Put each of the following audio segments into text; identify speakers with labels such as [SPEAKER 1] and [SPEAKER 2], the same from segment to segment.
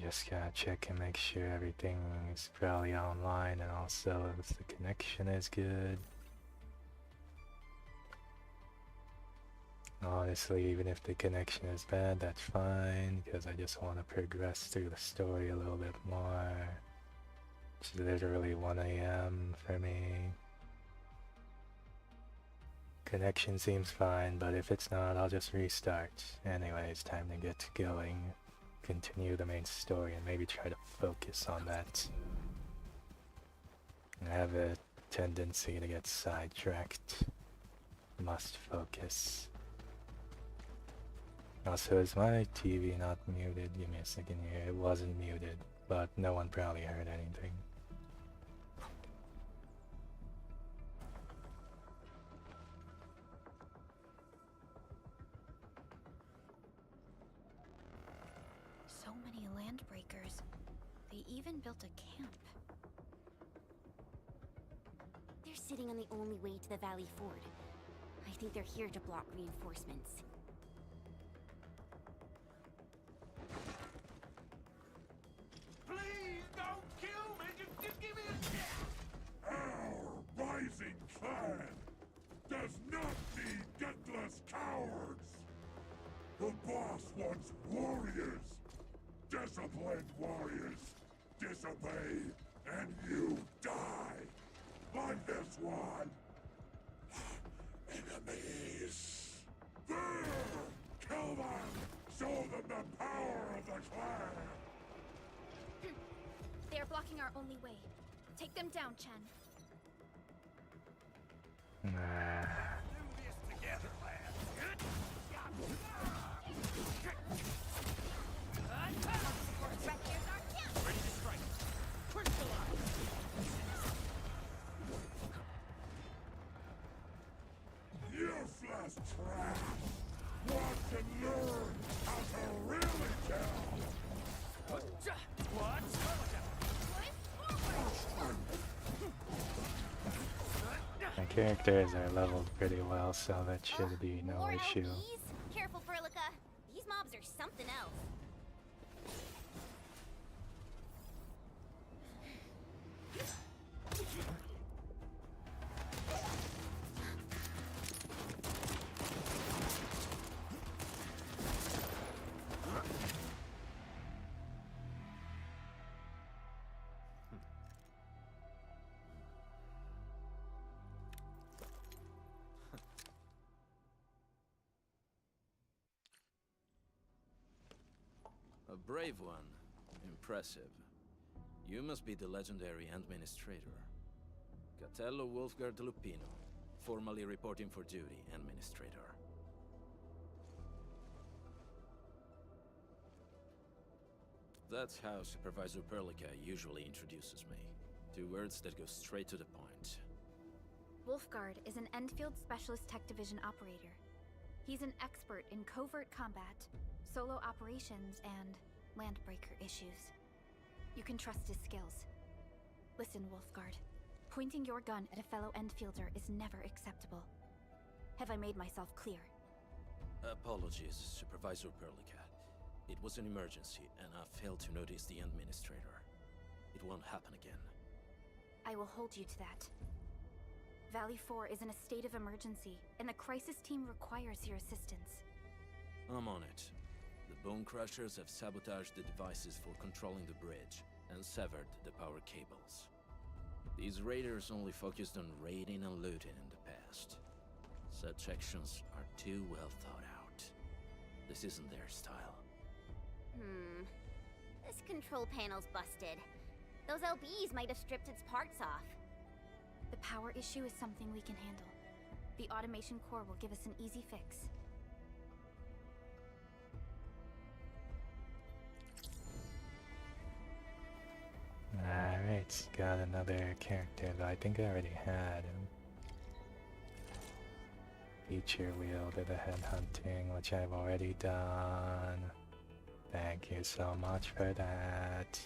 [SPEAKER 1] just gotta check and make sure everything is probably online and also if the connection is good. Honestly, even if the connection is bad, that's fine, because I just want to progress through the story a little bit more. It's literally 1 AM for me. Connection seems fine, but if it's not, I'll just restart. Anyway, it's time to get going. Continue the main story and maybe try to focus on that. I have a tendency to get sidetracked. Must focus. Also, is my TV not muted? Give me a second here. It wasn't muted, but no one probably heard anything.
[SPEAKER 2] So many landbreakers. They even built a camp.
[SPEAKER 3] They're sitting on the only way to the Valley Ford. I think they're here to block reinforcements.
[SPEAKER 4] Please don't kill me! Just give me a chance! Our rising clan does not need gutless cowards! The boss wants warriors! Disciplined warriors! Disobey, and you die! Like this one! Enemies! There! Kill them! Show them the power of the clan!
[SPEAKER 2] They are blocking our only way. Take them down, Chen.
[SPEAKER 4] Do this together, lads! Ready to strike! Crystallize! Useless trash! Watch and learn how to really kill! What?
[SPEAKER 1] My characters are leveled pretty well, so that should be no
[SPEAKER 3] More
[SPEAKER 1] issue.
[SPEAKER 3] LBs? Careful, Furlica. These mobs are something else.
[SPEAKER 5] A brave one. Impressive. You must be the legendary Administrator. Catello Wolfgard Lupino, formally reporting for duty, Administrator. That's how Supervisor Perlica usually introduces me. 2 words that go straight to the point.
[SPEAKER 2] Wolfgard is an Endfield Specialist Tech Division operator. He's an expert in covert combat, solo operations, and landbreaker issues. You can trust his skills. Listen, Wolfgard. Pointing your gun at a fellow Endfielder is never acceptable. Have I made myself clear?
[SPEAKER 5] Apologies, Supervisor Perlica. It was an emergency, and I failed to notice the Administrator. It won't happen again.
[SPEAKER 2] I will hold you to that. Valley 4 is in a state of emergency, and the crisis team requires your assistance.
[SPEAKER 5] I'm on it. The Bone Crushers have sabotaged the devices for controlling the bridge, and severed the power cables. These raiders only focused on raiding and looting in the past. Such actions are too well thought out. This isn't their style.
[SPEAKER 3] This control panel's busted. Those LBs might have stripped its parts off.
[SPEAKER 2] The power issue is something we can handle. The automation core will give us an easy fix.
[SPEAKER 1] Alright, got another character that I think I already had him. Feature wheel to the headhunting, which I've already done. Thank you so much for that.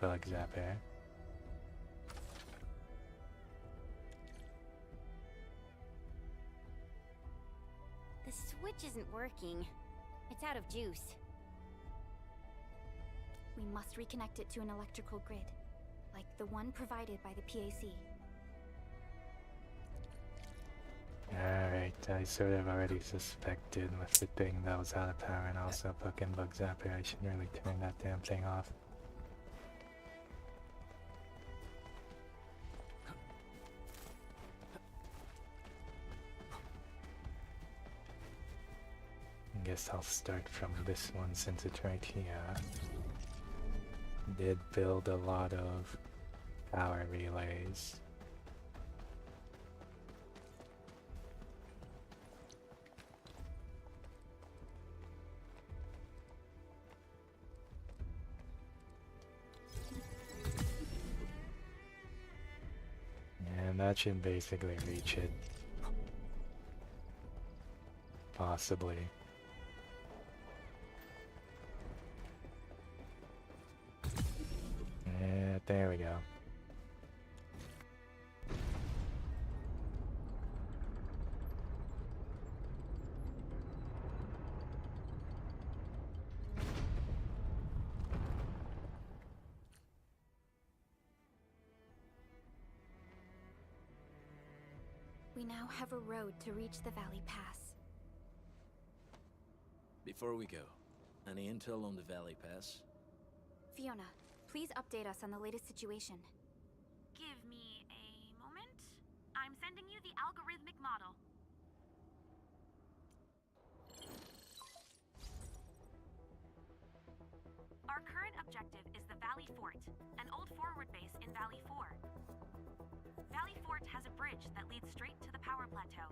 [SPEAKER 1] Bug zapper.
[SPEAKER 3] The switch isn't working. It's out of juice.
[SPEAKER 2] We must reconnect it to an electrical grid, like the one provided by the PAC.
[SPEAKER 1] Alright, I sort of already suspected with the thing that was out of power and also fucking bug zapper. I should really turn that damn thing off. I guess I'll start from this one since it's right here. Did build a lot of power relays. And that should basically reach it. Possibly. Yeah, there we go.
[SPEAKER 2] We now have a road to reach the Valley Pass.
[SPEAKER 5] Before we go, any intel on the Valley Pass?
[SPEAKER 2] Fiona, please update us on the latest situation.
[SPEAKER 6] Give me a moment. I'm sending you the algorithmic model. Our current objective is the Valley Fort, an old forward base in Valley 4. Valley Fort has a bridge that leads straight to the power plateau.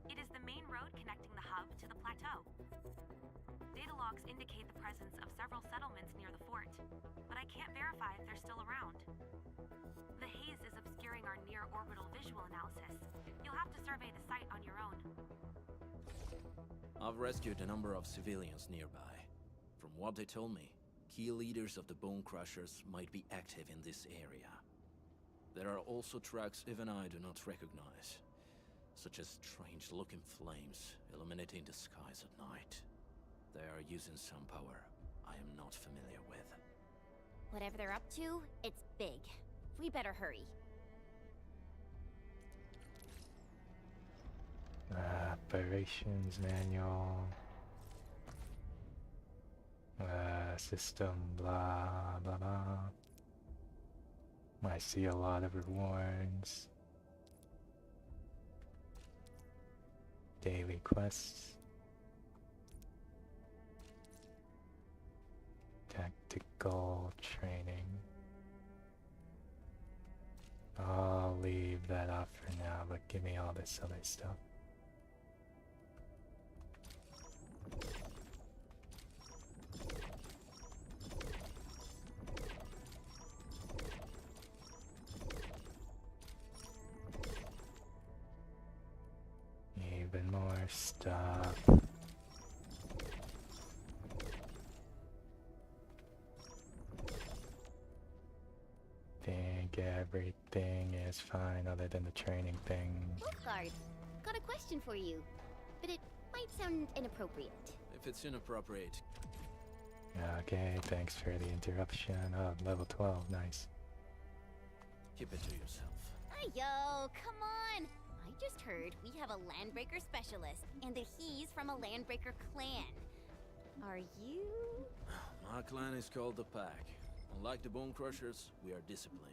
[SPEAKER 6] It is the main road connecting the hub to the plateau. Data logs indicate the presence of several settlements near the fort, but I can't verify if they're still around. The haze is obscuring our near-orbital visual analysis. You'll have to survey the site on your own.
[SPEAKER 5] I've rescued a number of civilians nearby. From what they told me, key leaders of the Bone Crushers might be active in this area. There are also tracks even I do not recognize, such as strange-looking flames illuminating the skies at night. They are using some power I am not familiar with.
[SPEAKER 3] Whatever they're up to, it's big. We better hurry.
[SPEAKER 1] Operations manual. System blah blah blah. I see a lot of rewards. Daily quests. Tactical training. I'll leave that off for now, but give me all this other stuff. Even more stuff. Think everything is fine other than the training thing.
[SPEAKER 3] Wolfguard, got a question for you, but it might sound inappropriate.
[SPEAKER 5] If it's inappropriate,
[SPEAKER 1] Okay, thanks for the interruption. Oh, level 12, nice.
[SPEAKER 5] keep it to yourself.
[SPEAKER 3] Yo, come on! I just heard we have a Landbreaker specialist, and that he's from a Landbreaker clan. Are you?
[SPEAKER 5] My clan is called the Pack. Unlike the Bone Crushers, we are disciplined.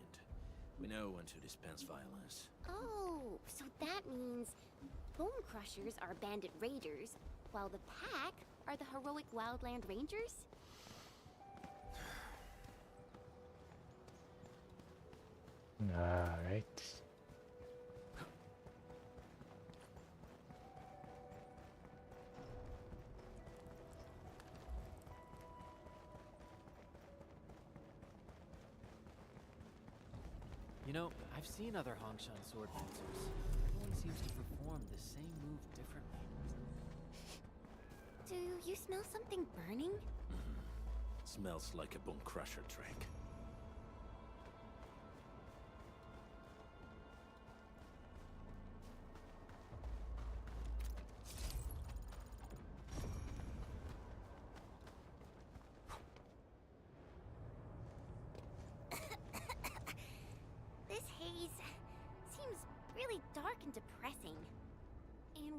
[SPEAKER 5] We know when to dispense violence.
[SPEAKER 3] Oh, so that means Bone Crushers are bandit raiders, while the Pack are the heroic Wildland Rangers?
[SPEAKER 1] Alright.
[SPEAKER 7] You know, I've seen other Hongshan sword dancers. Everyone seems to perform the same move differently.
[SPEAKER 3] Do you smell something burning?
[SPEAKER 5] Smells like a Bone Crusher drink.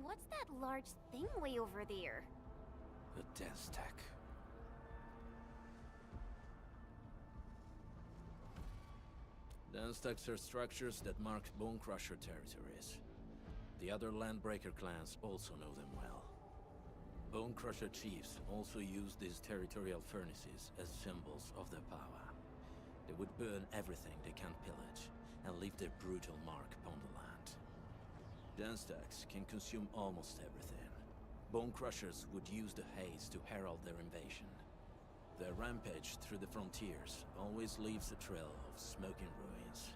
[SPEAKER 3] what's that large thing way over there?
[SPEAKER 5] A dense tech. Dense techs are structures that mark Bone Crusher territories. The other Landbreaker clans also know them well. Bone Crusher chiefs also use these territorial furnaces as symbols of their power. They would burn everything they can't pillage, and leave their brutal mark upon the land. Dense techs can consume almost everything. Bone Crushers would use the haze to herald their invasion. Their rampage through the frontiers always leaves a trail of smoking ruins.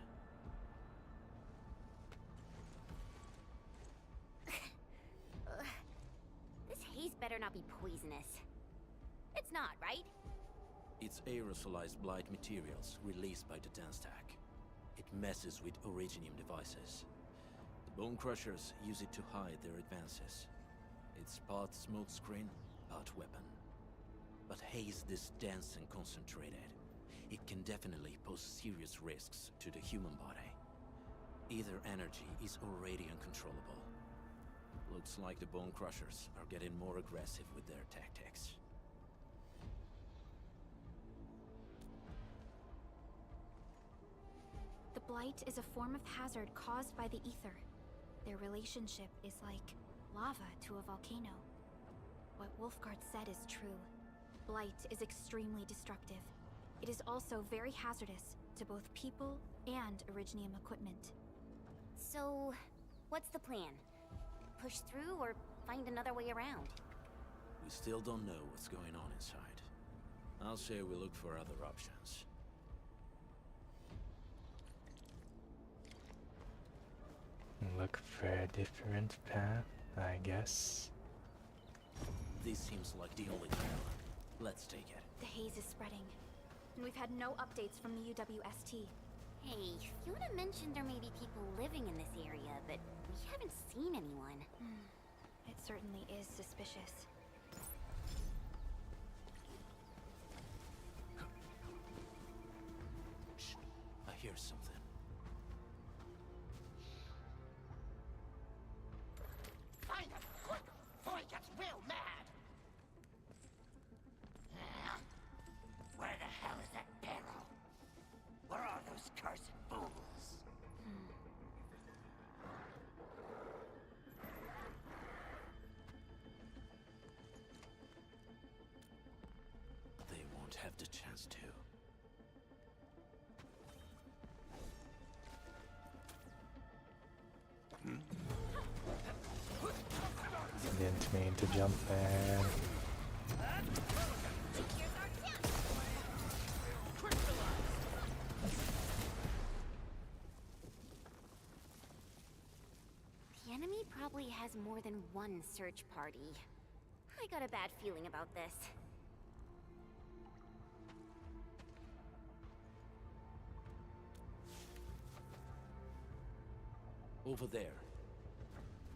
[SPEAKER 3] This haze better not be poisonous. It's not, right?
[SPEAKER 5] It's aerosolized blight materials released by the dense tech. It messes with Originium devices. The Bone Crushers use it to hide their advances. It's part smokescreen, part weapon. But haze this dense and concentrated. It can definitely pose serious risks to the human body. Either energy is already uncontrollable. Looks like the Bone Crushers are getting more aggressive with their tactics.
[SPEAKER 2] The blight is a form of hazard caused by the ether. Their relationship is like lava to a volcano. What Wolfguard said is true. Blight is extremely destructive. It is also very hazardous to both people and Originium equipment.
[SPEAKER 3] So, what's the plan? Push through or find another way around?
[SPEAKER 5] We still don't know what's going on inside. I'll say we look for other options.
[SPEAKER 1] Look for a different path, I guess.
[SPEAKER 5] This seems like the only trail. Let's take it.
[SPEAKER 2] The haze is spreading, and we've had no updates from the UWST.
[SPEAKER 3] Hey, Fiona mentioned there may be people living in this area, but we haven't seen anyone.
[SPEAKER 2] It certainly is suspicious.
[SPEAKER 5] Shh. I hear something.
[SPEAKER 8] Find him, quick, before he gets real mad! Where the hell is that barrel? Where are those cursed fools?
[SPEAKER 5] They won't have the chance to.
[SPEAKER 1] Didn't mean to jump there.
[SPEAKER 3] The enemy probably has more than one search party. I got a bad feeling about this.
[SPEAKER 5] Over there.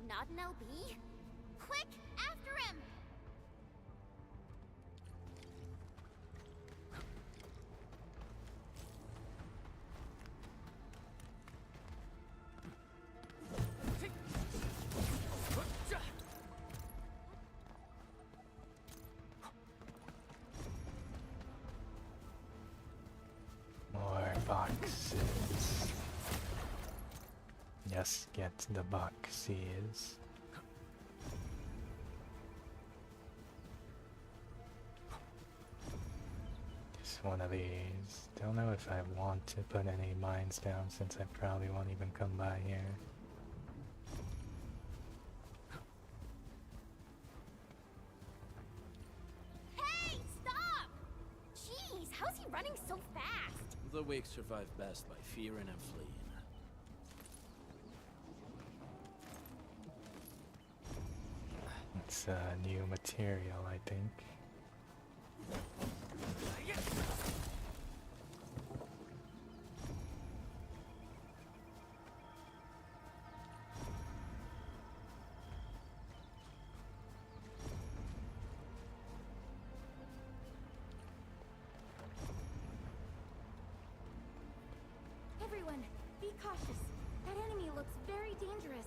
[SPEAKER 3] Not an LB? Quick, after him!
[SPEAKER 1] More boxes. Yes, get the boxes. Just one of these. Don't know if I want to put any mines down since I probably won't even come by here.
[SPEAKER 3] Hey, stop! Jeez, how's he running so fast?
[SPEAKER 5] The weak survive best by fearing and fleeing.
[SPEAKER 1] It's a new material, I think.
[SPEAKER 2] Everyone, be cautious. That enemy looks very dangerous.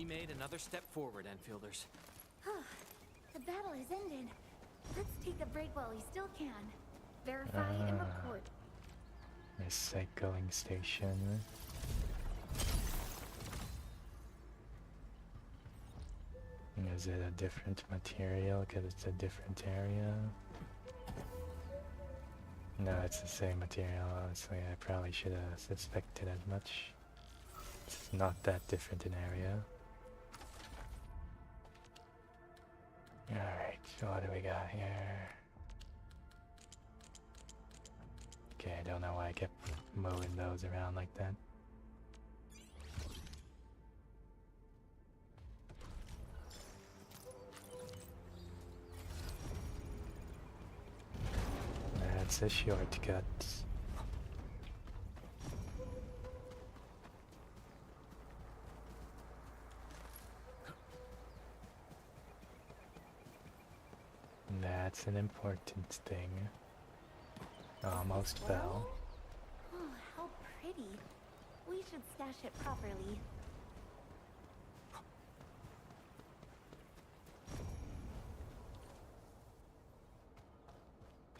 [SPEAKER 7] made another step forward, Enfielders.
[SPEAKER 2] The battle has ended. Let's take a break while we still can. Verify and report.
[SPEAKER 1] Recycling station. Is it a different material because it's a different area? No, it's the same material, honestly. I probably should have suspected as much. It's not that different an area. Alright, so what do we got here? Okay, I don't know why I kept moving those around like that. That's a shortcut. That's an important thing. Almost fell.
[SPEAKER 2] Oh, how pretty. We should stash it properly.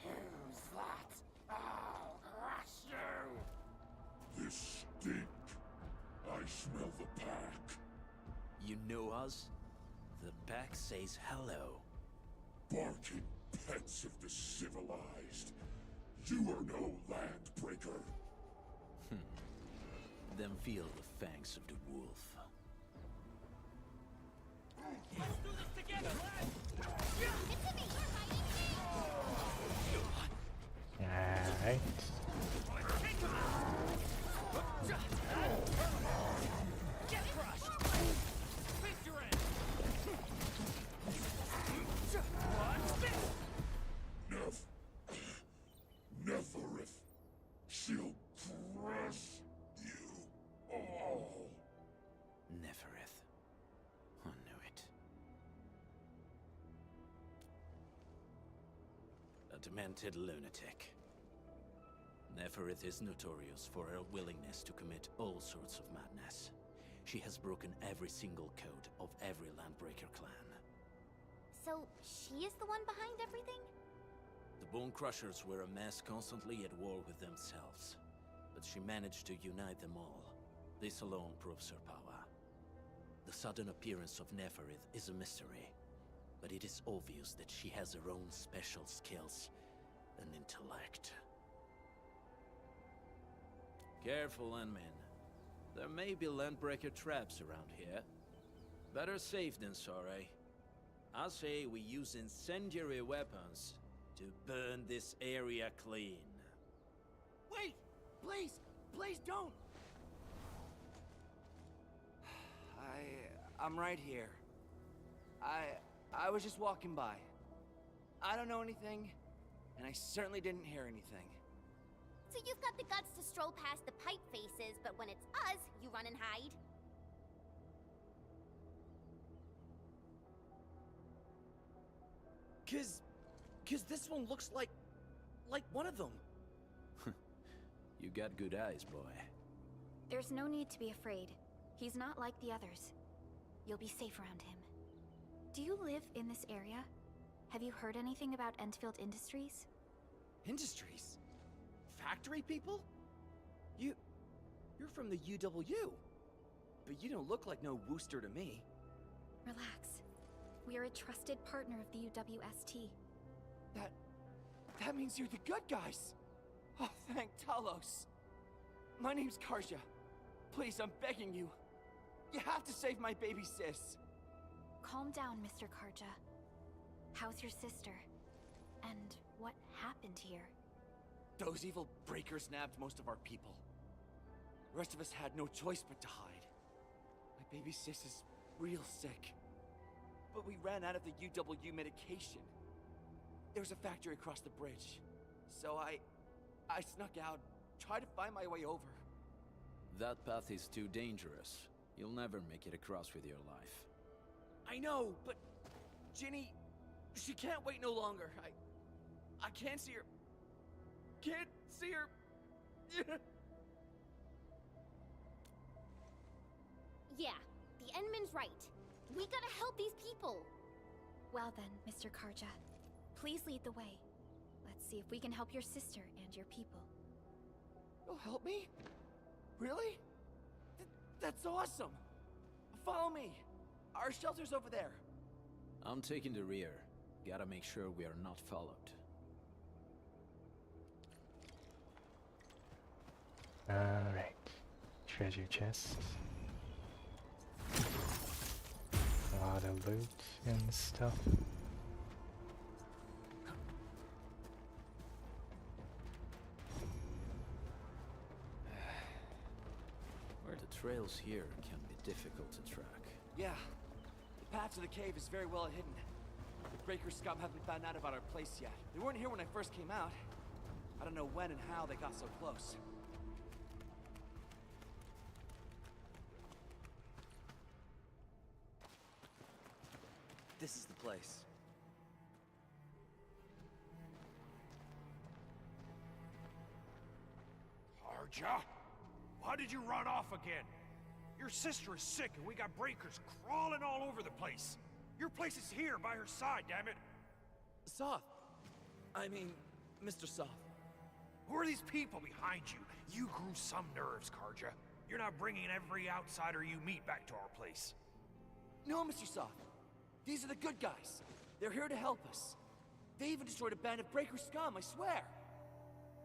[SPEAKER 8] Who's that? I'll crush you!
[SPEAKER 4] This stink. I smell the pack.
[SPEAKER 5] You know us? The pack says hello.
[SPEAKER 4] Barking pets of the civilized. You are no landbreaker.
[SPEAKER 5] Then feel the fangs of the wolf.
[SPEAKER 8] Let's do this together, lads!
[SPEAKER 1] Alright.
[SPEAKER 8] Get crushed! Face your end! What's this?
[SPEAKER 4] Neferith. She'll crush you all.
[SPEAKER 5] Neferith. I knew it. A demented lunatic. Neferith is notorious for her willingness to commit all sorts of madness. She has broken every single code of every Landbreaker clan.
[SPEAKER 3] So, she is the one behind everything?
[SPEAKER 5] The Bone Crushers were a mess constantly at war with themselves. But she managed to unite them all. This alone proves her power. The sudden appearance of Neferith is a mystery. But it is obvious that she has her own special skills and intellect. Careful, Landmen. There may be Landbreaker traps around here. Better safe than sorry. I say we use incendiary weapons to burn this area clean.
[SPEAKER 8] Wait! Please! Please don't! I'm right here. I was just walking by. I don't know anything, and I certainly didn't hear anything.
[SPEAKER 3] So you've got the guts to stroll past the pipe faces, but when it's us, you run and hide?
[SPEAKER 9] Cause this one looks like one of them.
[SPEAKER 5] You got good eyes, boy.
[SPEAKER 2] There's no need to be afraid. He's not like the others. You'll be safe around him. Do you live in this area? Have you heard anything about Endfield Industries?
[SPEAKER 9] Industries? Factory people? You're from the UW. But you don't look like no Wooster to me.
[SPEAKER 2] Relax. We are a trusted partner of the UWST.
[SPEAKER 8] That means you're the good guys. Oh, thank Talos. My name's Karja. Please, I'm begging you. You have to save my baby sis.
[SPEAKER 2] Calm down, Mr. Karja. How's your sister? And what happened here?
[SPEAKER 8] Those evil breakers nabbed most of our people. The rest of us had no choice but to hide. My baby sis is real sick. But we ran out of the UW medication. There was a factory across the bridge. So I snuck out, tried to find my way over.
[SPEAKER 5] That path is too dangerous. You'll never make it across with your life.
[SPEAKER 8] I know, but Ginny, she can't wait no longer. I can't see her. Can't see her.
[SPEAKER 3] Yeah, the Endman's right. We gotta help these people.
[SPEAKER 2] Well then, Mr. Karja, please lead the way. Let's see if we can help your sister and your people.
[SPEAKER 9] You'll help me? Really? That's awesome! Follow me! Our shelter's over there.
[SPEAKER 5] I'm taking the rear. Gotta make sure we are not followed.
[SPEAKER 1] Alright. Treasure chest. A lot of loot and stuff.
[SPEAKER 5] Where the trails here can be difficult to track.
[SPEAKER 9] Yeah. The path to the cave is very well hidden. The Breaker scum haven't found out about our place yet. They weren't here when I first came out. I don't know when and how they got so close. This is the place.
[SPEAKER 10] Karja? Why did you run off again? Your sister is sick and we got breakers crawling all over the place. Your place is here by her side, damn it.
[SPEAKER 9] Soth. I mean, Mr. Soth.
[SPEAKER 10] Who are these people behind you? You grew some nerves, Karja. You're not bringing every outsider you meet back to our place.
[SPEAKER 9] No, Mr. Soth. These are the good guys. They're here to help us. They even destroyed a band of Breaker scum, I swear.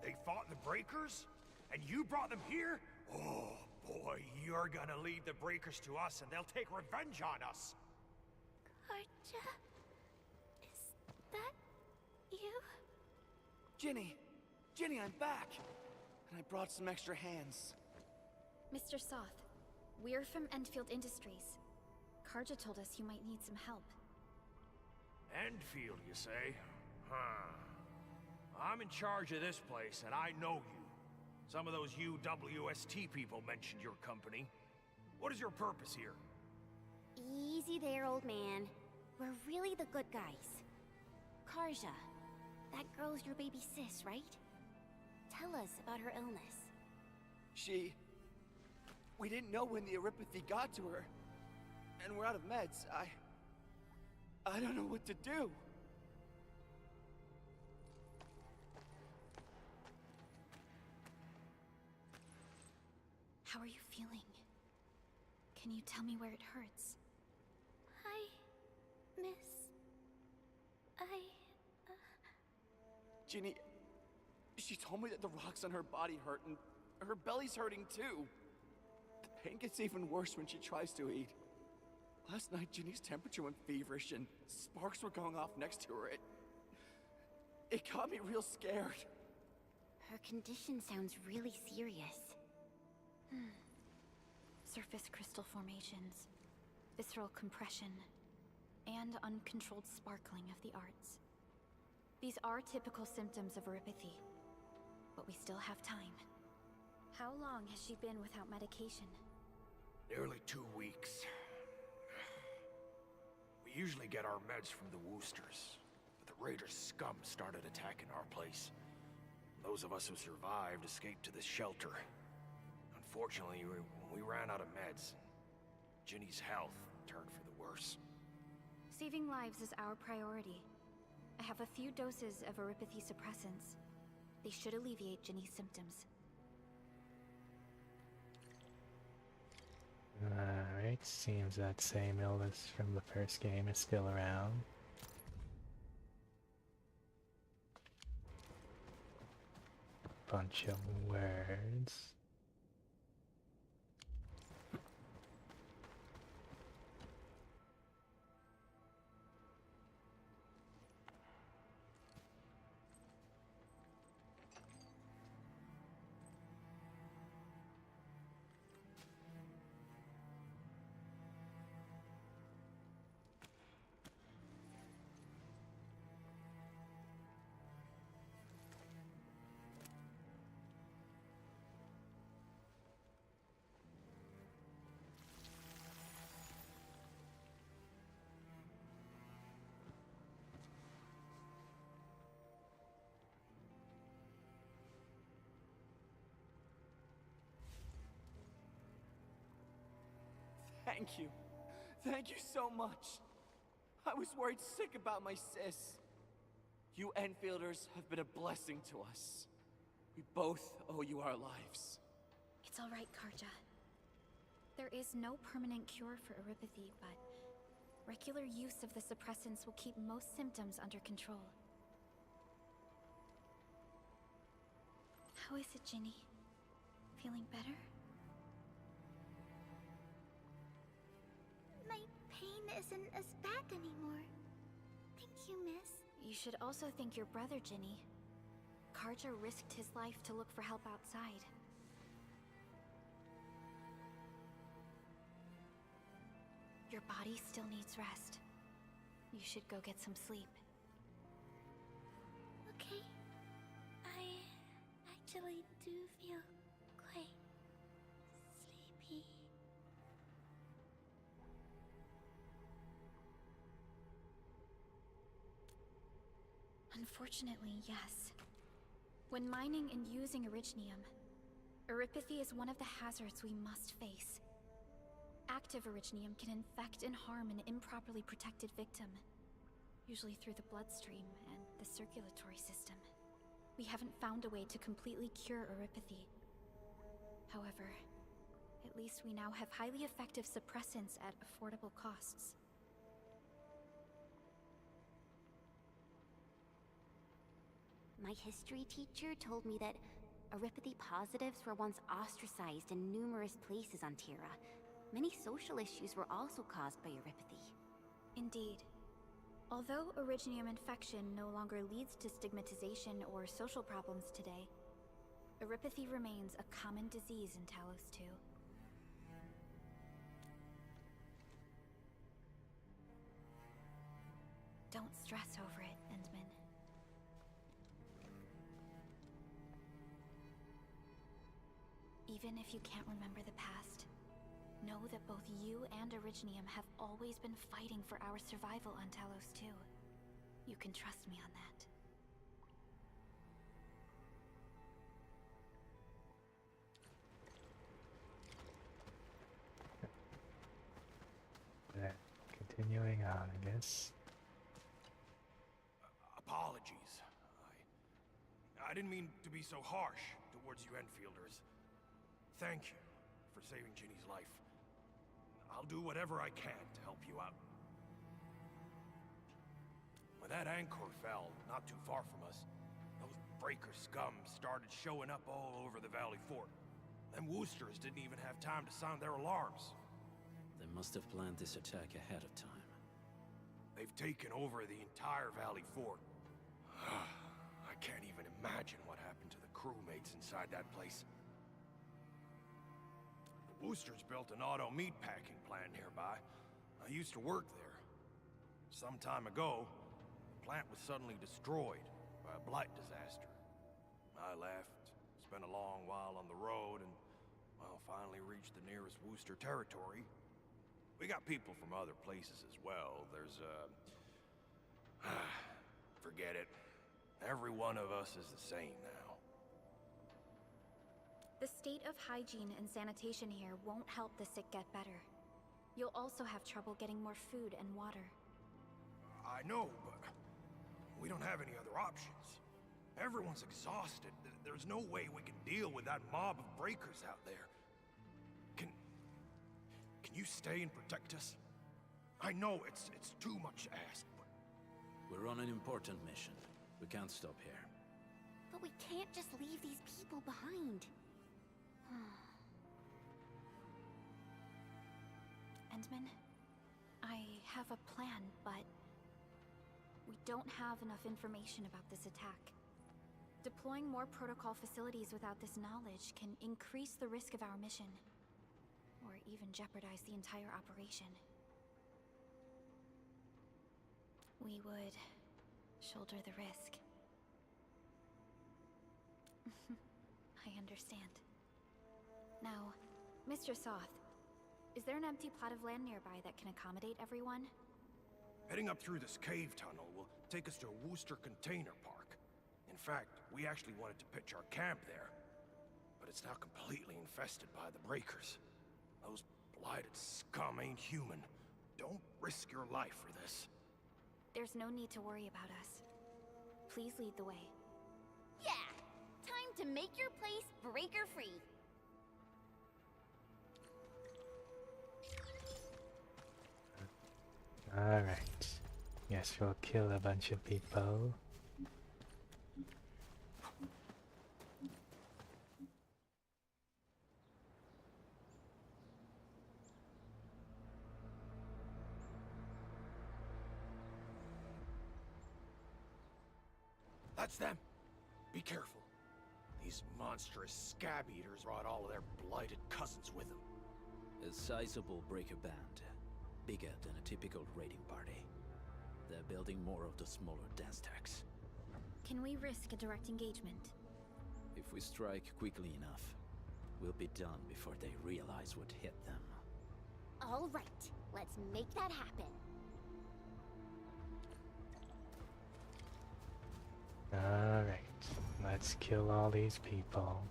[SPEAKER 10] They fought the breakers? And you brought them here? Oh, boy, you're gonna lead the breakers to us and they'll take revenge on us.
[SPEAKER 3] Karja? Is that you?
[SPEAKER 9] Ginny! Ginny, I'm back! And I brought some extra hands.
[SPEAKER 2] Mr. Soth, we're from Endfield Industries. Karja told us you might need some help.
[SPEAKER 10] Endfield, you say? Huh. I'm in charge of this place, and I know you. Some of those UWST people mentioned your company. What is your purpose here?
[SPEAKER 3] Easy there, old man. We're really the good guys. Karja, that girl's your baby sis, right? Tell us about her illness.
[SPEAKER 9] We didn't know when the Aripathy got to her. And we're out of meds. I don't know what to do.
[SPEAKER 2] How are you feeling? Can you tell me where it hurts?
[SPEAKER 9] Ginny, she told me that the rocks on her body hurt and her belly's hurting too. The pain gets even worse when she tries to eat. Last night, Ginny's temperature went feverish and sparks were going off next to her. It got me real scared.
[SPEAKER 3] Her condition sounds really serious.
[SPEAKER 2] Surface crystal formations, visceral compression, and uncontrolled sparkling of the arts. These are typical symptoms of Aripathy, but we still have time. How long has she been without medication?
[SPEAKER 10] Nearly 2 weeks. We usually get our meds from the Woosters, but the Raiders' scum started attacking our place. Those of us who survived escaped to this shelter. Unfortunately, we ran out of meds. Ginny's health turned for the worse.
[SPEAKER 2] Saving lives is our priority. I have a few doses of Aripathy suppressants. They should alleviate Ginny's symptoms.
[SPEAKER 1] Alright, seems that same illness from the first game is still around. Bunch of words.
[SPEAKER 9] Thank you. Thank you so much. I was worried sick about my sis. You Enfielders have been a blessing to us. We both owe you our lives.
[SPEAKER 2] It's all right, Karja. There is no permanent cure for erypathy, but regular use of the suppressants will keep most symptoms under control. How is it, Ginny? Feeling better?
[SPEAKER 3] My pain isn't as bad anymore. Thank you, miss.
[SPEAKER 2] You should also thank your brother, Ginny. Karja risked his life to look for help outside. Your body still needs rest. You should go get some sleep.
[SPEAKER 3] Okay. I actually do feel quite sleepy.
[SPEAKER 2] Unfortunately, yes. When mining and using Originium, erypathy is one of the hazards we must face. Active Originium can infect and harm an improperly protected victim, usually through the bloodstream and the circulatory system. We haven't found a way to completely cure erypathy. However, at least we now have highly effective suppressants at affordable costs.
[SPEAKER 3] My history teacher told me that erypathy positives were once ostracized in numerous places on Terra. Many social issues were also caused by erypathy.
[SPEAKER 2] Indeed. Although Originium infection no longer leads to stigmatization or social problems today, erypathy remains a common disease in Talos 2. Don't stress over it, Endman. Even if you can't remember the past, know that both you and Originium have always been fighting for our survival on Talos 2. You can trust me on that.
[SPEAKER 1] But continuing on, I guess.
[SPEAKER 10] Apologies. I didn't mean to be so harsh towards you Enfielders. Thank you for saving Ginny's life. I'll do whatever I can to help you out. When that anchor fell, not too far from us, those breaker scum started showing up all over the Valley Fort. Them Woosters didn't even have time to sound their alarms.
[SPEAKER 5] They must have planned this attack ahead of time.
[SPEAKER 10] They've taken over the entire Valley Fort. I can't even imagine what happened to the crewmates inside that place. The Woosters built an auto meatpacking plant nearby. I used to work there. Some time ago, the plant was suddenly destroyed by a blight disaster. I left, spent a long while on the road, and, well, finally reached the nearest Wooster territory. We got people from other places as well. There's, forget it. Every one of us is the same now.
[SPEAKER 2] The state of hygiene and sanitation here won't help the sick get better. You'll also have trouble getting more food and water.
[SPEAKER 10] I know, but we don't have any other options. Everyone's exhausted. There's no way we can deal with that mob of breakers out there. Can you stay and protect us? I know it's too much to ask, but...
[SPEAKER 5] We're on an important mission. We can't stop here.
[SPEAKER 3] But we can't just leave these people behind.
[SPEAKER 2] Endman, I have a plan, but we don't have enough information about this attack. Deploying more protocol facilities without this knowledge can increase the risk of our mission, or even jeopardize the entire operation. We would shoulder the risk. I understand. Now, Mr. Soth, is there an empty plot of land nearby that can accommodate everyone?
[SPEAKER 10] Heading up through this cave tunnel will take us to a Wooster container park. In fact, we actually wanted to pitch our camp there, but it's now completely infested by the breakers. Those blighted scum ain't human. Don't risk your life for this.
[SPEAKER 2] There's no need to worry about us. Please lead the way.
[SPEAKER 3] Yeah! Time to make your place breaker-free.
[SPEAKER 1] Alright. Guess we'll kill a bunch of people.
[SPEAKER 10] That's them! Be careful. These monstrous scab eaters brought all of their blighted cousins with them.
[SPEAKER 5] A sizable breaker band. Bigger than a typical raiding party. They're building more of the smaller dance tags.
[SPEAKER 2] Can we risk a direct engagement?
[SPEAKER 5] If we strike quickly enough, we'll be done before they realize what hit them.
[SPEAKER 3] All right, let's make that happen.
[SPEAKER 1] Alright. Let's kill all these people.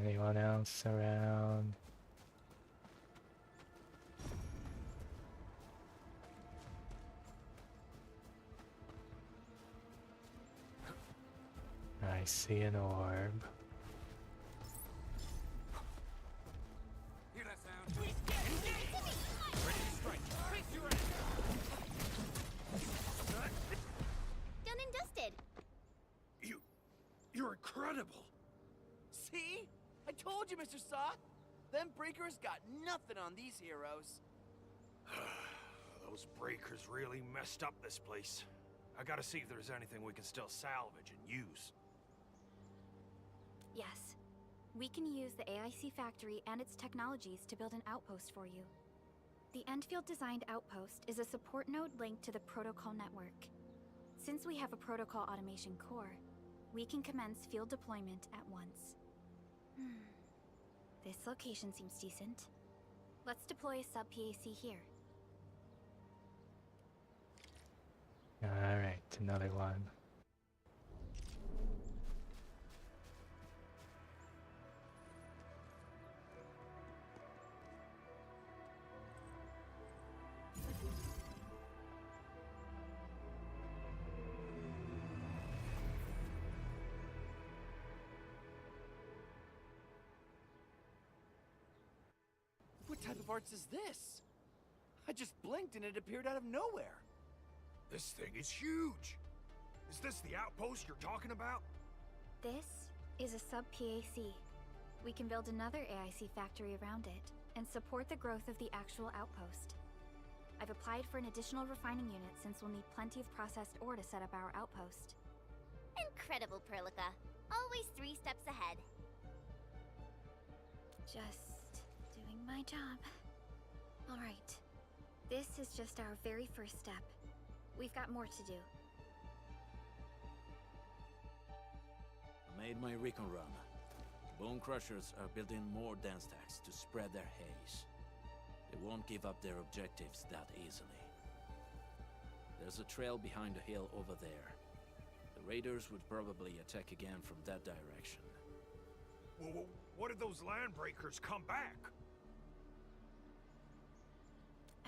[SPEAKER 1] Anyone else around? I see an orb.
[SPEAKER 4] Hear that sound? Ready to strike. Face your ass.
[SPEAKER 3] Done and dusted.
[SPEAKER 10] You're incredible!
[SPEAKER 8] See? I told you, Mr. Soth! Them breakers got nothing on these heroes.
[SPEAKER 10] Those breakers really messed up this place. I gotta see if there's anything we can still salvage and use.
[SPEAKER 2] Yes. We can use the AIC factory and its technologies to build an outpost for you. The Endfield designed outpost is a support node linked to the protocol network. Since we have a protocol automation core, we can commence field deployment at once. This location seems decent. Let's deploy a sub-PAC here.
[SPEAKER 1] Alright, another one.
[SPEAKER 8] What type of arts is this? I just blinked and it appeared out of nowhere.
[SPEAKER 10] This thing is huge! Is this the outpost you're talking about?
[SPEAKER 2] This is a sub-PAC. We can build another AIC factory around it and support the growth of the actual outpost. I've applied for an additional refining unit since we'll need plenty of processed ore to set up our outpost.
[SPEAKER 3] Incredible, Perlica. Always 3 steps ahead.
[SPEAKER 2] Just doing my job. All right. This is just our very first step. We've got more to do.
[SPEAKER 5] I made my recon run. Bone Crushers are building more dance tags to spread their haze. They won't give up their objectives that easily. There's a trail behind the hill over there. The raiders would probably attack again from that direction.
[SPEAKER 10] Well, what if those land breakers come back?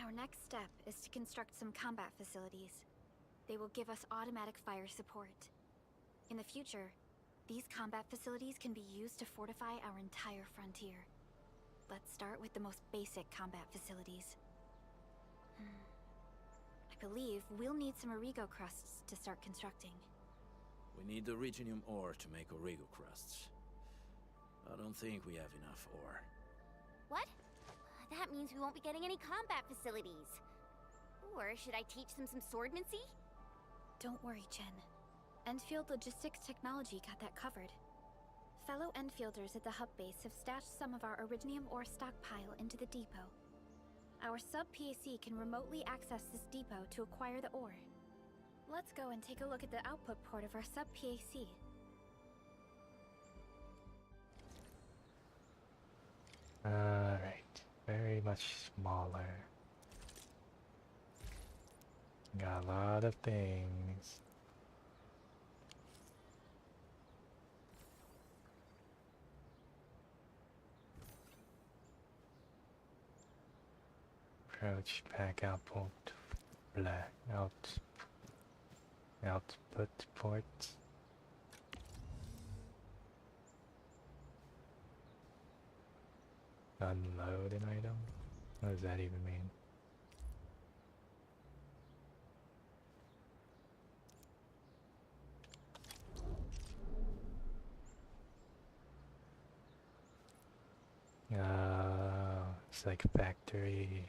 [SPEAKER 2] Our next step is to construct some combat facilities. They will give us automatic fire support. In the future, these combat facilities can be used to fortify our entire frontier. Let's start with the most basic combat facilities. I believe we'll need some Origo crusts to start constructing.
[SPEAKER 5] We need the Reginium ore to make Origo crusts. I don't think we have enough ore.
[SPEAKER 3] What? That means we won't be getting any combat facilities. Or should I teach them some swordmancy?
[SPEAKER 2] Don't worry, Chen. Endfield Logistics Technology got that covered. Fellow Endfielders at the hub base have stashed some of our Originium ore stockpile into the depot. Our sub-PAC can remotely access this depot to acquire the ore. Let's go and take a look at the output port of our sub-PAC.
[SPEAKER 1] much smaller. Got a lot of things. Approach pack output output port. Unload an item? What does that even mean? It's like factory.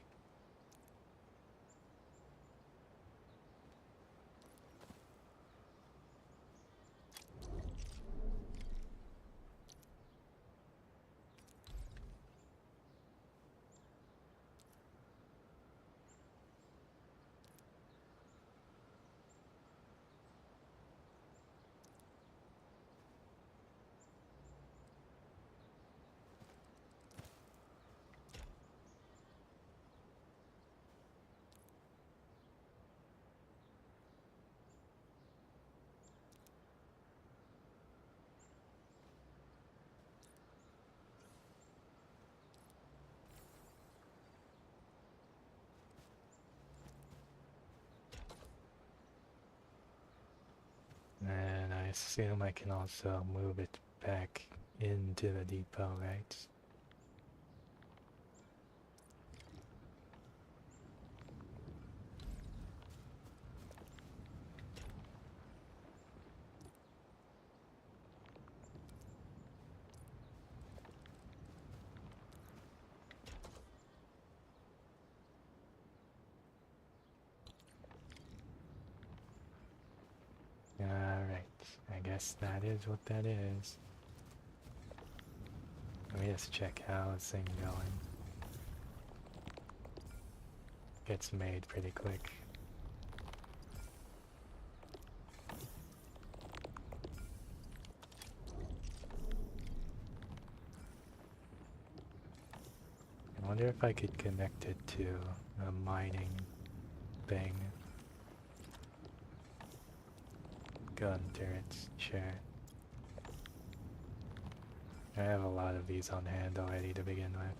[SPEAKER 1] And I assume I can also move it back into the depot, right? Alright, I guess that is what that is. Let me just check how this thing going. Gets made pretty quick. I wonder if I could connect it to a mining thing. Gun turrets, sure. I have a lot of these on hand already to begin with.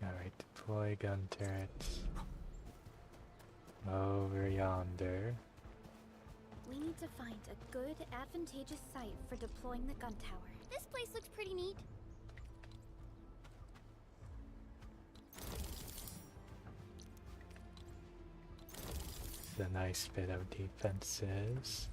[SPEAKER 1] Alright, deploy gun turrets. Over yonder.
[SPEAKER 2] We need to find a good, advantageous site for deploying the gun tower.
[SPEAKER 3] This place looks pretty neat.
[SPEAKER 1] It's a nice bit of defenses.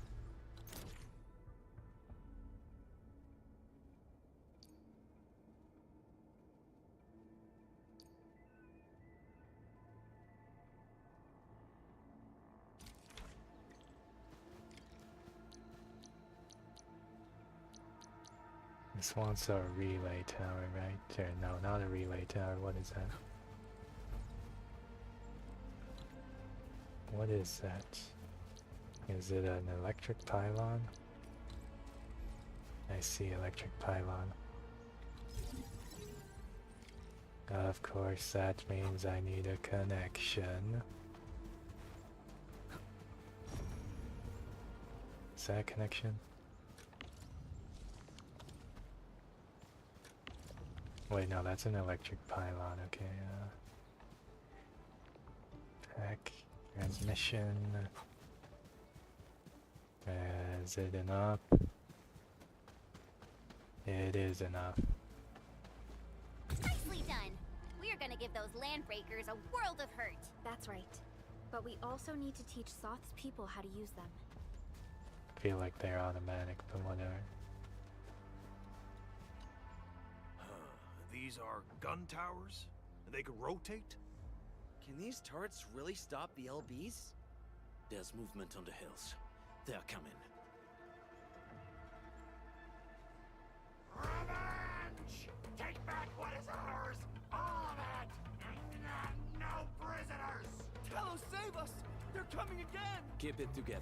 [SPEAKER 1] This one's a relay tower, right? Or no, not a relay tower. What is that? What is that? Is it an electric pylon? I see electric pylon. Of course, that means I need a connection. Is that a connection? Wait, no, that's an electric pylon. Okay, pack. Transmission. Is it enough? It is enough.
[SPEAKER 3] Nicely done. We are gonna give those landbreakers a world of hurt.
[SPEAKER 2] That's right. But we also need to teach Soth's people how to use them.
[SPEAKER 1] Feel like they're automatic, but whatever.
[SPEAKER 10] These are gun towers? They can rotate?
[SPEAKER 8] Can these turrets really stop the LBs?
[SPEAKER 5] There's movement on the hills. They're coming.
[SPEAKER 4] Revenge! Take back what is ours! All of it! No prisoners!
[SPEAKER 8] Talos, save us! They're
[SPEAKER 9] They're coming again!
[SPEAKER 5] Keep it together.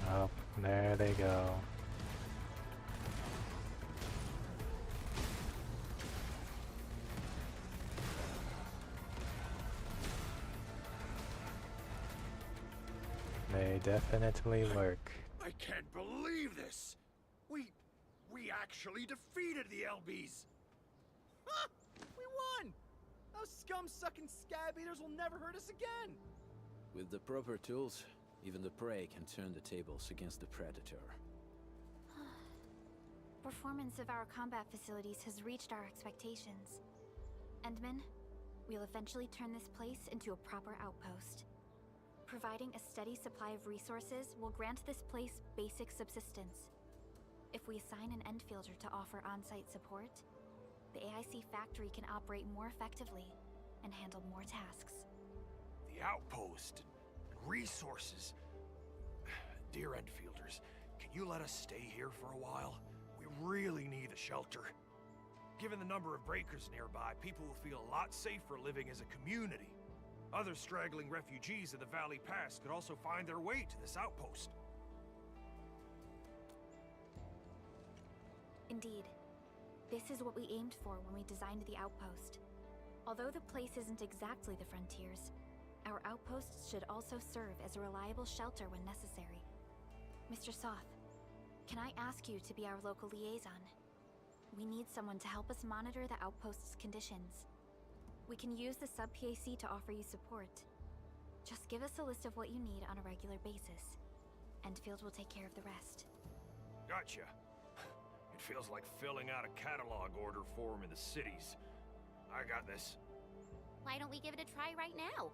[SPEAKER 1] Oh, there they go. They definitely lurk.
[SPEAKER 10] I can't believe this! We actually defeated the LBs!
[SPEAKER 9] Huh! We won! Those scum-sucking scab eaters will never hurt us again!
[SPEAKER 5] With the proper tools, even the prey can turn the tables against the predator.
[SPEAKER 2] Performance of our combat facilities has reached our expectations. Endman, we'll eventually turn this place into a proper outpost. Providing a steady supply of resources will grant this place basic subsistence. If we assign an Endfielder to offer on-site support, the AIC factory can operate more effectively and handle more tasks.
[SPEAKER 10] The outpost and resources. Dear Endfielders, can you let us stay here for a while? We really need a shelter. Given the number of breakers nearby, people will feel a lot safer living as a community. Other straggling refugees of the Valley Pass could also find their way to this outpost.
[SPEAKER 2] Indeed. This is what we aimed for when we designed the outpost. Although the place isn't exactly the frontiers, our outposts should also serve as a reliable shelter when necessary. Mr. Soth, can I ask you to be our local liaison? We need someone to help us monitor the outpost's conditions. We can use the sub-PAC to offer you support. Just give us a list of what you need on a regular basis. Endfield will take care of the rest.
[SPEAKER 10] Gotcha. It feels like filling out a catalog order form in the cities. I got this.
[SPEAKER 3] Why don't we give it a try right now?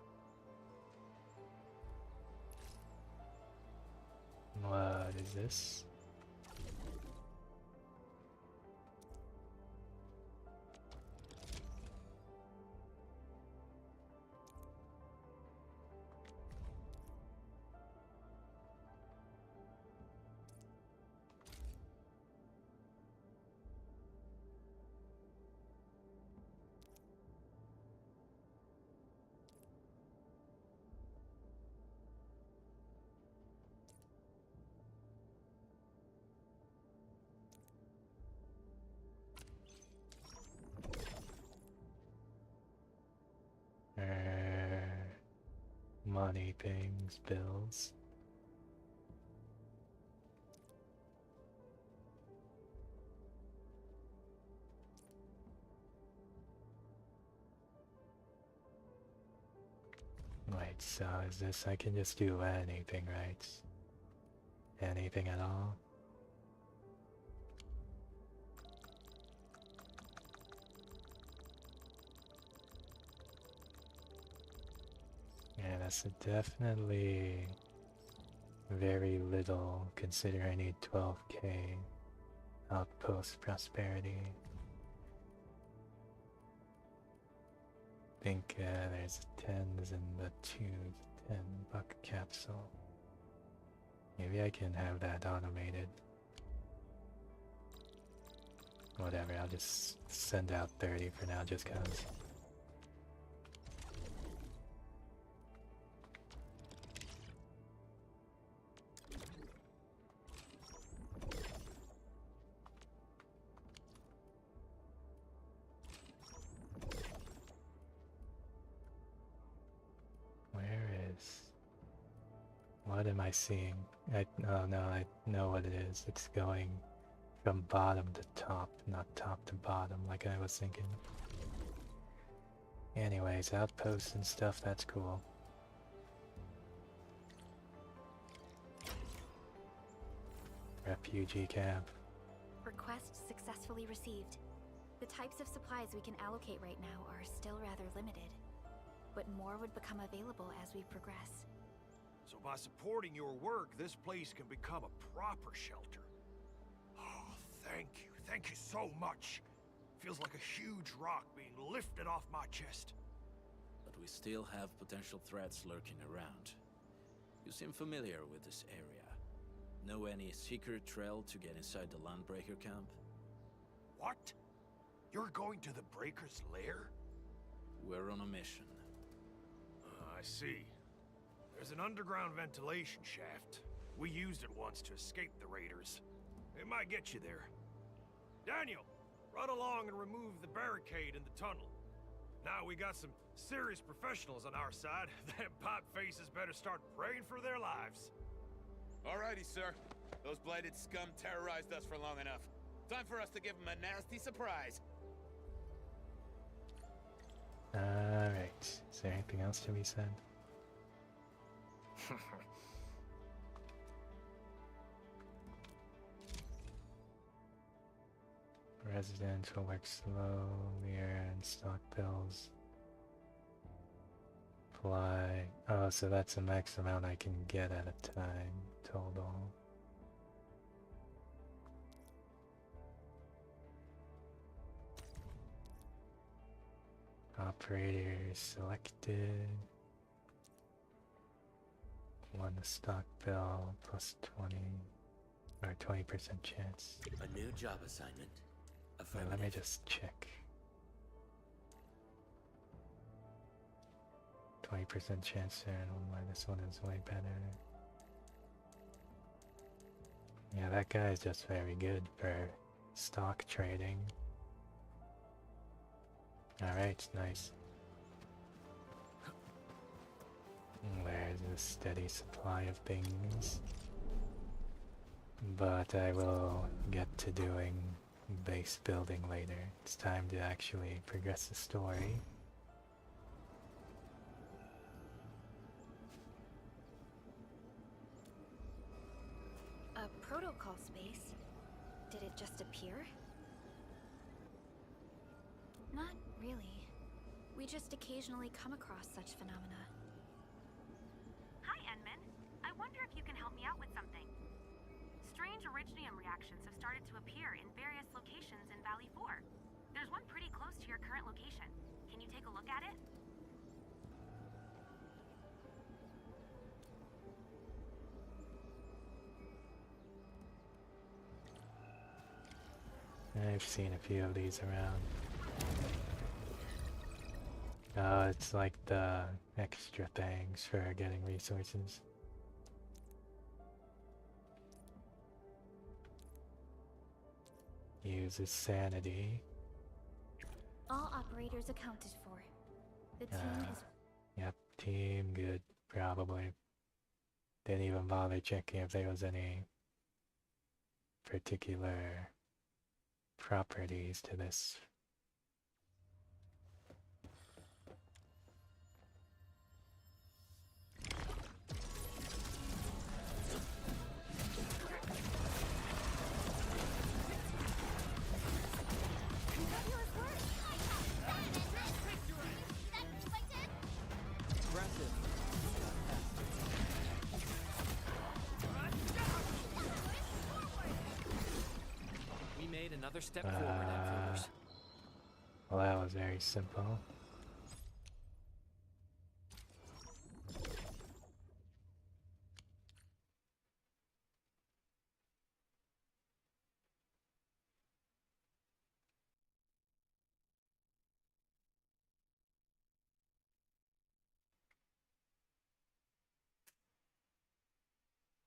[SPEAKER 1] What is this? Money, things, bills. Wait, so is this, I can just do anything, right? Anything at all? Yeah, that's definitely very little considering I need 12k outpost prosperity. I think there's 10s in the 10 buck capsule. Maybe I can have that automated. Whatever, I'll just send out 30 for now just cause. What am I seeing? Oh no, I know what it is. It's going from bottom to top, not top to bottom like I was thinking. Anyways, outposts and stuff, that's cool. Refugee camp.
[SPEAKER 2] Request successfully received. The types of supplies we can allocate right now are still rather limited, but more would become available as we progress.
[SPEAKER 10] So by supporting your work, this place can become a proper shelter. Oh, thank you so much. Feels like a huge rock being lifted off my chest.
[SPEAKER 5] But we still have potential threats lurking around. You seem familiar with this area. Know any secret trail to get inside the Landbreaker camp?
[SPEAKER 10] What? You're going to the Breaker's lair?
[SPEAKER 5] We're on a mission.
[SPEAKER 10] I see. There's an underground ventilation shaft. We used it once to escape the raiders. It might get you there. Daniel, run along and remove the barricade in the tunnel. Now we got some serious professionals on our side. Them pipe faces better start praying for their lives.
[SPEAKER 11] Alrighty, sir. Those blighted scum terrorized us for long enough. Time for us to give them a nasty surprise.
[SPEAKER 1] Alright. Is there anything else to be said? Residential work slow, mirror and stock bills. Fly. Oh, so that's the max amount I can get at a time total. Operator selected. One stock bill plus 20 or 20% chance.
[SPEAKER 12] A new job assignment.
[SPEAKER 1] Wait, let me just check. 20% chance there, and why this one is way better. Yeah, that guy is just very good for stock trading. Alright, nice. There's a steady supply of things. But I will get to doing base building later. It's time to actually progress the story.
[SPEAKER 2] A protocol space? Did it just appear? Not really. We just occasionally come across such phenomena.
[SPEAKER 6] Hi, Enman. I wonder if you can help me out with something. Strange originium reactions have started to appear in various locations in Valley 4. There's one pretty close to your current location. Can you take a look at it?
[SPEAKER 1] I've seen a few of these around. Oh, it's like the extra things for getting resources. Uses sanity.
[SPEAKER 2] All operators accounted for. The team is...
[SPEAKER 1] Yep, team good, probably. Didn't even bother checking if there was any particular properties to this.
[SPEAKER 7] Another step forward, Endfielders.
[SPEAKER 1] Well, that was very simple.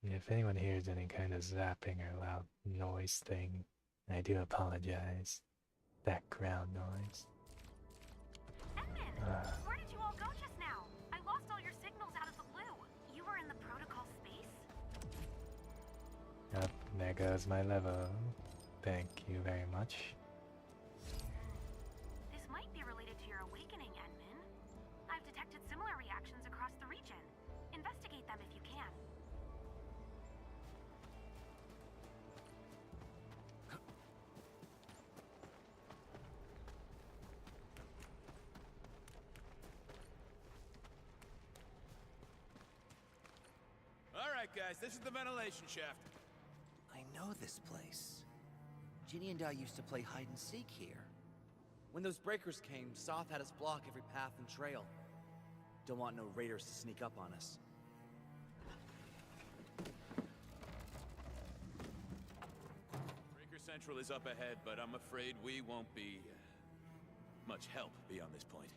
[SPEAKER 1] If anyone hears any kind of zapping or loud noise thing, I do apologize. Background noise.
[SPEAKER 6] Enman, where did you all go just now? I lost all your signals out of the blue. You were in the protocol space?
[SPEAKER 1] Yep, there goes my level. Thank you very much.
[SPEAKER 6] This might be related to your awakening, Enman. I've detected similar reactions across the region. Investigate them if you can.
[SPEAKER 11] Alright guys, this is the ventilation shaft.
[SPEAKER 8] I know this place. Ginny and I used to play hide and seek here. When those breakers came, Soth had us block every path and trail. Don't want no raiders to sneak up on us.
[SPEAKER 11] Breaker Central is up ahead, but I'm afraid we won't be much help beyond this point.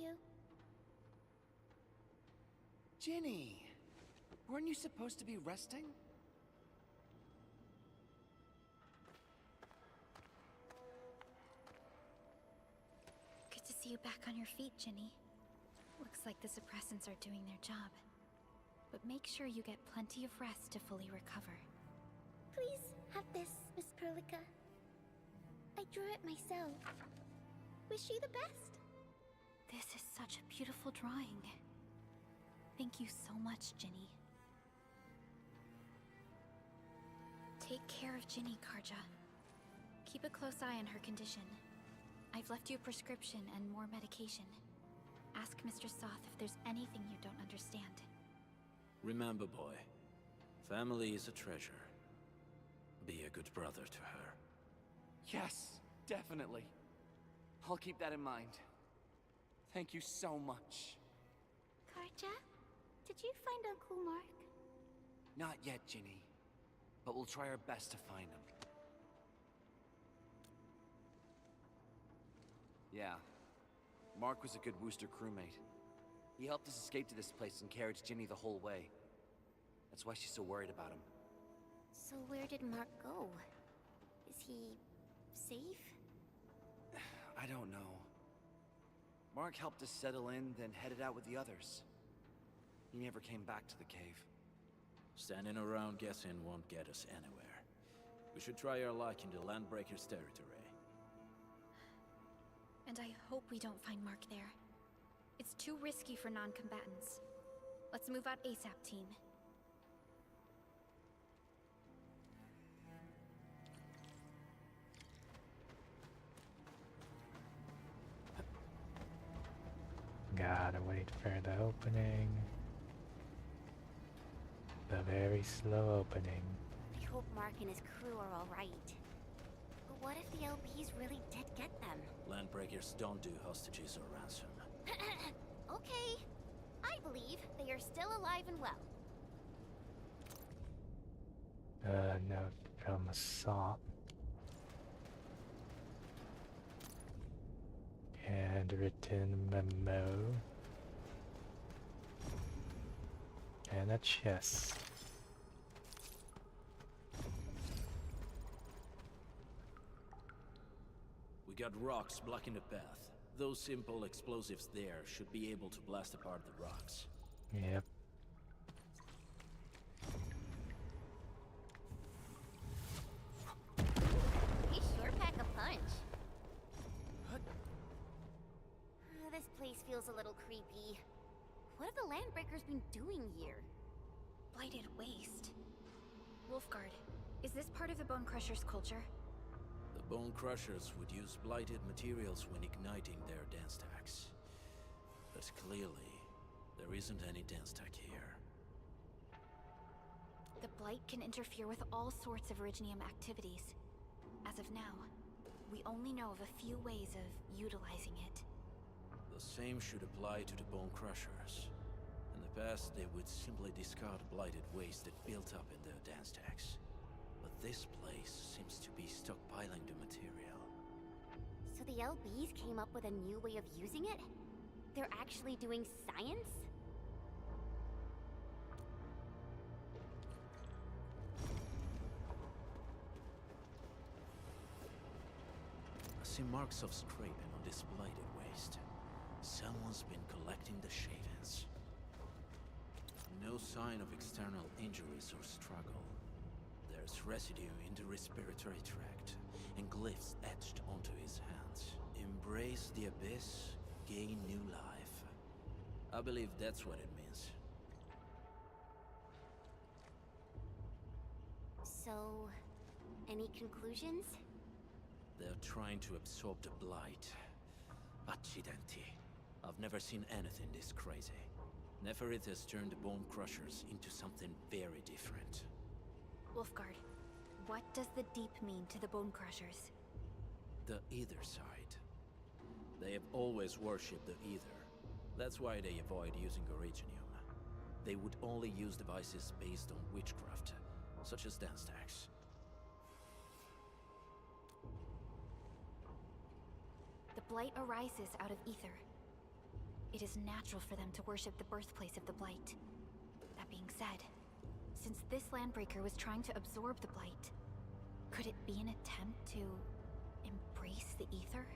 [SPEAKER 3] you.
[SPEAKER 8] Ginny! Weren't you supposed to be resting?
[SPEAKER 2] Good to see you back on your feet, Ginny. Looks like the suppressants are doing their job. But make sure you get plenty of rest to fully recover.
[SPEAKER 3] Please have this, Miss Perlica. I drew it myself. Wish you the best.
[SPEAKER 2] This is such a beautiful drawing. Thank you so much, Ginny. Take care of Ginny, Karja. Keep a close eye on her condition. I've left you a prescription and more medication. Ask Mr. Soth if there's anything you don't understand.
[SPEAKER 5] Remember, boy, family is a treasure. Be a good brother to her.
[SPEAKER 8] Yes, definitely. I'll keep that in mind. Thank you so much.
[SPEAKER 3] Karja, did you find Uncle Mark?
[SPEAKER 8] Not yet, Ginny. But we'll try our best to find him. Yeah. Mark was a good Wooster crewmate. He helped us escape to this place and carried Ginny the whole way. That's why she's so worried about him.
[SPEAKER 3] So where did Mark go? Is he safe?
[SPEAKER 8] I don't know. Mark helped us settle in, then headed out with the others. He never came back to the cave.
[SPEAKER 5] Standing around guessing won't get us anywhere. We should try our luck in the Landbreakers' territory.
[SPEAKER 2] And I hope we don't find Mark there. It's too risky for non-combatants. Let's move out ASAP, team.
[SPEAKER 1] Gotta wait for the opening. The very slow opening.
[SPEAKER 3] I hope Mark and his crew are alright. But what if the LBs really did get them?
[SPEAKER 5] Landbreakers don't do hostages or ransom.
[SPEAKER 3] Okay. I believe they are still alive and well.
[SPEAKER 1] Note from Soth. Handwritten memo. And a chest.
[SPEAKER 5] We got rocks blocking the path. Those simple explosives there should be able to blast apart the rocks.
[SPEAKER 1] Yep.
[SPEAKER 3] They sure pack a punch. This place feels a little creepy. What have the Landbreakers been doing here?
[SPEAKER 2] Blighted waste. Wolfguard, is this part of the Bone Crusher's culture?
[SPEAKER 5] The Bone Crushers would use blighted materials when igniting their dance stacks. But clearly, there isn't any dance stack here.
[SPEAKER 2] The Blight can interfere with all sorts of Originium activities. As of now, we only know of a few ways of utilizing it.
[SPEAKER 5] The same should apply to the Bone Crushers. In the past, they would simply discard blighted waste that built up in their dance stacks. But this place seems to be stockpiling the material.
[SPEAKER 3] So the LBs came up with a new way of using it? They're actually doing science?
[SPEAKER 5] I see marks of scraping on this blighted waste. Someone's been collecting the shavings. No sign of external injuries or struggle. There's residue in the respiratory tract, and glyphs etched onto his hands. Embrace the abyss, gain new life. I believe that's what it means.
[SPEAKER 3] So, any conclusions?
[SPEAKER 5] They're trying to absorb the blight. Accidenti. I've never seen anything this crazy. Neferith has turned the Bone Crushers into something very different.
[SPEAKER 2] Wolfguard, what does the Deep mean to the Bone Crushers?
[SPEAKER 5] The Ether side. They have always worshipped the Ether. That's why they avoid using Originium. They would only use devices based on witchcraft, such as dance stacks.
[SPEAKER 2] The Blight arises out of Ether. it is natural for them to worship the birthplace of the Blight. That being said, since this Landbreaker was trying to absorb the Blight, could it be an attempt to embrace the Ether?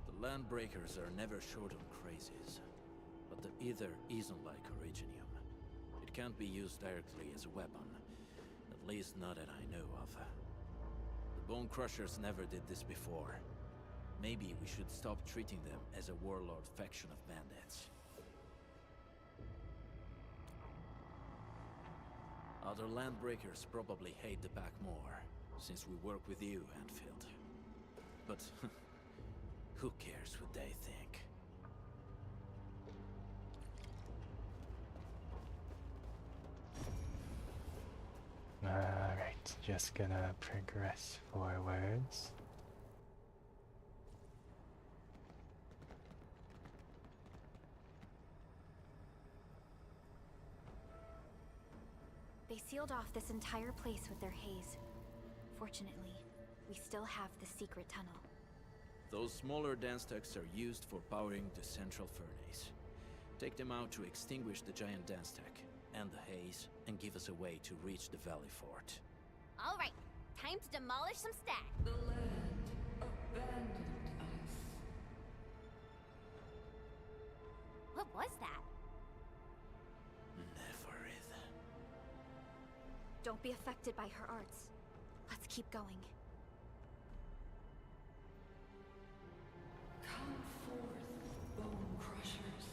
[SPEAKER 5] The Landbreakers are never short on crazies, but the Ether isn't like Originium. It can't be used directly as a weapon, at least not that I know of. The Bone Crushers never did this before. Maybe we should stop treating them as a warlord faction of bandits. Other Landbreakers probably hate the pack more, since we work with you, Endfield. But who cares what they think?
[SPEAKER 1] Alright, just gonna progress forwards.
[SPEAKER 2] They sealed off this entire place with their haze. Fortunately, we still have the secret tunnel.
[SPEAKER 5] Those smaller dance stacks are used for powering the central furnace. Take them out to extinguish the giant dance stack, and the haze, and give us a way to reach the Valley Fort.
[SPEAKER 3] All right, time to demolish some stacks.
[SPEAKER 12] The land abandoned us.
[SPEAKER 3] What was that?
[SPEAKER 5] Neverith.
[SPEAKER 2] Don't be affected by her arts. Let's keep going.
[SPEAKER 12] Come forth, bone crushers.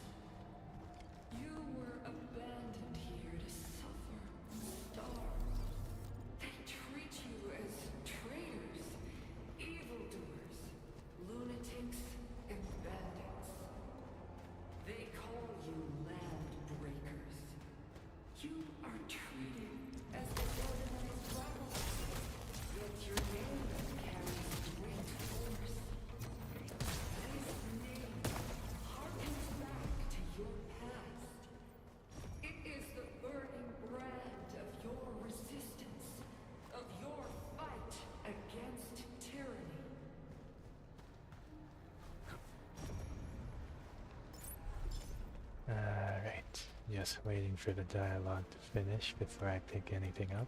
[SPEAKER 12] You were abandoned here to suffer and starve. They treat you as traitors, evildoers, lunatics, and bandits. They call you land breakers. You are treated as the organized rebels, yet your name carries great force. This name harkens back to your past. It is the burning brand of your resistance, of your fight against tyranny.
[SPEAKER 1] Alright, just waiting for the dialogue to finish before I pick anything up.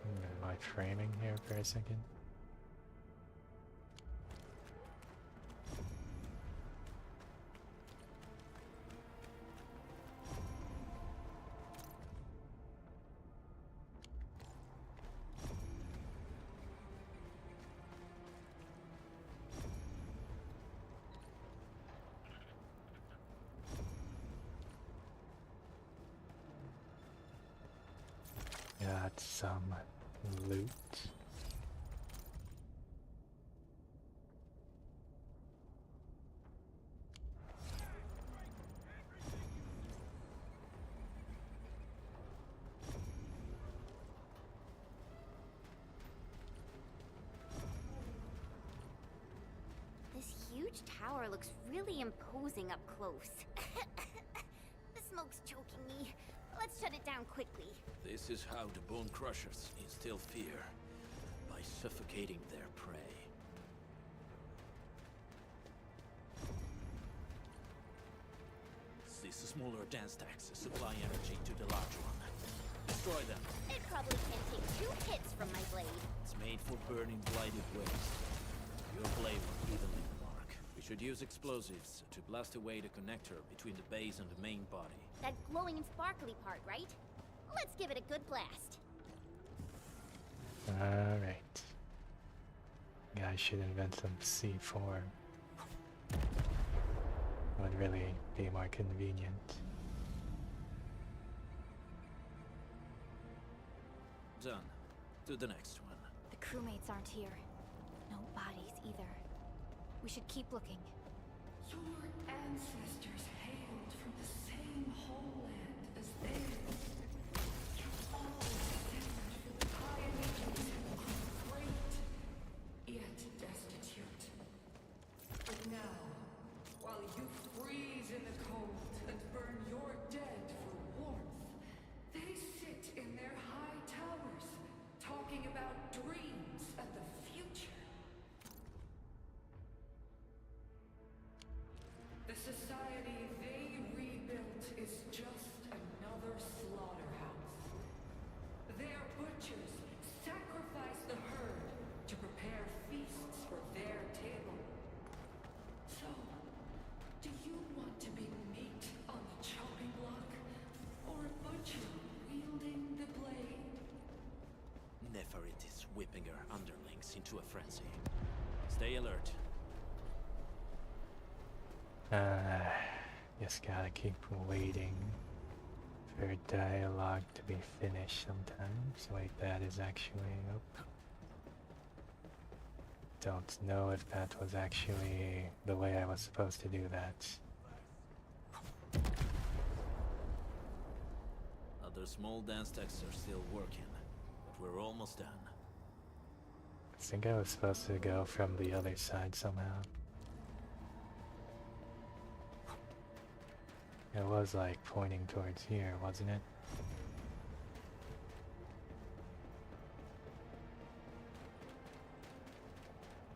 [SPEAKER 1] Am I framing here for a second? Got some loot.
[SPEAKER 3] This huge tower looks really imposing up close. The smoke's choking me. Let's shut it down quickly.
[SPEAKER 5] This is how the Bone Crushers instill fear, by suffocating their prey. These smaller dance stacks supply energy to the large one. Destroy them.
[SPEAKER 3] It probably can take 2 hits from my blade.
[SPEAKER 5] It's made for burning blighted waste. Your blade will evenly mark. We should use explosives to blast away the connector between the base and the main body.
[SPEAKER 3] That glowing and sparkly part, right? Let's give it a good blast.
[SPEAKER 1] Alright. Guys should invent some C4. Would really be more convenient.
[SPEAKER 5] Done. To the next one.
[SPEAKER 2] The crewmates aren't here. No bodies either. We should keep looking.
[SPEAKER 12] Your ancestors hailed from the same homeland as theirs. You all descended from the pioneers who grew great, yet destitute. But now, while you freeze in the cold and burn your dead for warmth, they sit in their high towers, talking about society they rebuilt is just another slaughterhouse. Their butchers sacrifice the herd to prepare feasts for their table. So, do you want to be meat on the chopping block, or a butcher wielding the blade?
[SPEAKER 5] Neferit is whipping her underlings into a frenzy. Stay alert.
[SPEAKER 1] Just gotta keep waiting for dialogue to be finished sometimes. Wait, that is actually... Oh. Don't know if that was actually the way I was supposed to do that.
[SPEAKER 5] Other small dance techs are still working, but we're almost done.
[SPEAKER 1] I think I was supposed to go from the other side somehow. It was like pointing towards here, wasn't it?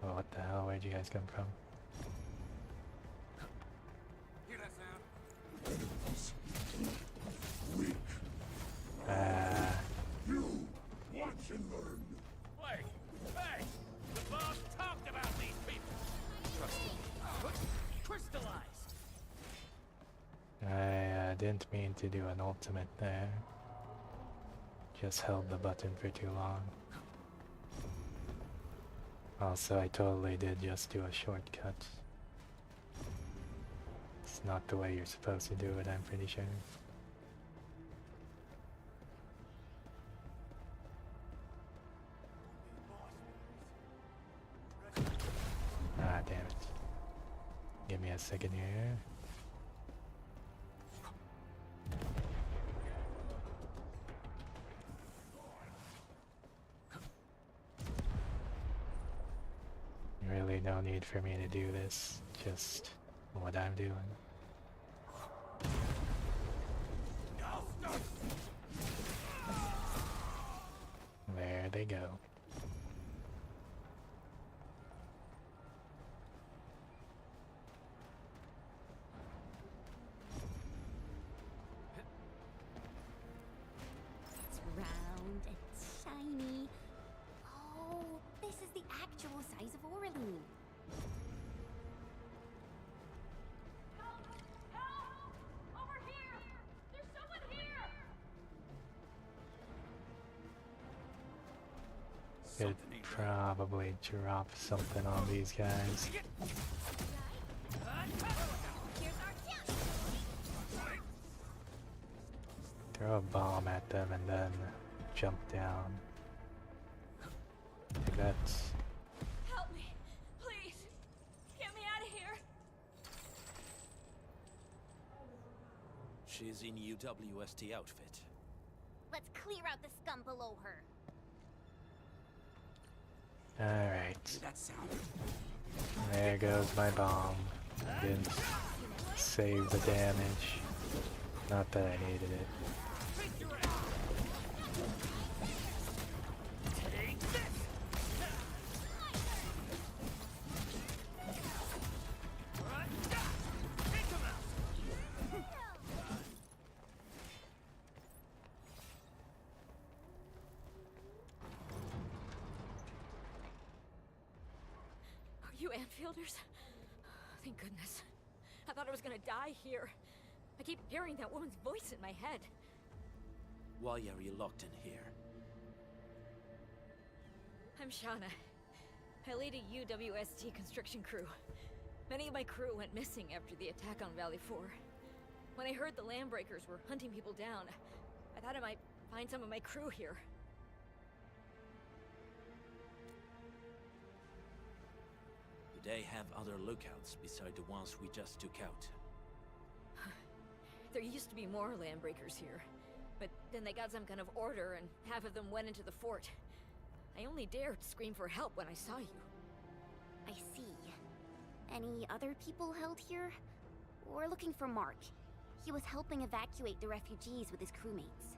[SPEAKER 1] Oh, what the hell? Where'd you guys come from?
[SPEAKER 4] Hear that sound? You watch and learn.
[SPEAKER 11] Wait! Hey! The boss talked about these people! Trusted me. Crystallized!
[SPEAKER 1] I didn't mean to do an ultimate there. Just held the button for too long. Also, I totally did just do a shortcut. It's not the way you're supposed to do it, I'm pretty sure. Ah, damn it. Give me a second here. Really no need for me to do this, just what I'm doing. There they go.
[SPEAKER 3] It's round and shiny. Oh, this is the actual size of Oraline.
[SPEAKER 6] Over here! There's someone here!
[SPEAKER 1] Could probably drop something on these guys. Throw a bomb at them and then jump down. I think that's...
[SPEAKER 6] Help me! Please! Get me out of here!
[SPEAKER 5] She's in UWST outfit.
[SPEAKER 3] Let's clear out the scum below her.
[SPEAKER 1] Alright.
[SPEAKER 8] That sound.
[SPEAKER 1] There goes my bomb. Didn't save the damage. Not that I needed it.
[SPEAKER 6] Are you Anfielders? Thank goodness. I thought I was gonna die here. I keep hearing that woman's voice in my head.
[SPEAKER 5] Why are you locked in here?
[SPEAKER 6] I'm Shauna. I lead a UWST construction crew. Many of my crew went missing after the attack on Valley 4. When I heard the Landbreakers were hunting people down, I thought I might find some of my crew here.
[SPEAKER 5] Do they have other lookouts beside the ones we just took out?
[SPEAKER 6] There used to be more Landbreakers here, but then they got some kind of order and half of them went into the fort. I only dared scream for help when I saw you.
[SPEAKER 3] I see. Any other people held here? We're looking for Mark. He was helping evacuate the refugees with his crewmates.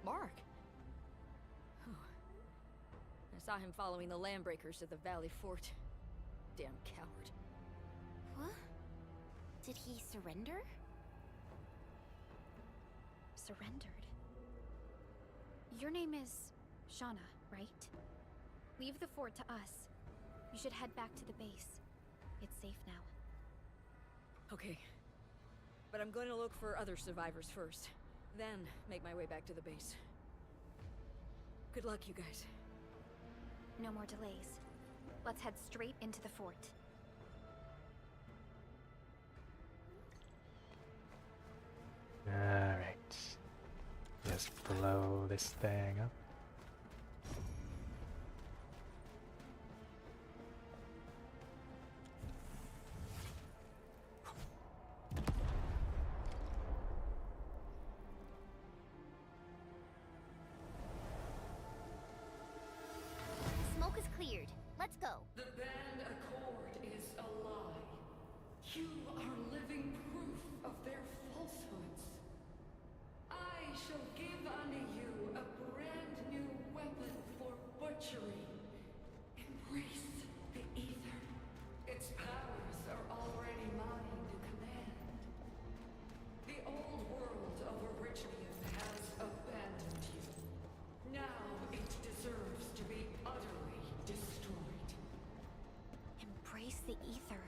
[SPEAKER 6] Mark? Oh. I saw him following the Landbreakers to the Valley Fort. Damn coward.
[SPEAKER 3] What? Did he surrender?
[SPEAKER 2] Surrendered? Your name is Shauna, right? Leave the fort to us. You should head back to the base. It's safe now.
[SPEAKER 13] Okay. But I'm going to look for other survivors first. Then make my way back to the base. Good luck, you guys.
[SPEAKER 2] No more delays. Let's head straight into the fort.
[SPEAKER 1] Alright. Just blow this thing up.
[SPEAKER 3] Smoke is cleared. Let's go.
[SPEAKER 12] The band accord is a lie. You are living proof of their falsehoods. I shall give unto you a brand new weapon for butchery. Embrace the ether. Its powers are already mine to command. The old world of Arknights has abandoned you. Now it deserves to be utterly destroyed.
[SPEAKER 2] Embrace the ether.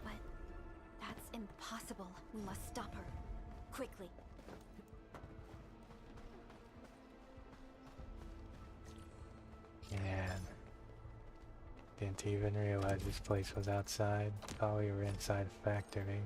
[SPEAKER 2] But that's impossible. We must stop her. Quickly.
[SPEAKER 1] Man. Didn't even realize this place was outside. Thought we were inside a factory.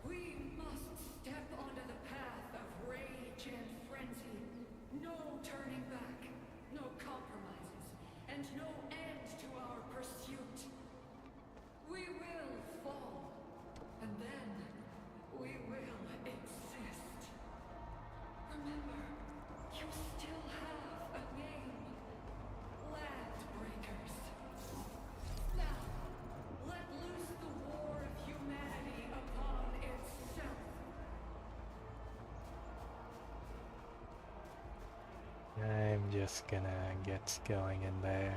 [SPEAKER 12] We must step onto the path of rage and frenzy. No turning back, no compromises, and no end to our pursuit. We will fall, and then we will exist. Remember, you still have a name. Landbreakers. Now, let loose the war of humanity upon itself.
[SPEAKER 1] I'm just gonna get going in there.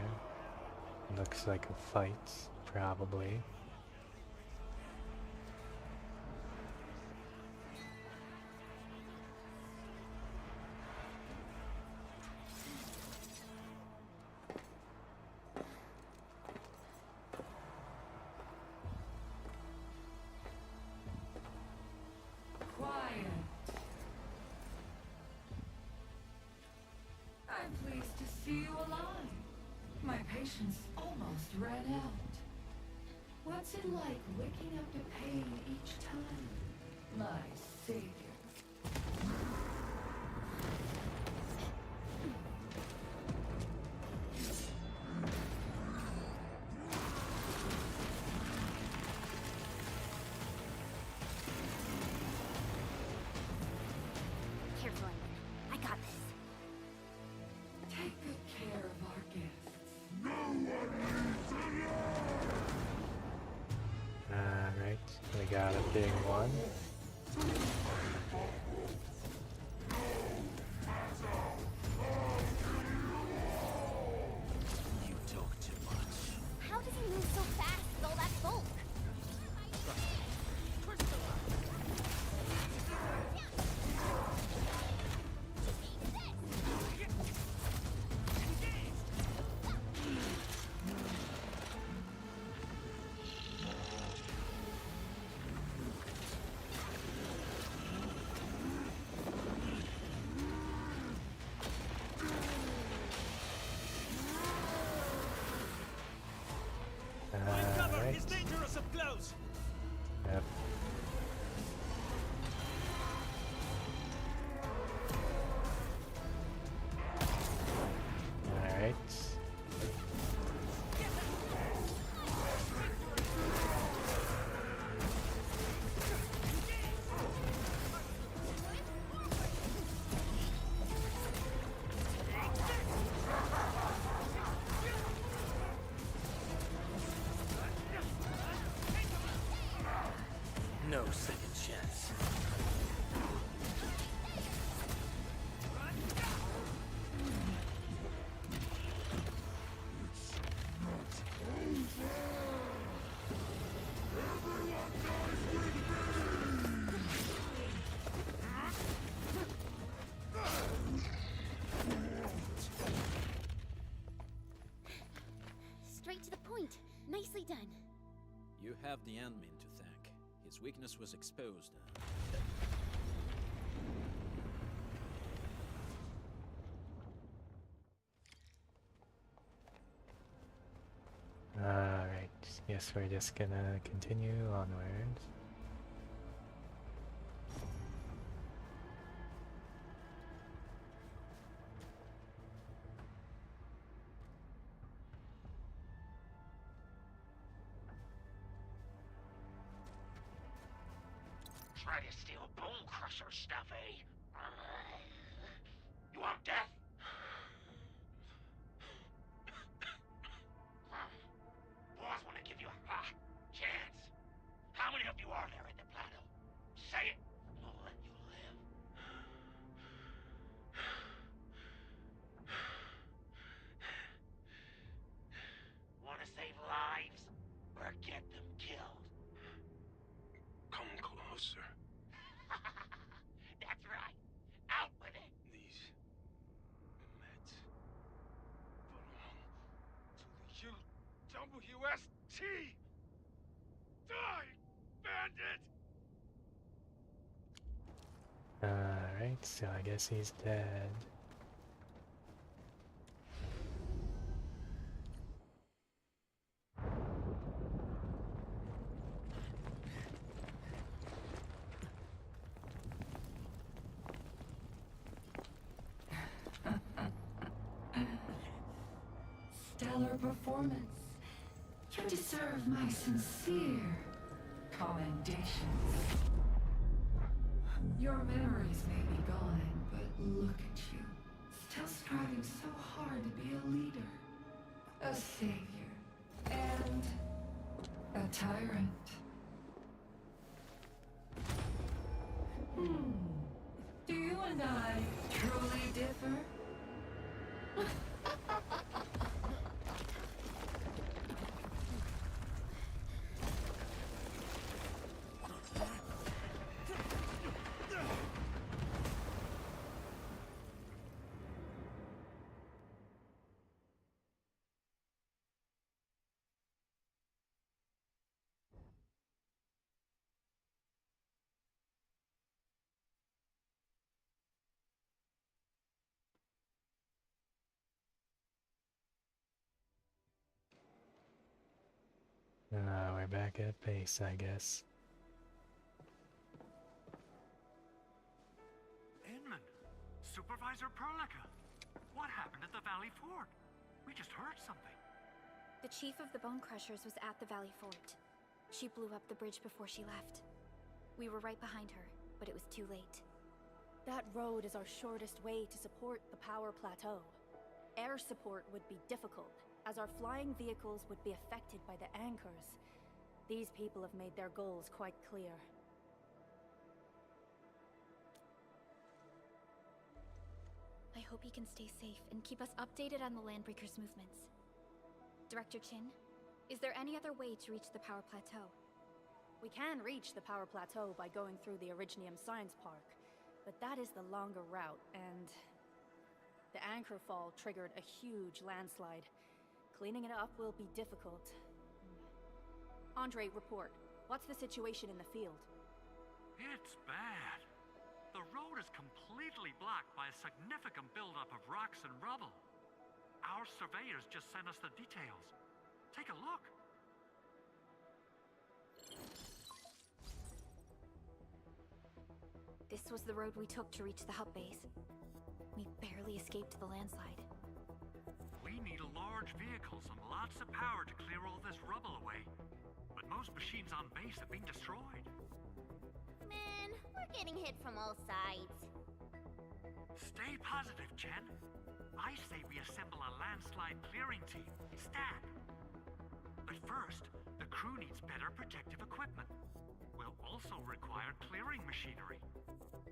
[SPEAKER 1] Looks like a fight, probably.
[SPEAKER 12] Quiet. I'm pleased to see you alive. My patience almost ran out. What's it like waking up to pain each time? My savior.
[SPEAKER 3] Careful, England. I got this.
[SPEAKER 12] Take good care of our guests.
[SPEAKER 1] Alright, we got a big one.
[SPEAKER 5] You talk too much.
[SPEAKER 3] How does he move so fast with all that bulk?
[SPEAKER 1] Alright.
[SPEAKER 10] It's dangerous up close.
[SPEAKER 1] Yep. Alright.
[SPEAKER 5] No second chance.
[SPEAKER 3] Straight to the point. Nicely done.
[SPEAKER 5] You have the Endmin to thank. His weakness was exposed.
[SPEAKER 1] Alright, guess we're just gonna continue onwards.
[SPEAKER 10] Try to steal Bone Crusher stuff, eh? You want death? Boss want to give you a chance. How many of you are there in the plateau? Say it, and I'll let you live. Want to save lives, or get them killed? Come closer. That's right. Out with it. These meds belong to the UWST. Die, bandit!
[SPEAKER 1] Alright, so I guess he's dead.
[SPEAKER 12] Stellar performance. You deserve my sincere commendations. Your memories may be gone, but look at you. Still striving so hard to be a leader, a savior, and a tyrant. Do you and I truly differ?
[SPEAKER 1] We're back at base, I guess.
[SPEAKER 14] Inman, Supervisor Perlica, what happened at the Valley Fort? We just heard something.
[SPEAKER 2] The chief of the Bone Crushers was at the Valley Fort. She blew up the bridge before she left. We were right behind her, but it was too late.
[SPEAKER 15] That road is our shortest way to support the power plateau. Air support would be difficult, as our flying vehicles would be affected by the anchors. These people have made their goals quite clear.
[SPEAKER 2] I hope he can stay safe and keep us updated on the Landbreakers' movements. Director Chin, is there any other way to reach the power plateau?
[SPEAKER 15] We can reach the power plateau by going through the Originium Science Park, but that is the longer route, and the anchor fall triggered a huge landslide. Cleaning it up will be difficult. Andre, report. What's the situation in the field?
[SPEAKER 14] It's bad. The road is completely blocked by a significant buildup of rocks and rubble. Our surveyors just sent us the details. Take a look.
[SPEAKER 2] This was the road we took to reach the hub base. We barely escaped the landslide.
[SPEAKER 14] We need large vehicles and lots of power to clear all this rubble away. But most machines on base have been destroyed.
[SPEAKER 3] Man, we're getting hit from all sides.
[SPEAKER 14] Stay positive, Chen. I say we assemble a landslide clearing team, stat. But first, the crew needs better protective equipment. will also require clearing machinery.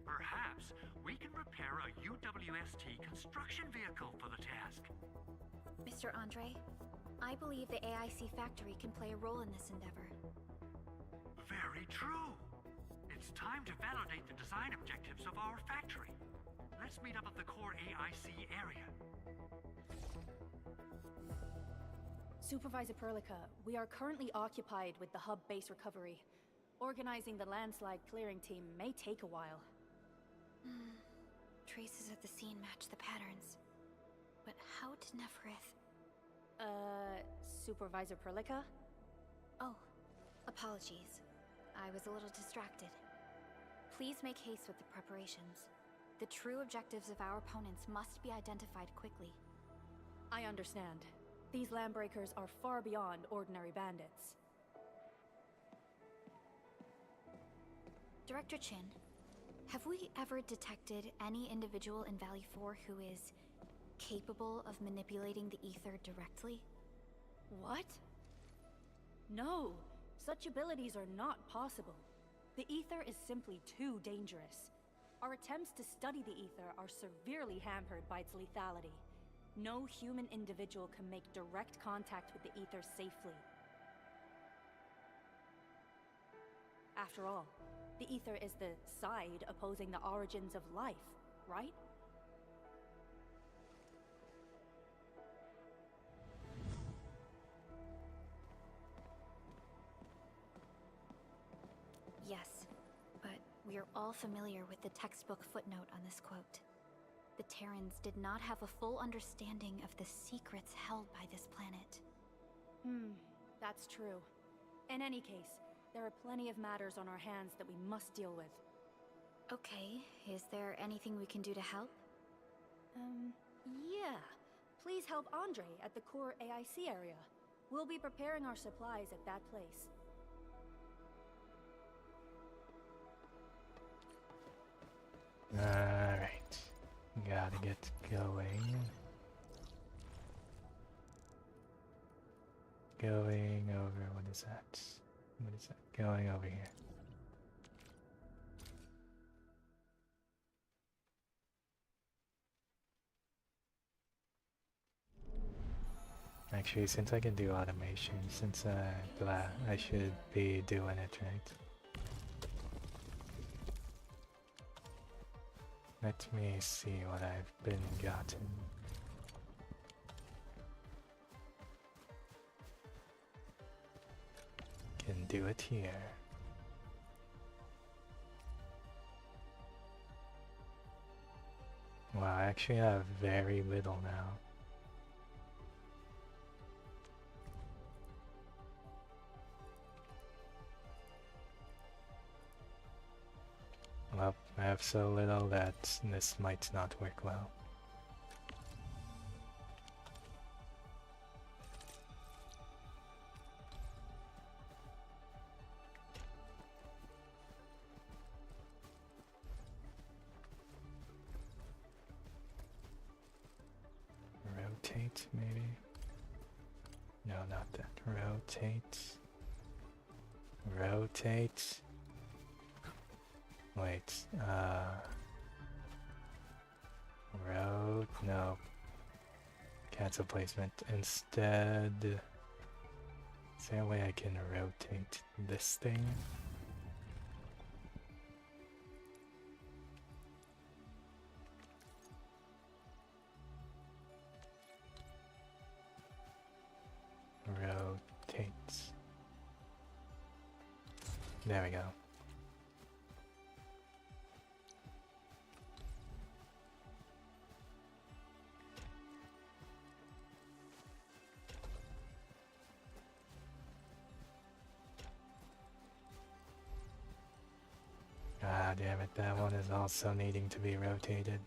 [SPEAKER 14] Perhaps we can repair a UWST construction vehicle for the task.
[SPEAKER 2] Mr. Andre, I believe the AIC factory can play a role in this endeavor.
[SPEAKER 14] Very true. It's time to validate the design objectives of our factory. Let's meet up at the core AIC area.
[SPEAKER 15] Supervisor Perlica, we are currently occupied with the hub base recovery. Organizing the landslide clearing team may take a while.
[SPEAKER 2] Traces at the scene match the patterns. But how did Neferith...
[SPEAKER 15] Supervisor Perlica?
[SPEAKER 2] Oh, apologies. I was a little distracted. Please make haste with the preparations. The true objectives of our opponents must be identified quickly.
[SPEAKER 15] I understand. These landbreakers are far beyond ordinary bandits.
[SPEAKER 2] Director Chin, have we ever detected any individual in Valley 4 who is capable of manipulating the ether directly?
[SPEAKER 15] What? No, such abilities are not possible. The ether is simply too dangerous. Our attempts to study the ether are severely hampered by its lethality. No human individual can make direct contact with the ether safely. After all, the ether is the side opposing the origins of life, right?
[SPEAKER 2] Yes, but we are all familiar with the textbook footnote on this quote. The Terrans did not have a full understanding of the secrets held by this planet.
[SPEAKER 15] That's true. In any case, there are plenty of matters on our hands that we must deal with.
[SPEAKER 2] Okay, is there anything we can do to help?
[SPEAKER 15] Yeah. Please help Andre at the core AIC area. We'll be preparing our supplies at that place.
[SPEAKER 1] Alright. Gotta get going. Going over, what is that? What is that? Going over here. Actually, since I can do automation, since I should be doing it, right? Let me see what I've been gotten. Can do it here. Wow, I actually have very little now. Well, I have so little that this might not work well. Rotate, maybe? No, not that. Rotate. Rotate. Wait, no. Cancel placement. Instead, is there a way I can rotate this thing? Rotate. There we go. Ah, damn it, that one is also needing to be rotated.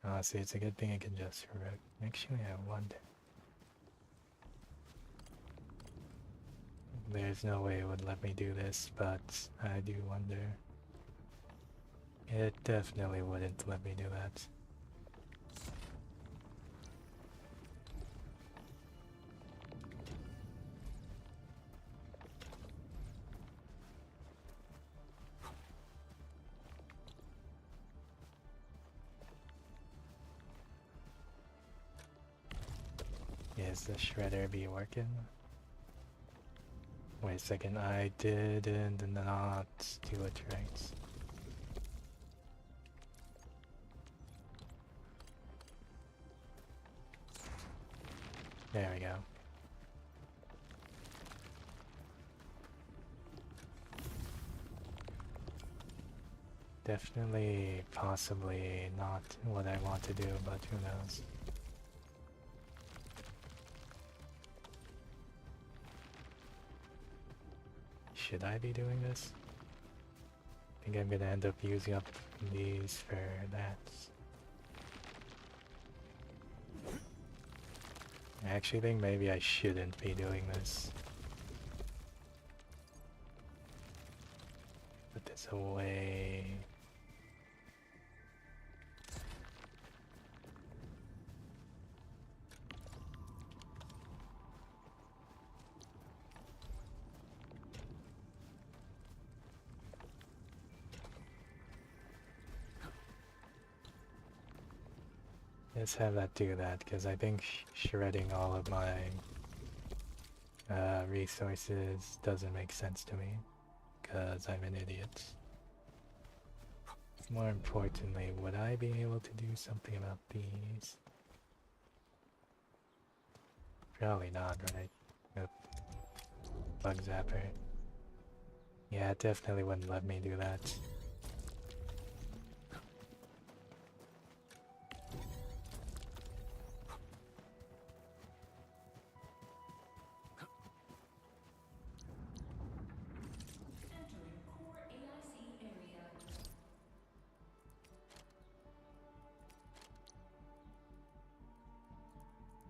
[SPEAKER 1] Oh, see, it's a good thing I can just rotate. Actually, I wonder. There's no way it would let me do this, but I do wonder. It definitely wouldn't let me do that. Is the shredder be working? Wait a second, I did not do it right. There we go. Definitely, possibly not what I want to do, but who knows. Should I be doing this? I think I'm gonna end up using up these for that. I actually think maybe I shouldn't be doing this. Put this away. Let's have that do that, because I think shredding all of my resources doesn't make sense to me, because I'm an idiot. More importantly, would I be able to do something about these? Probably not, right? Nope. Bug zapper. Yeah, it definitely wouldn't let me do that.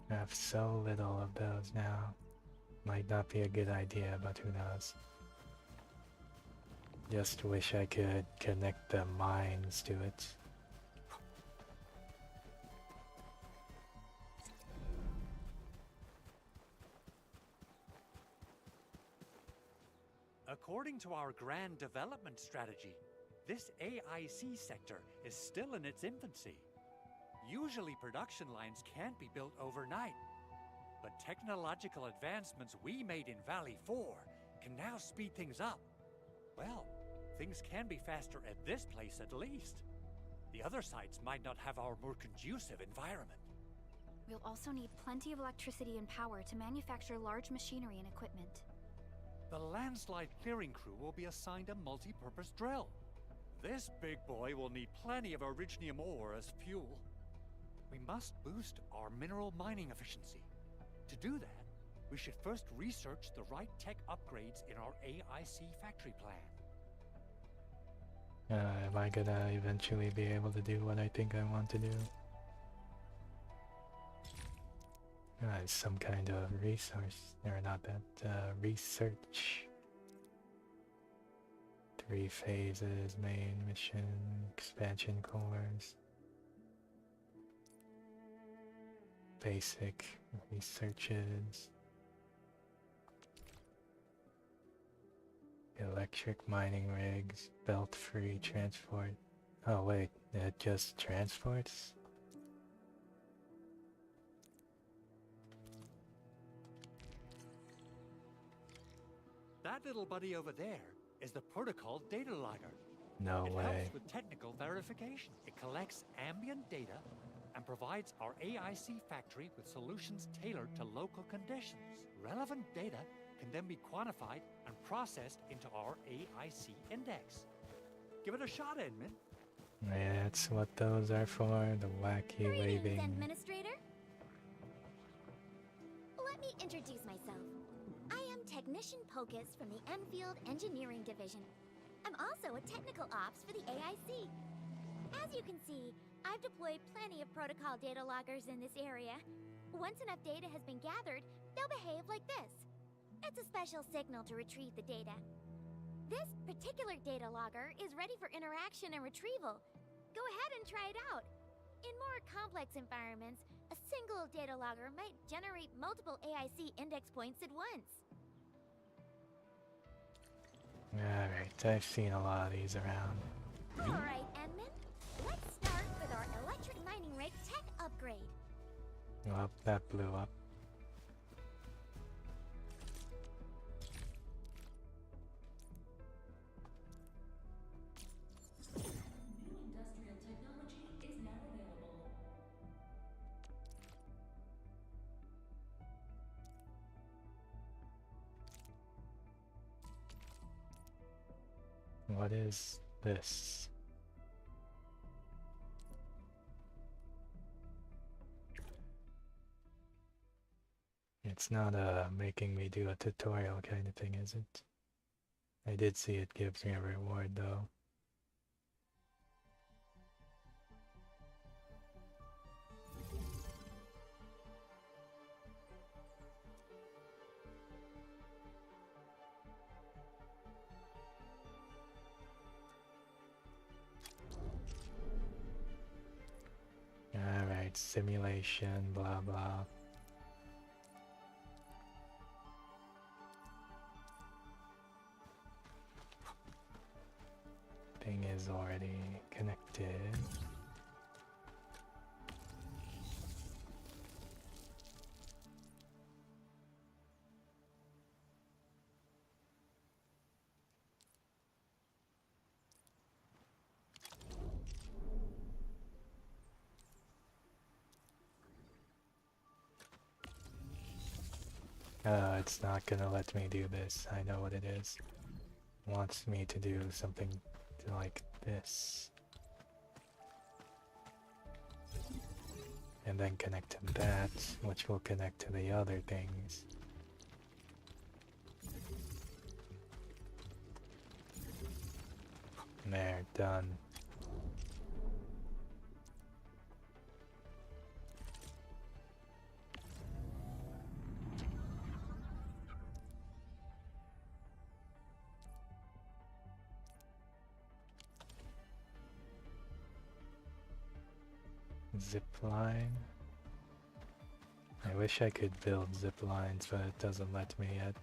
[SPEAKER 1] I have so little of those now. Might not be a good idea, but who knows. Just wish I could connect the mines to it.
[SPEAKER 14] According to our grand development strategy, this AIC sector is still in its infancy. Usually production lines can't be built overnight, but technological advancements we made in Valley 4 can now speed things up. Well, things can be faster at this place at least. The other sites might not have our more conducive environment.
[SPEAKER 2] We'll also need plenty of electricity and power to manufacture large machinery and equipment.
[SPEAKER 14] The landslide clearing crew will be assigned a multi-purpose drill. This big boy will need plenty of originium ore as fuel. We must boost our mineral mining efficiency. To do that, we should first research the right tech upgrades in our AIC factory plan.
[SPEAKER 1] Am I gonna eventually be able to do what I think I want to do? Some kind of resource, or not that, research. 3 phases, main mission, expansion cores. Basic researches. Electric mining rigs, belt-free transport. Oh wait, it just transports?
[SPEAKER 14] That little buddy over there is the protocol data logger.
[SPEAKER 1] No
[SPEAKER 14] It
[SPEAKER 1] way.
[SPEAKER 14] helps with technical verification. It collects ambient data and provides our AIC factory with solutions tailored to local conditions. Relevant data can then be quantified and processed into our AIC index. Give it a shot, Edmund.
[SPEAKER 1] Yeah, that's what those are for, the wacky waving.
[SPEAKER 3] Administrator? Let me introduce myself. I am Technician Pocus from the Endfield Engineering Division. I'm also a technical ops for the AIC. As you can see, I've deployed plenty of protocol data loggers in this area. Once enough data has been gathered, they'll behave like this. It's a special signal to retrieve the data. This particular data logger is ready for interaction and retrieval. Go ahead and try it out. In more complex environments, a single data logger might generate multiple AIC index points at once.
[SPEAKER 1] Alright, I've seen a lot of these around.
[SPEAKER 3] Alright, Edmund. Let's start with our electric mining rig tech upgrade.
[SPEAKER 1] Well, that blew up. what is this? It's not making me do a tutorial kind of thing, is it? I did see it gives me a reward though. Alright, simulation, blah blah. Thing is already connected. It's not gonna let me do this. I know what it is. It wants me to do something like this. And then connect to that, which will connect to the other things. There, done. Zip line. I wish I could build zip lines, but it doesn't let me yet.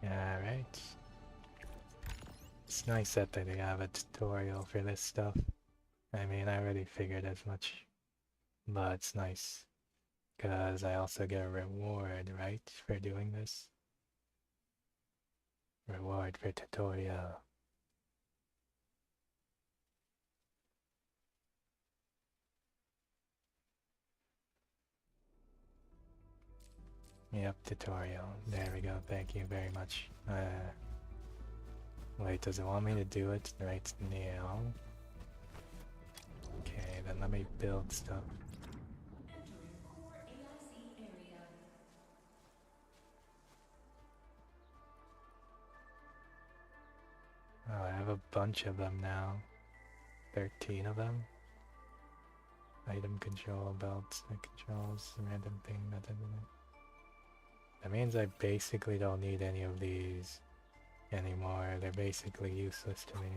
[SPEAKER 1] Alright. It's nice that they have a tutorial for this stuff. I mean, I already figured as much. But it's nice. Because I also get a reward, right? For doing this. Reward for tutorial. Yep, tutorial. There we go. Thank you very much. Wait, does it want me to do it right now? Okay, then let me build stuff. Oh, I have a bunch of them now. 13 of them. Item control, belts, that controls, random thing, that means I basically don't need any of these anymore. They're basically useless to me.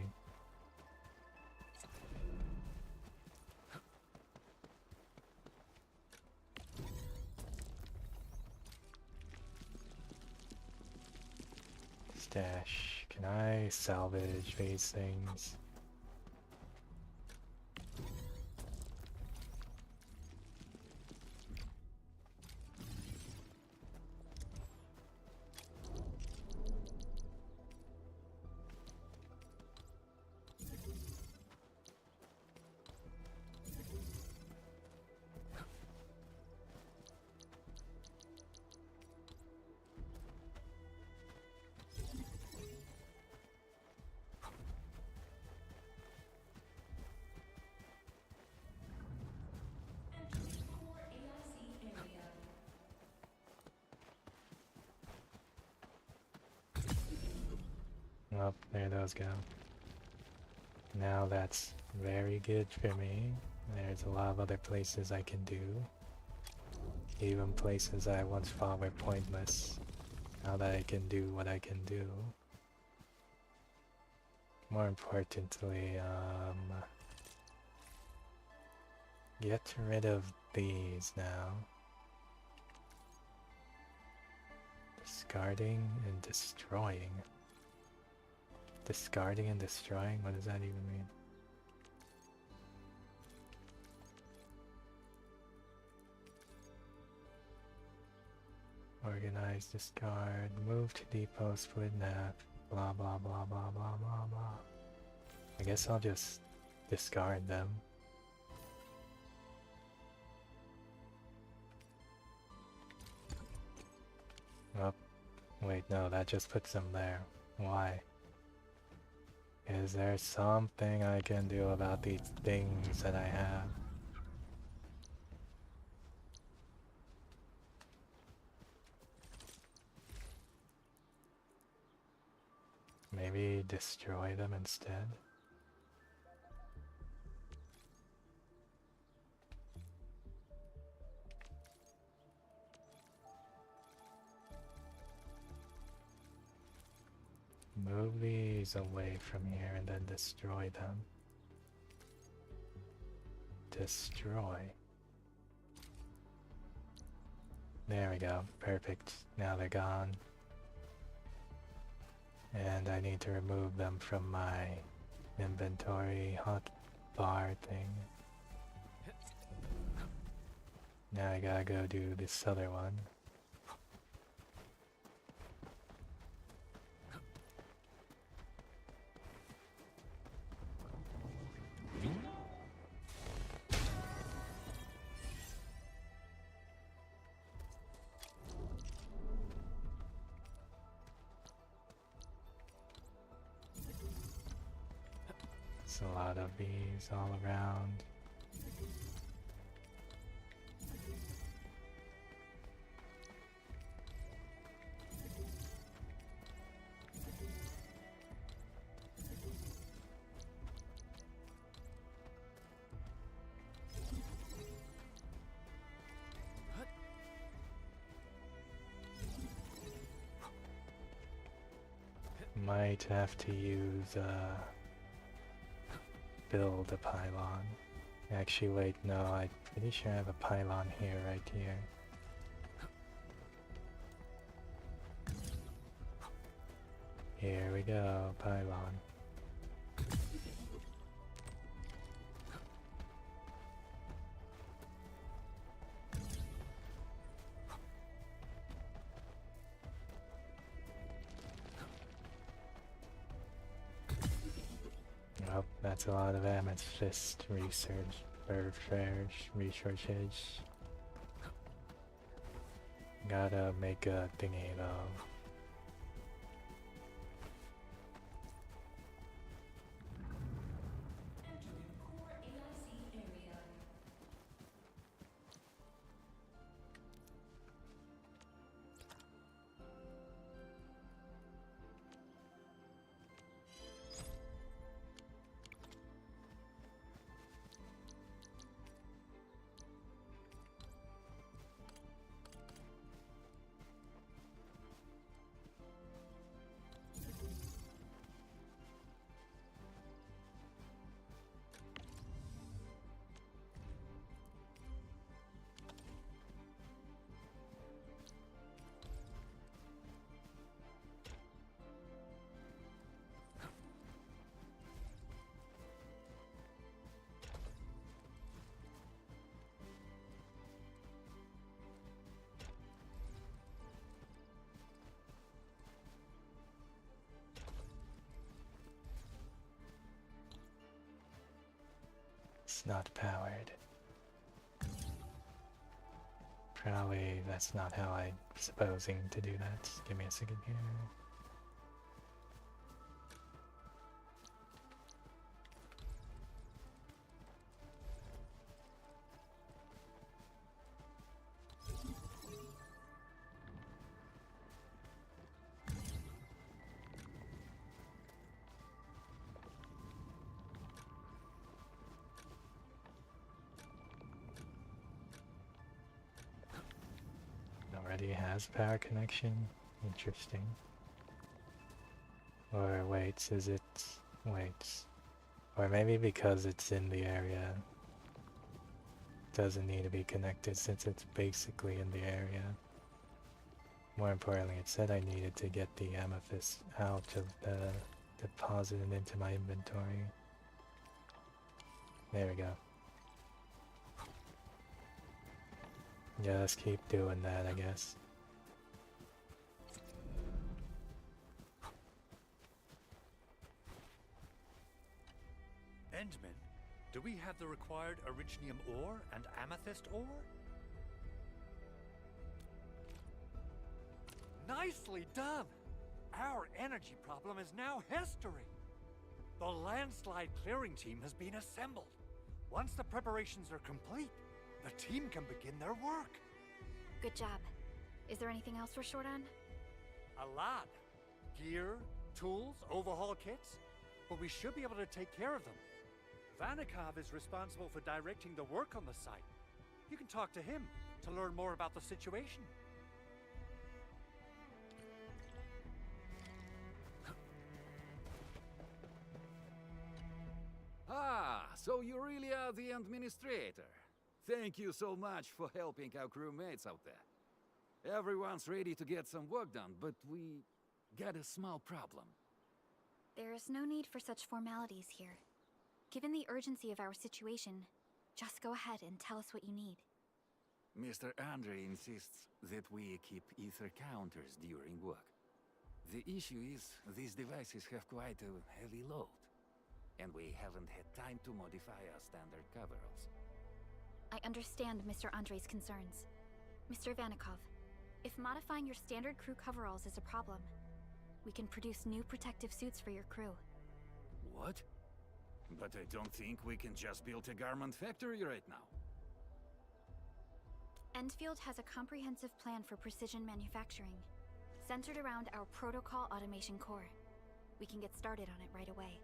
[SPEAKER 1] Stash. Can I salvage these things? Oh, there those go. Now that's very good for me. There's a lot of other places I can do. Even places I once thought were pointless. Now that I can do what I can do. More importantly, get rid of these now. Discarding and destroying. Discarding and destroying? What does that even mean? Organize, discard, move to depot, split in half, blah blah blah blah blah blah blah. I guess I'll just discard them. Oh, wait, no, that just puts them there. Why? Is there something I can do about these things that I have? Maybe destroy them instead? Move these away from here and then destroy them. Destroy. There we go. Perfect. Now they're gone. And I need to remove them from my inventory hotbar thing. Now I gotta go do this other one. It's a lot of these all around. Might have to use build a pylon. Actually, wait, no, I'm pretty sure I have a pylon here, right here. Here we go, pylon. Oh, that's a lot of amethyst research. Gotta make a thingy though. It's not powered. Probably that's not how I'm supposing to do that. Give me a second here. already has power connection. Interesting. Or wait, is it... wait. Or maybe because it's in the area, doesn't need to be connected since it's basically in the area. More importantly, it said I needed to get the amethyst out of the deposit and into my inventory. There we go. Just keep doing that, I guess.
[SPEAKER 14] Endman, do we have the required originium ore and amethyst ore? Nicely done! Our energy problem is now history. The landslide clearing team has been assembled. Once the preparations are complete, the team can begin their work.
[SPEAKER 2] Good job. Is there anything else we're short on?
[SPEAKER 14] A lot. Gear, tools, overhaul kits. But we should be able to take care of them. Vanikov is responsible for directing the work on the site. You can talk to him to learn more about the situation.
[SPEAKER 16] Ah, so you really are the administrator. Thank you so much for helping our crewmates out there. Everyone's ready to get some work done, but we got a small problem.
[SPEAKER 2] There is no need for such formalities here. Given the urgency of our situation, just go ahead and tell us what you need.
[SPEAKER 16] Mr. Andre insists that we keep ether counters during work. The issue is, these devices have quite a heavy load, and we haven't had time to modify our standard coveralls.
[SPEAKER 2] I understand Mr. Andre's concerns. Mr. Vanikov, if modifying your standard crew coveralls is a problem, we can produce new protective suits for your crew.
[SPEAKER 16] What? But I don't think we can just build a garment factory right now.
[SPEAKER 2] Endfield has a comprehensive plan for precision manufacturing, centered around our protocol automation core. We can get started on it right away.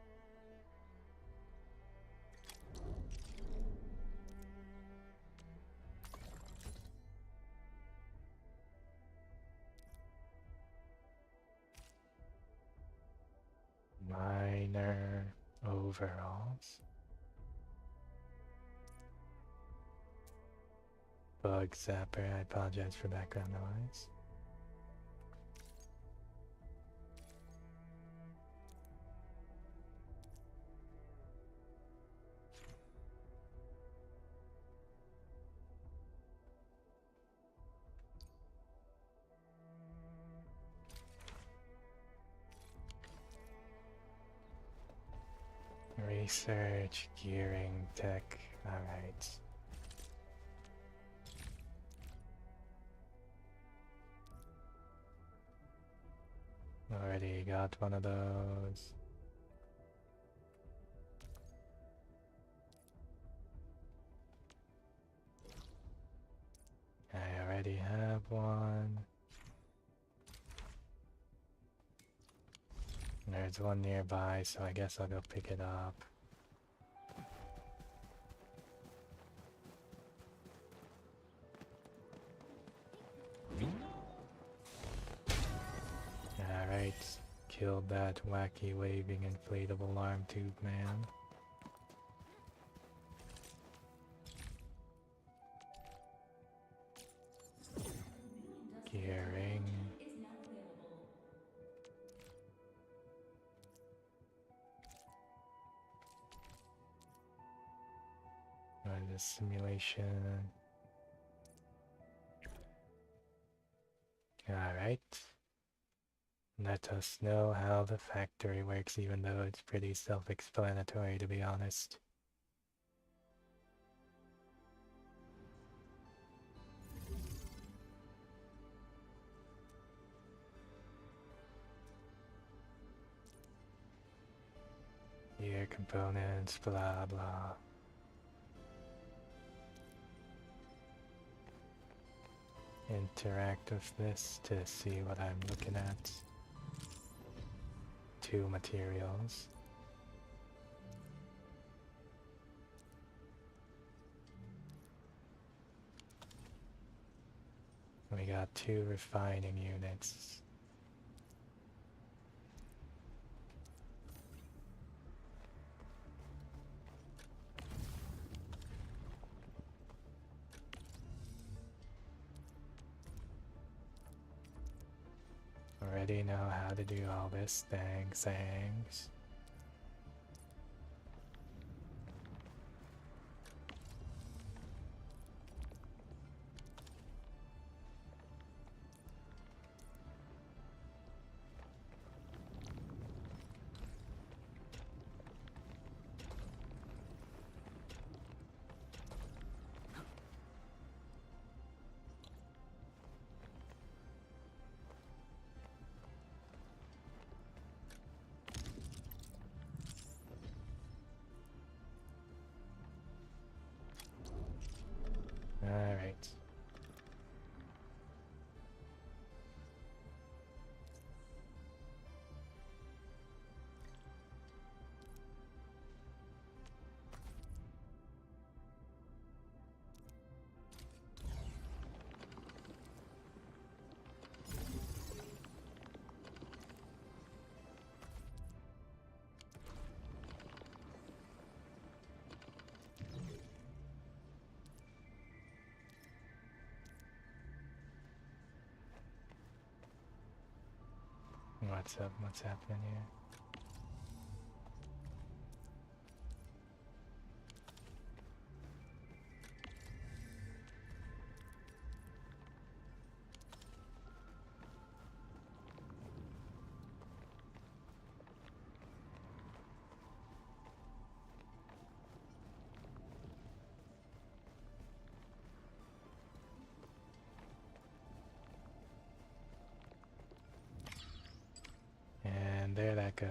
[SPEAKER 1] Minor overalls. Bug zapper, I apologize for background noise. Research, gearing, tech, alright. Already got one of those. I already have one. There's one nearby, so I guess I'll go pick it up. Alright, killed that wacky waving inflatable arm tube man. Gearing. The simulation. Alright. Let us know how the factory works, even though it's pretty self-explanatory, to be honest. Gear components, blah blah. Interact with this to see what I'm looking at. 2 materials. We got 2 refining units. Already know how to do all this. Thanks. Alright. What's up? What's happening here? And there that goes.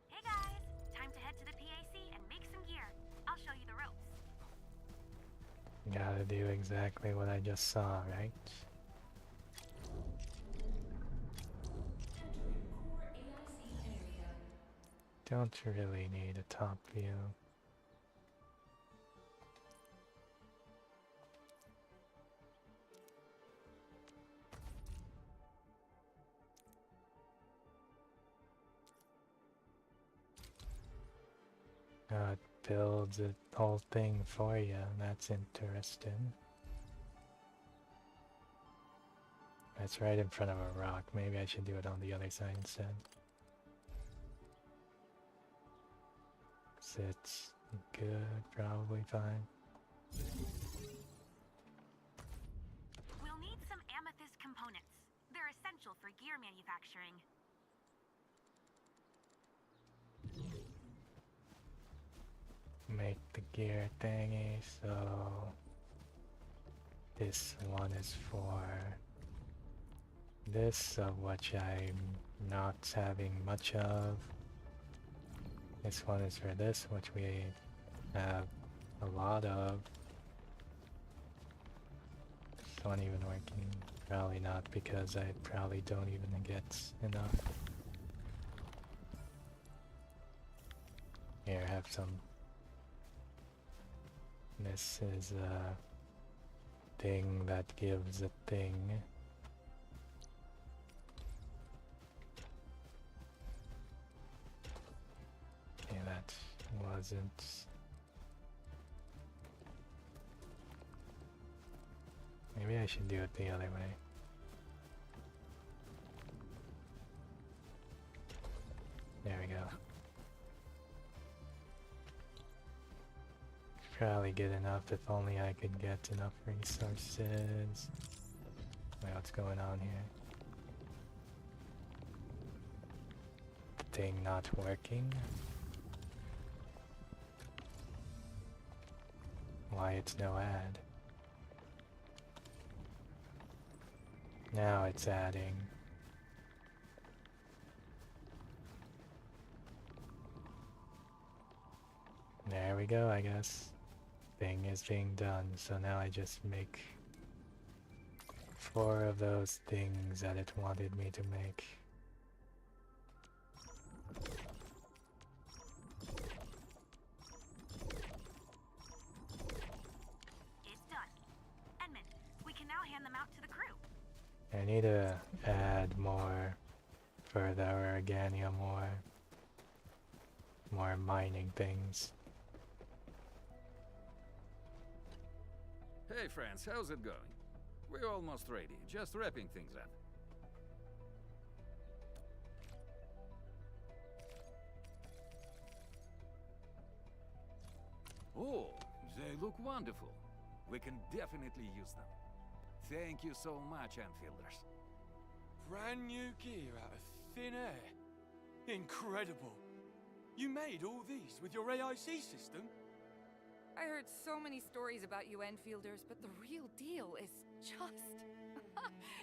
[SPEAKER 6] Hey guys! Time to head to the PAC and make some gear. I'll show you the ropes.
[SPEAKER 1] Gotta do exactly what I just saw, right? Don't really need a top view. It builds a whole thing for you. That's interesting. It's right in front of a rock. Maybe I should do it on the other side instead. It's good, probably fine.
[SPEAKER 6] We'll need some amethyst components. They're essential for gear manufacturing.
[SPEAKER 1] Make the gear thingy, so this one is for this, of which I'm not having much of. This one is for this, which we have a lot of. This one even working? Probably not, because I probably don't even get enough. Here, have some. This is a thing that gives a thing. Okay, that wasn't. Maybe I should do it the other way. There we go. Probably good enough if only I could get enough resources. Wait, what's going on here? The thing not working? why it's no ad. Now it's adding. There we go, I guess. Thing is being done, so now I just make 4 of those things that it wanted me to make.
[SPEAKER 6] It's done. Edmund, we can now hand them out to the crew.
[SPEAKER 1] I need to add more for the organium ore. More mining things.
[SPEAKER 16] Hey friends, how's it going? We're almost ready, just wrapping things up. Oh, they look wonderful. We can definitely use them. Thank you so much, Enfielders.
[SPEAKER 9] Brand new gear out of thin air. Incredible. You made all these with your AIC system?
[SPEAKER 12] I heard so many stories about you Enfielders, but the real deal is just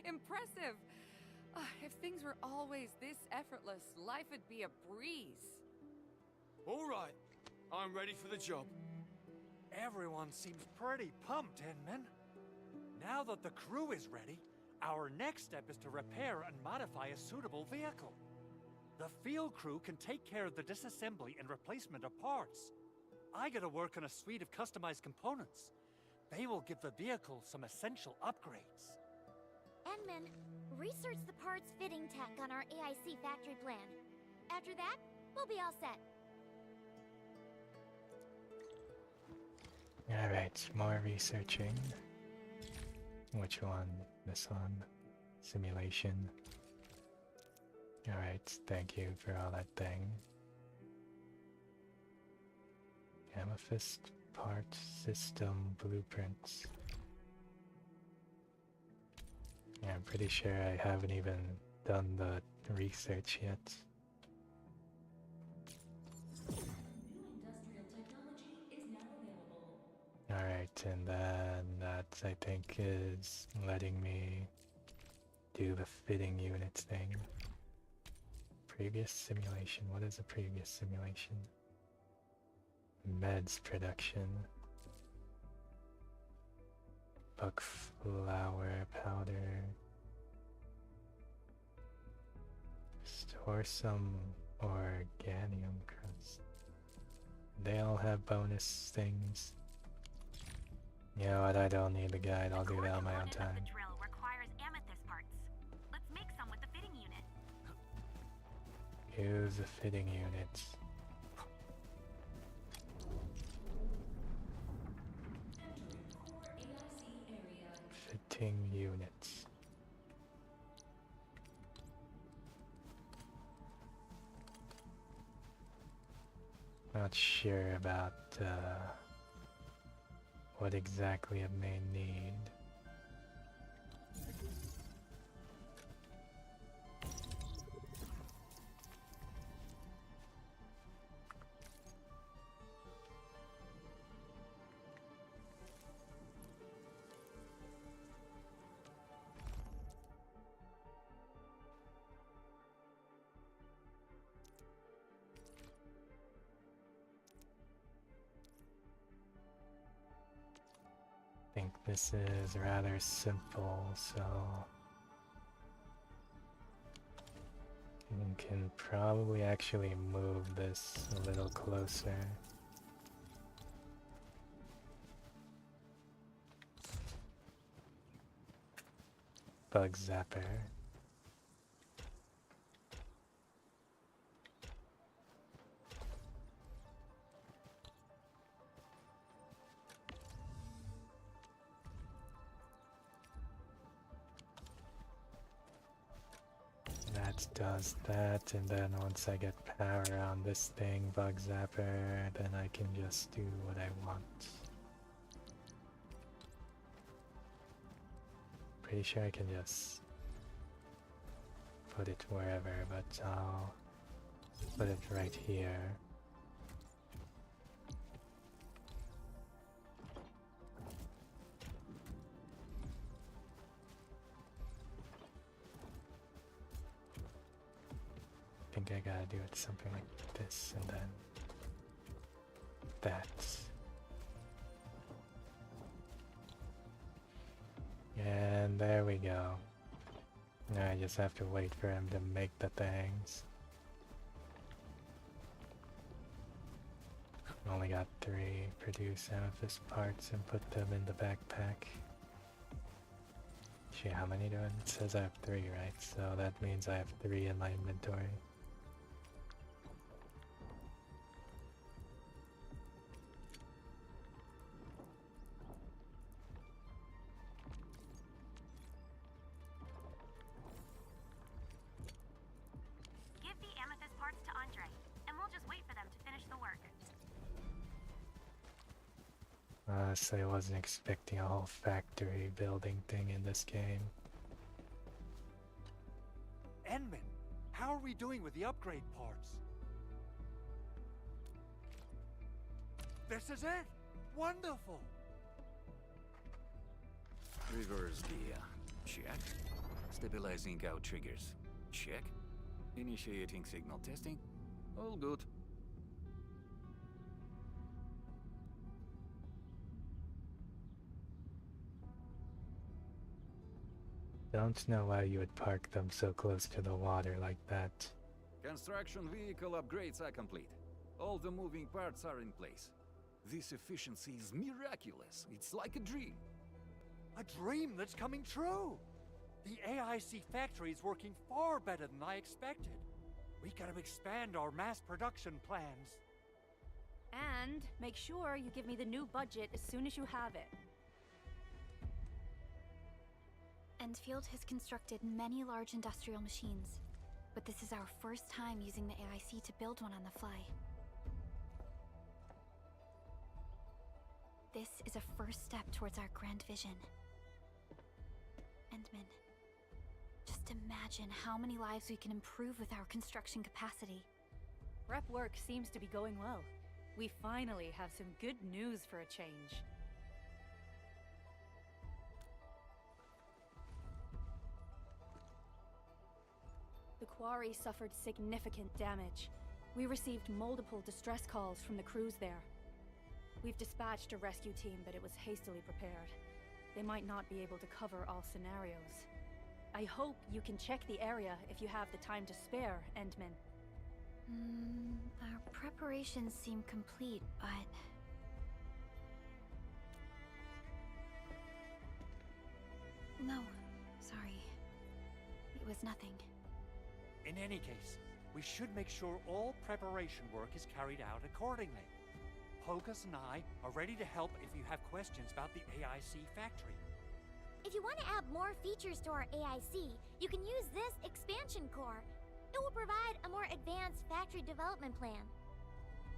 [SPEAKER 12] impressive. If things were always this effortless, life would be a breeze.
[SPEAKER 9] All right, I'm ready for the job.
[SPEAKER 14] Everyone seems pretty pumped, Inman. Now that the crew is ready, our next step is to repair and modify a suitable vehicle. The field crew can take care of the disassembly and replacement of parts. I gotta work on a suite of customized components. They will give the vehicle some essential upgrades.
[SPEAKER 3] Enman, research the parts fitting tech on our AIC factory plan. After that, we'll be all set.
[SPEAKER 1] Alright, more researching. Which one? This one? Simulation. Alright, thank you for all that thing. Amethyst part system blueprints. Yeah, I'm pretty sure I haven't even done the research yet. Alright, and then that I think is letting me do the fitting unit thing. Previous simulation. What is a previous simulation? Meds production. Buck flower powder. Store some organium crust. They all have bonus things. You know what, I don't need the guide, I'll do that on my own time.
[SPEAKER 6] The drill requires amethyst parts. Let's make some with the fitting unit.
[SPEAKER 1] Use the fitting unit. Fitting units. Not sure about what exactly it may need. I think this is rather simple, so you can probably actually move this a little closer. Bug zapper. That does that, and then once I get power on this thing, bug zapper, then I can just do what I want. Pretty sure I can just put it wherever, but I'll put it right here. think I gotta do it something like this and then that. And there we go. Now I just have to wait for him to make the things. Only got 3. Produce amethyst parts and put them in the backpack. Shit, how many do I? It says I have 3, right? So that means I have 3 in my inventory.
[SPEAKER 6] Give the amethyst parts to Andre, and we'll just wait for them to finish the work.
[SPEAKER 1] Honestly, I wasn't expecting a whole factory building thing in this game.
[SPEAKER 17] Enman, how are we doing with the upgrade parts? This is it! Wonderful!
[SPEAKER 16] Reverse gear. Check. Stabilizing out triggers. Check. Initiating signal testing. All good.
[SPEAKER 1] Don't know why you would park them so close to the water like that.
[SPEAKER 16] Construction vehicle upgrades are complete. All the moving parts are in place. This efficiency is miraculous. It's like a dream.
[SPEAKER 17] A dream that's coming true! The AIC factory is working far better than I expected. We gotta expand our mass production plans.
[SPEAKER 15] And make sure you give me the new budget as soon as you have it.
[SPEAKER 2] Endfield has constructed many large industrial machines, but this is our first time using the AIC to build one on the fly. This is a first step towards our grand vision. Endman, just imagine how many lives we can improve with our construction capacity.
[SPEAKER 15] Prep work seems to be going well. We finally have some good news for a change. The quarry suffered significant damage. We received multiple distress calls from the crews there. We've dispatched a rescue team, but it was hastily prepared. They might not be able to cover all scenarios. I hope you can check the area if you have the time to spare, Endman.
[SPEAKER 2] Our preparations seem complete, but... No, sorry. It was nothing.
[SPEAKER 17] In any case, we should make sure all preparation work is carried out accordingly. Pogus and I are ready to help if you have questions about the AIC factory.
[SPEAKER 18] If you want to add more features to our AIC, you can use this expansion core. It will provide a more advanced factory development plan.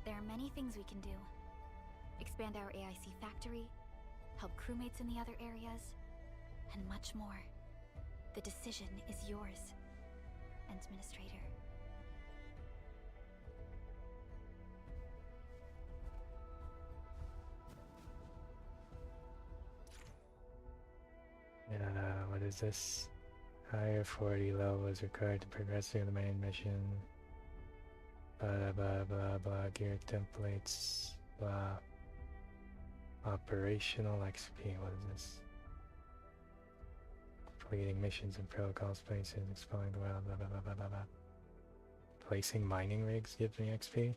[SPEAKER 2] There are many things we can do. Expand our AIC factory, help crewmates in the other areas, and much more. The decision is yours, Administrator.
[SPEAKER 1] What is this? Higher 40 level is required to progress through the main mission. Blah blah blah blah. Gear templates. Blah. Operational XP. What is this? Completing missions and protocols, places, exploring the world. Blah blah blah blah blah blah. Placing mining rigs gives me XP.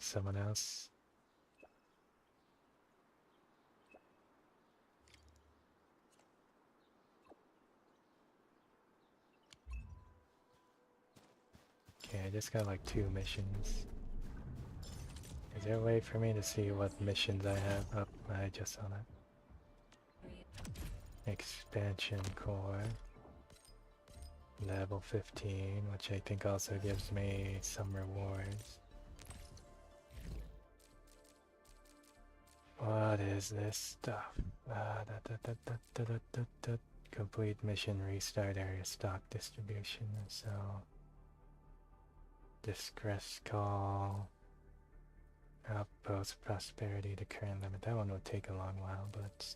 [SPEAKER 1] Someone else. Okay, I just got like 2 missions. Is there a way for me to see what missions I have? Oh, I just saw that. Expansion core. Level 15, which I think also gives me some rewards. What is this stuff? Complete mission, restart area stock distribution. So, distress call, outpost prosperity to current limit. That one would take a long while, but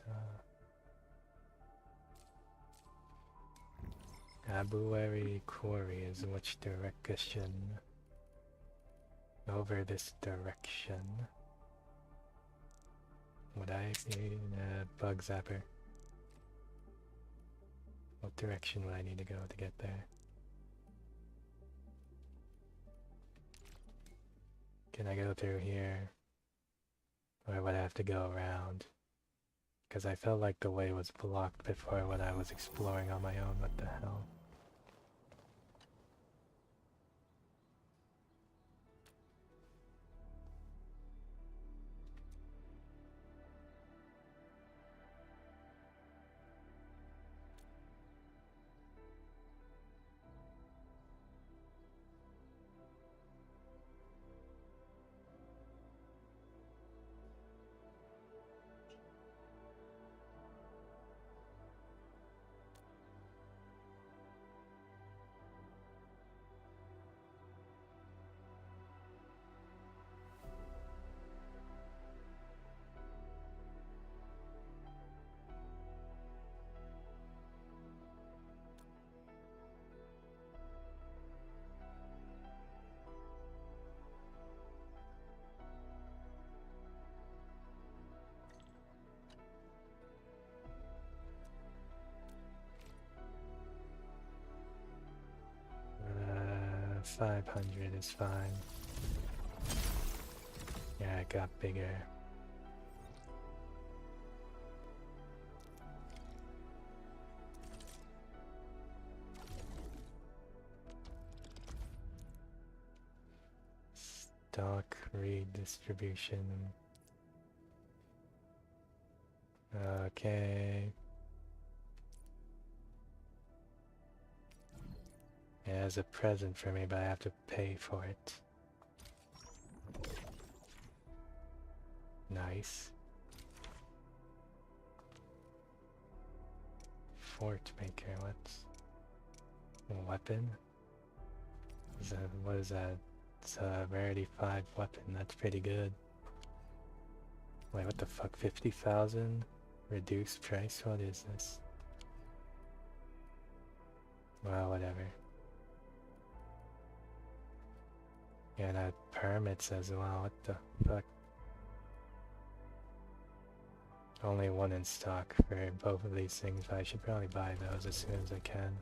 [SPEAKER 1] Abuari Quarry is which direction? Over this direction. Would I be a bug zapper? What direction would I need to go to get there? Can I go through here? Or would I have to go around? Because I felt like the way was blocked before when I was exploring on my own. What the hell? Uh, 500 is fine. Yeah, it got bigger. Stock redistribution. Okay. It has a present for me, but I have to pay for it. Nice. Fort maker, what's a weapon? What is that? It's a rarity 5 weapon, that's pretty good. Wait, what the fuck? 50,000? Reduced price? What is this? Well, whatever. Yeah, and I permits as well, what the fuck? Only one in stock for both of these things, but I should probably buy those as soon as I can.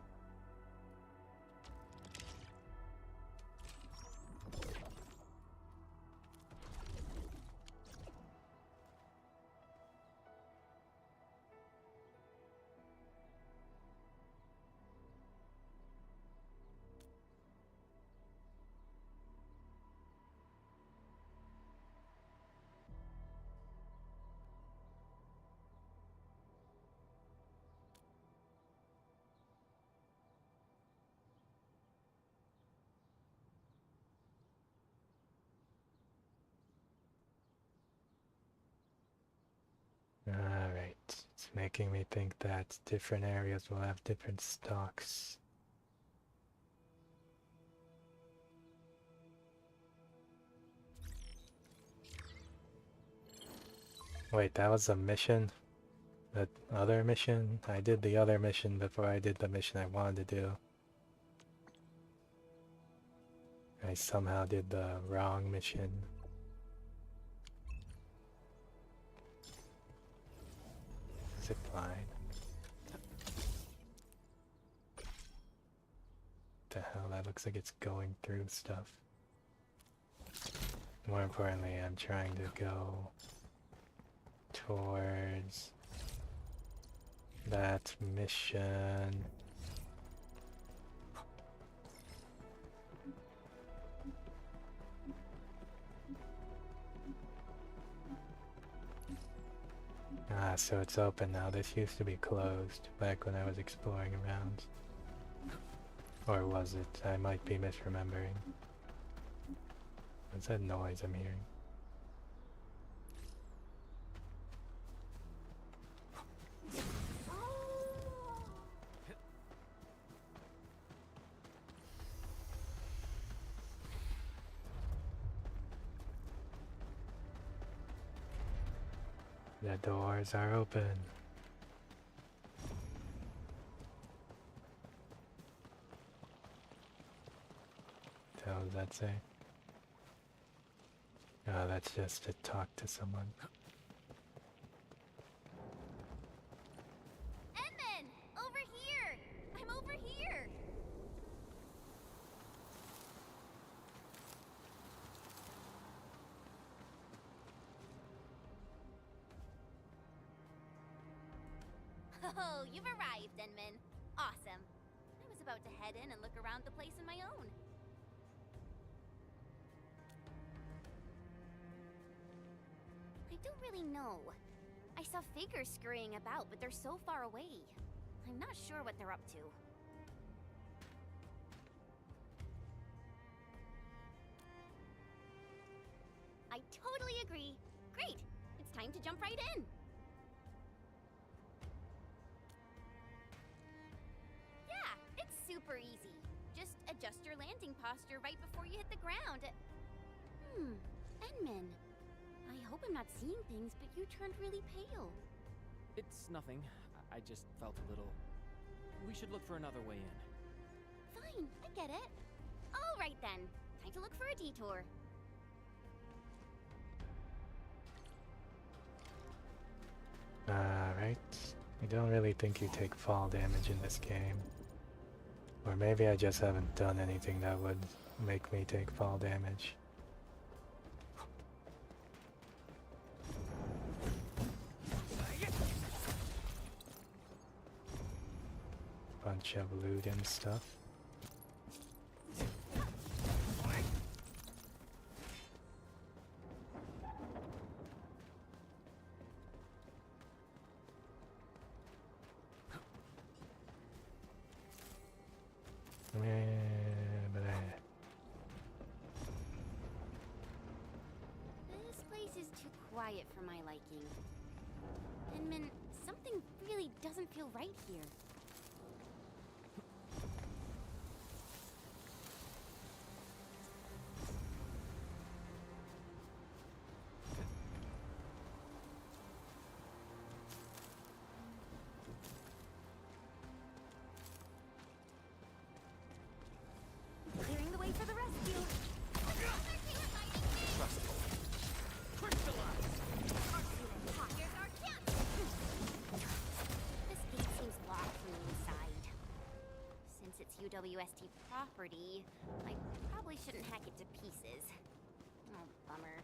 [SPEAKER 1] Alright, it's making me think that different areas will have different stocks. Wait, that was a mission? The other mission? I did the other mission before I did the mission I wanted to do. I somehow did the wrong mission. Zipline. The hell, that looks like it's going through stuff. More importantly, I'm trying to go towards that mission. Ah, so it's open now. This used to be closed back when I was exploring around. Or was it? I might be misremembering. What's that noise I'm hearing? The doors are open. What does that say? Oh, that's just to talk to someone.
[SPEAKER 18] Edmund! Over here! I'm over here! Oh, you've arrived, Denman. Awesome. I was about to head in and look around the place on my own. I don't really know. I saw figures scurrying about, but they're so far away. I'm not sure what they're up to. I totally agree. Great! It's time to jump right in! Yeah, it's super easy. Just adjust your landing posture right before you hit the ground. Enman. I hope I'm not seeing things, but you turned really pale.
[SPEAKER 7] It's nothing. I just felt a little... We should look for another way in.
[SPEAKER 18] Fine, I get it. All right then. Time to look for a detour.
[SPEAKER 1] Alright. I don't really think you take fall damage in this game. Or maybe I just haven't done anything that would make me take fall damage. Bunch of loot and stuff.
[SPEAKER 18] This place is too quiet for my liking. Enman, something really doesn't feel right here. Clearing the way for the rescue. This gate seems locked from the inside. Since it's UWST property, I probably shouldn't hack it to pieces. Oh, bummer.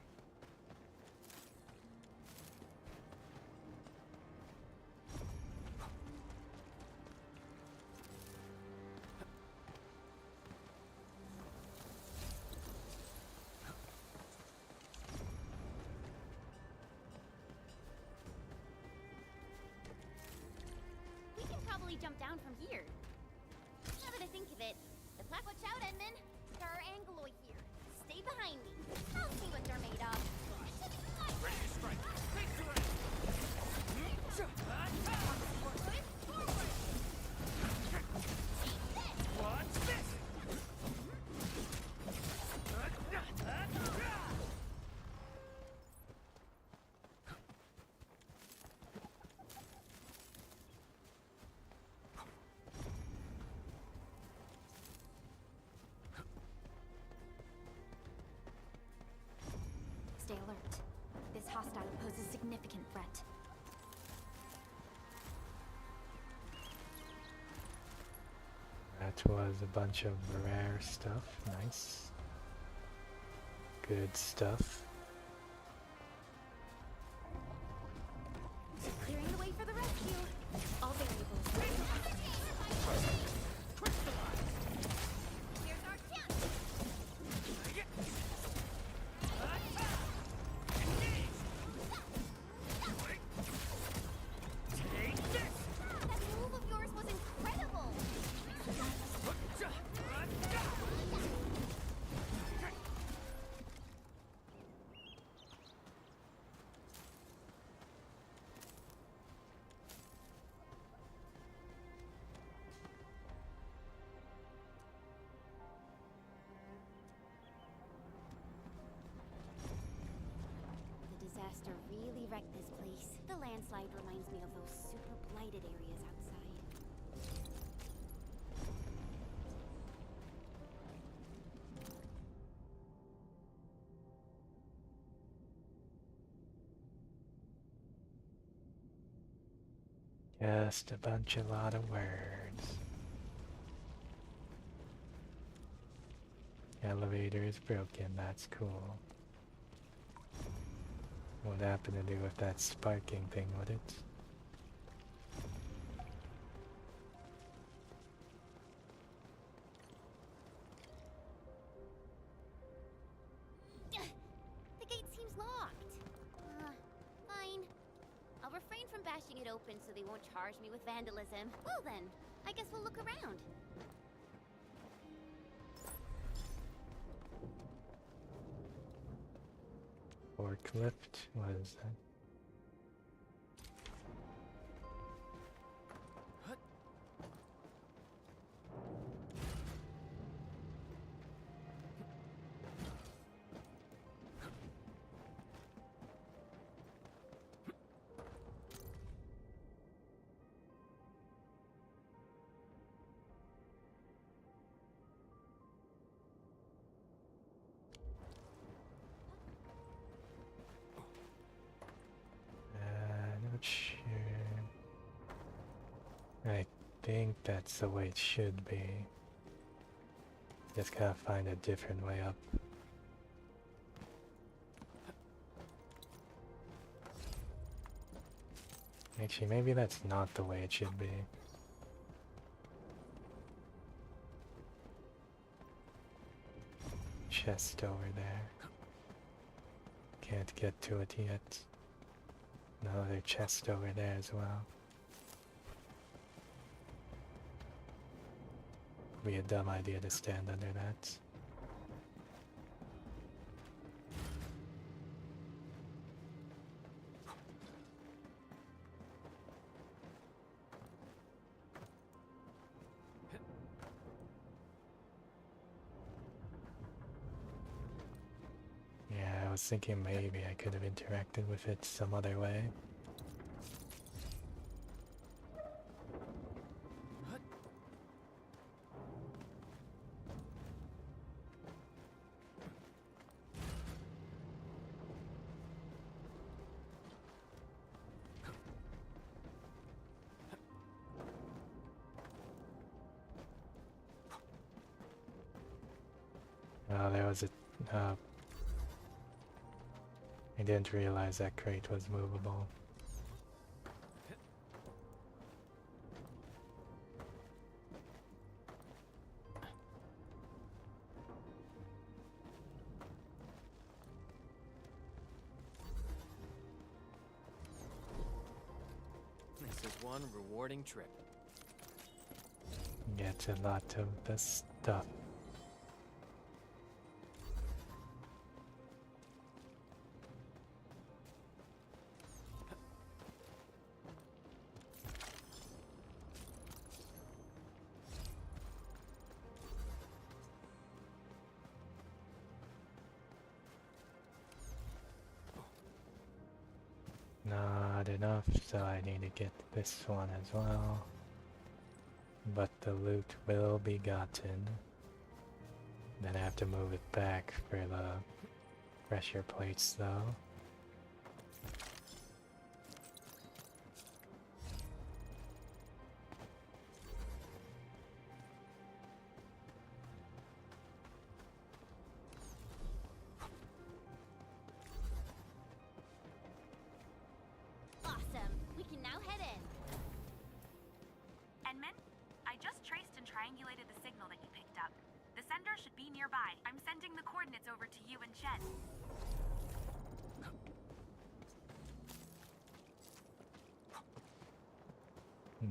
[SPEAKER 18] We can probably jump down from here. Now that I think of it, the plaque, watch out, Edmund. There are Angloy here. Stay behind me. I'll see what they're made of.
[SPEAKER 10] Ready to strike. Take What's this?
[SPEAKER 2] Stay alert. This hostile poses significant threat.
[SPEAKER 1] That was a bunch of rare stuff. Nice. Good stuff.
[SPEAKER 2] Clearing the way for the rescue. All variables ready to activate.
[SPEAKER 18] Here's our chance.
[SPEAKER 3] The landslide reminds me of those super blighted areas outside.
[SPEAKER 1] Just a lot of words. Elevator is broken, that's cool. What happened to do with that sparking thing, would it?
[SPEAKER 3] The gate seems locked. Fine. I'll refrain from bashing it open so they won't charge me with vandalism. Well then, I guess we'll look around.
[SPEAKER 1] Forklift? What is that? Not sure. I think that's the way it should be. Just gotta find a different way up. Actually, maybe that's not the way it should be. Chest over there. Can't get to it yet. Another chest over there as well. Be a dumb idea to stand under that. Yeah, I was thinking maybe I could have interacted with it some other way. Oh, there was a... I didn't realize that crate was movable.
[SPEAKER 7] This is one rewarding trip.
[SPEAKER 1] Get a lot of the stuff. Not enough, so I need to get this one as well. But the loot will be gotten. Then I have to move it back for the pressure plates though.
[SPEAKER 18] Awesome. We can now head in.
[SPEAKER 6] Enman, I just traced and triangulated the signal that you picked up. The sender should be nearby. I'm sending the coordinates over to you and Shen.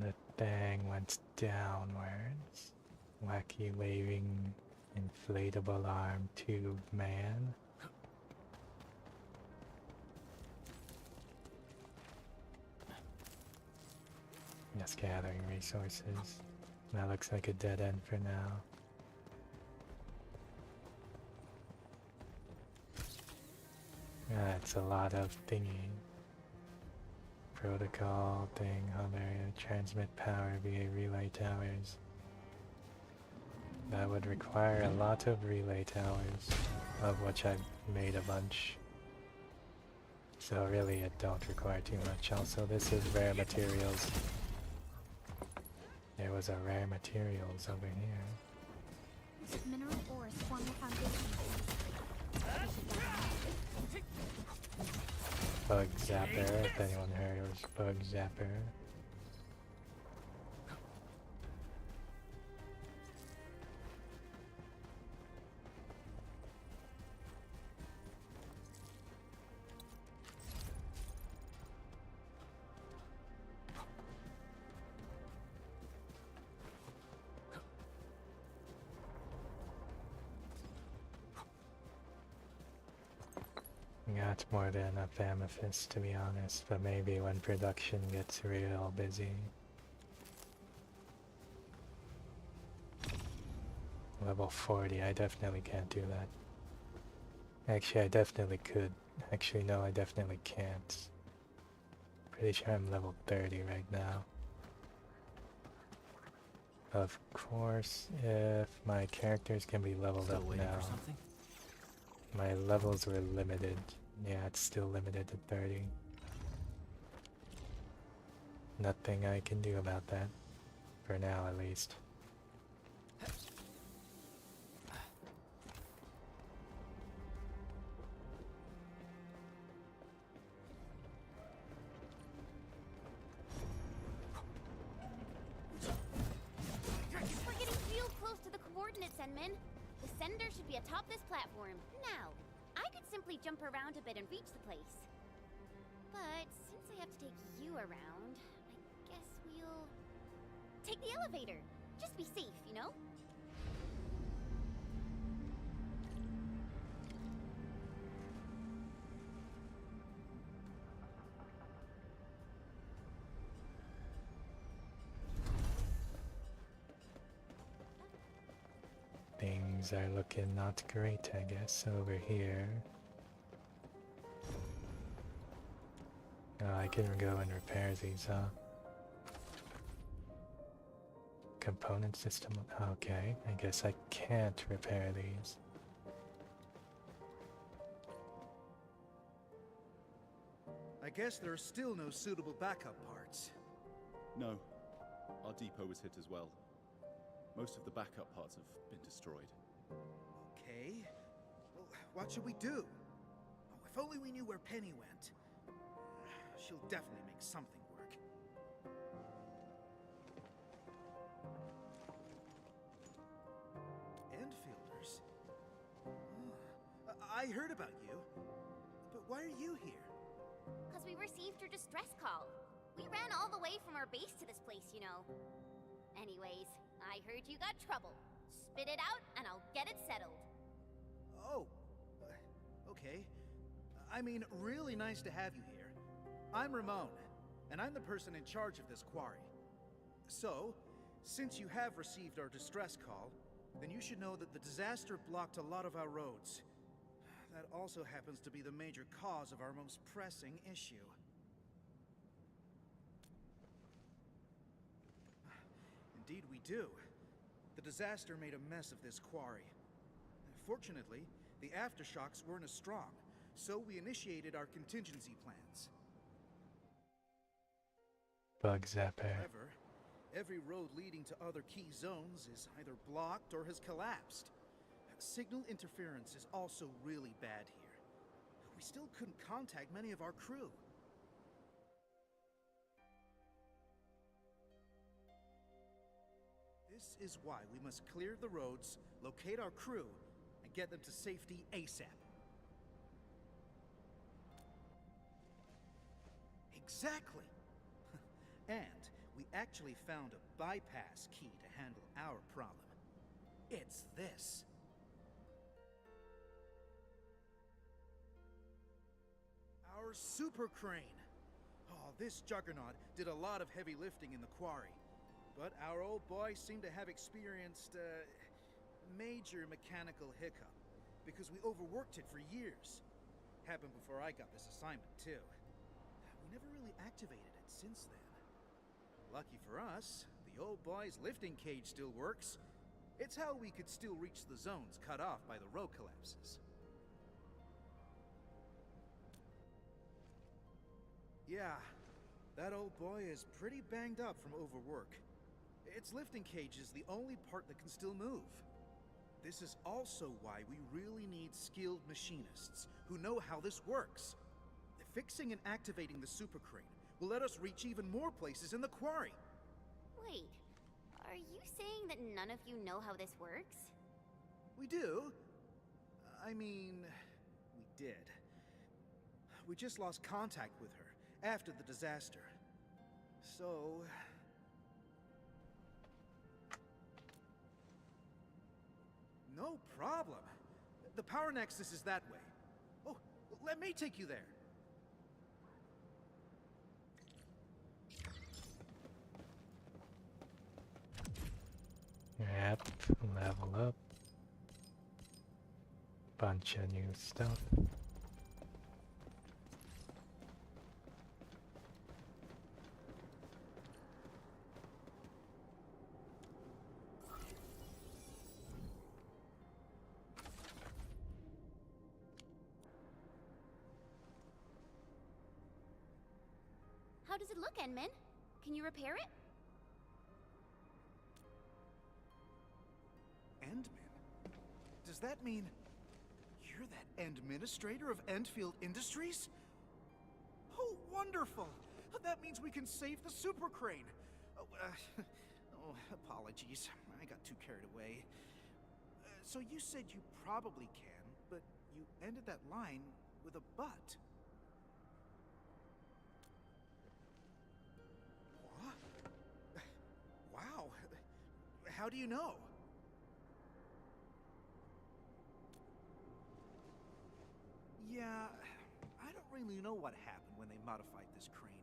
[SPEAKER 1] The thing went downwards. Wacky waving inflatable arm tube man. Just gathering resources. That looks like a dead end for now. That's a lot of thingy. protocol thing on there. Transmit power via relay towers. That would require a lot of relay towers, of which I've made a bunch. So really it don't require too much. Also, this is rare materials. There was a rare materials over here.
[SPEAKER 2] Mineral ores form the foundation.
[SPEAKER 1] Bug zapper, if anyone heard it was bug zapper. Got more than enough amethyst, to be honest, but maybe when production gets real busy. Level 40, I definitely can't do that. Actually, I definitely could. Actually, no, I definitely can't. Pretty sure I'm level 30 right now. Of course, if my characters can be leveled up now. My levels were limited. Yeah, it's still limited to 30. Nothing I can do about that. For now, at least.
[SPEAKER 18] We're getting real close to the coordinates, Enman. The sender should be atop this platform. Now, I could simply jump around a bit and reach the place. But since I have to take you around, I guess we'll take the elevator. Just be safe, you know?
[SPEAKER 1] Things are looking not great, I guess, over here. Oh, I can go and repair these, huh? Component system. Okay, I guess I can't repair these.
[SPEAKER 19] I guess there are still no suitable backup parts.
[SPEAKER 20] No. Our depot was hit as well. Most of the backup parts have been destroyed.
[SPEAKER 19] Okay. Well, what should we do? Oh, if only we knew where Penny went. She'll definitely make something work. Endfielders? I heard about you. But why are you here?
[SPEAKER 18] Because we received your distress call. We ran all the way from our base to this place, you know. Anyways, I heard you got trouble. Spit it out, and I'll get it settled.
[SPEAKER 19] Oh, okay. I mean, really nice to have you here. I'm Ramon, and I'm the person in charge of this quarry. So, since you have received our distress call, then you should know that the disaster blocked a lot of our roads. That also happens to be the major cause of our most pressing issue. Indeed we do. The disaster made a mess of this quarry. Fortunately, the aftershocks weren't as strong, so we initiated our contingency plans.
[SPEAKER 1] Bug zapper.
[SPEAKER 19] However, every road leading to other key zones is either blocked or has collapsed. Signal interference is also really bad here. We still couldn't contact many of our crew. This is why we must clear the roads, locate our crew, and get them to safety ASAP. Exactly! And we actually found a bypass key to handle our problem. It's this. Our super crane. Oh, this juggernaut did a lot of heavy lifting in the quarry. But our old boy seemed to have experienced a major mechanical hiccup because we overworked it for years. Happened before I got this assignment, too. We never really activated it since then. Lucky for us, the old boy's lifting cage still works. It's how we could still reach the zones cut off by the road collapses. Yeah, that old boy is pretty banged up from overwork. Its lifting cage is the only part that can still move. This is also why we really need skilled machinists who know how this works. Fixing and activating the super crane will let us reach even more places in the quarry.
[SPEAKER 3] Wait, are you saying that none of you know how this works?
[SPEAKER 19] We do. I mean, we did. We just lost contact with her after the disaster. So... No problem. The power nexus is that way. Oh, let me take you there.
[SPEAKER 1] Yep, level up. Bunch of new stuff.
[SPEAKER 3] How does it look, Enman? Can you repair it?
[SPEAKER 19] Endman? Does that mean you're that administrator of Endfield Industries? Oh, wonderful! That means we can save the super crane. Oh, apologies. I got too carried away. So you said you probably can, but you ended that line with a but. What? Wow. How do you know? Yeah, I don't really know what happened when they modified this crane.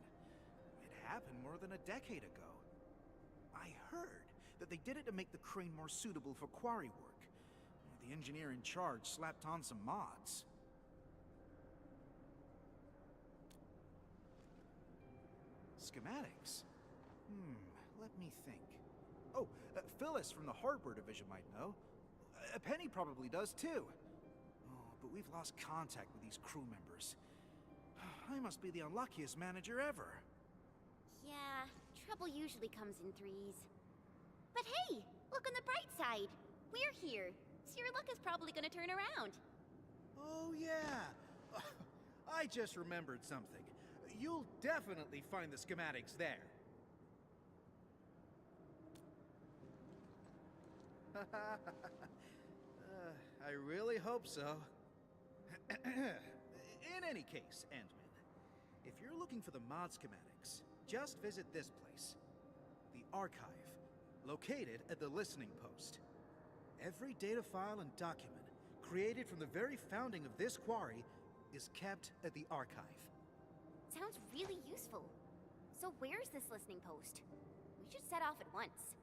[SPEAKER 19] It happened more than a decade ago. I heard that they did it to make the crane more suitable for quarry work. The engineer in charge slapped on some mods. Schematics? Let me think. Oh, Phyllis from the hardware division might know. Penny probably does too. But we've lost contact with these crew members. I must be the unluckiest manager ever.
[SPEAKER 3] Yeah, trouble usually comes in threes. But hey, look on the bright side. We're here, so your luck is probably gonna turn around.
[SPEAKER 19] Oh yeah. I just remembered something. You'll definitely find the schematics there. I really hope so. In any case, Endman, if you're looking for the mod schematics, just visit this place. The Archive, located at the Listening Post. Every data file and document created from the very founding of this quarry is kept at the Archive.
[SPEAKER 3] Sounds really useful. So where's this listening post? We should set off at once.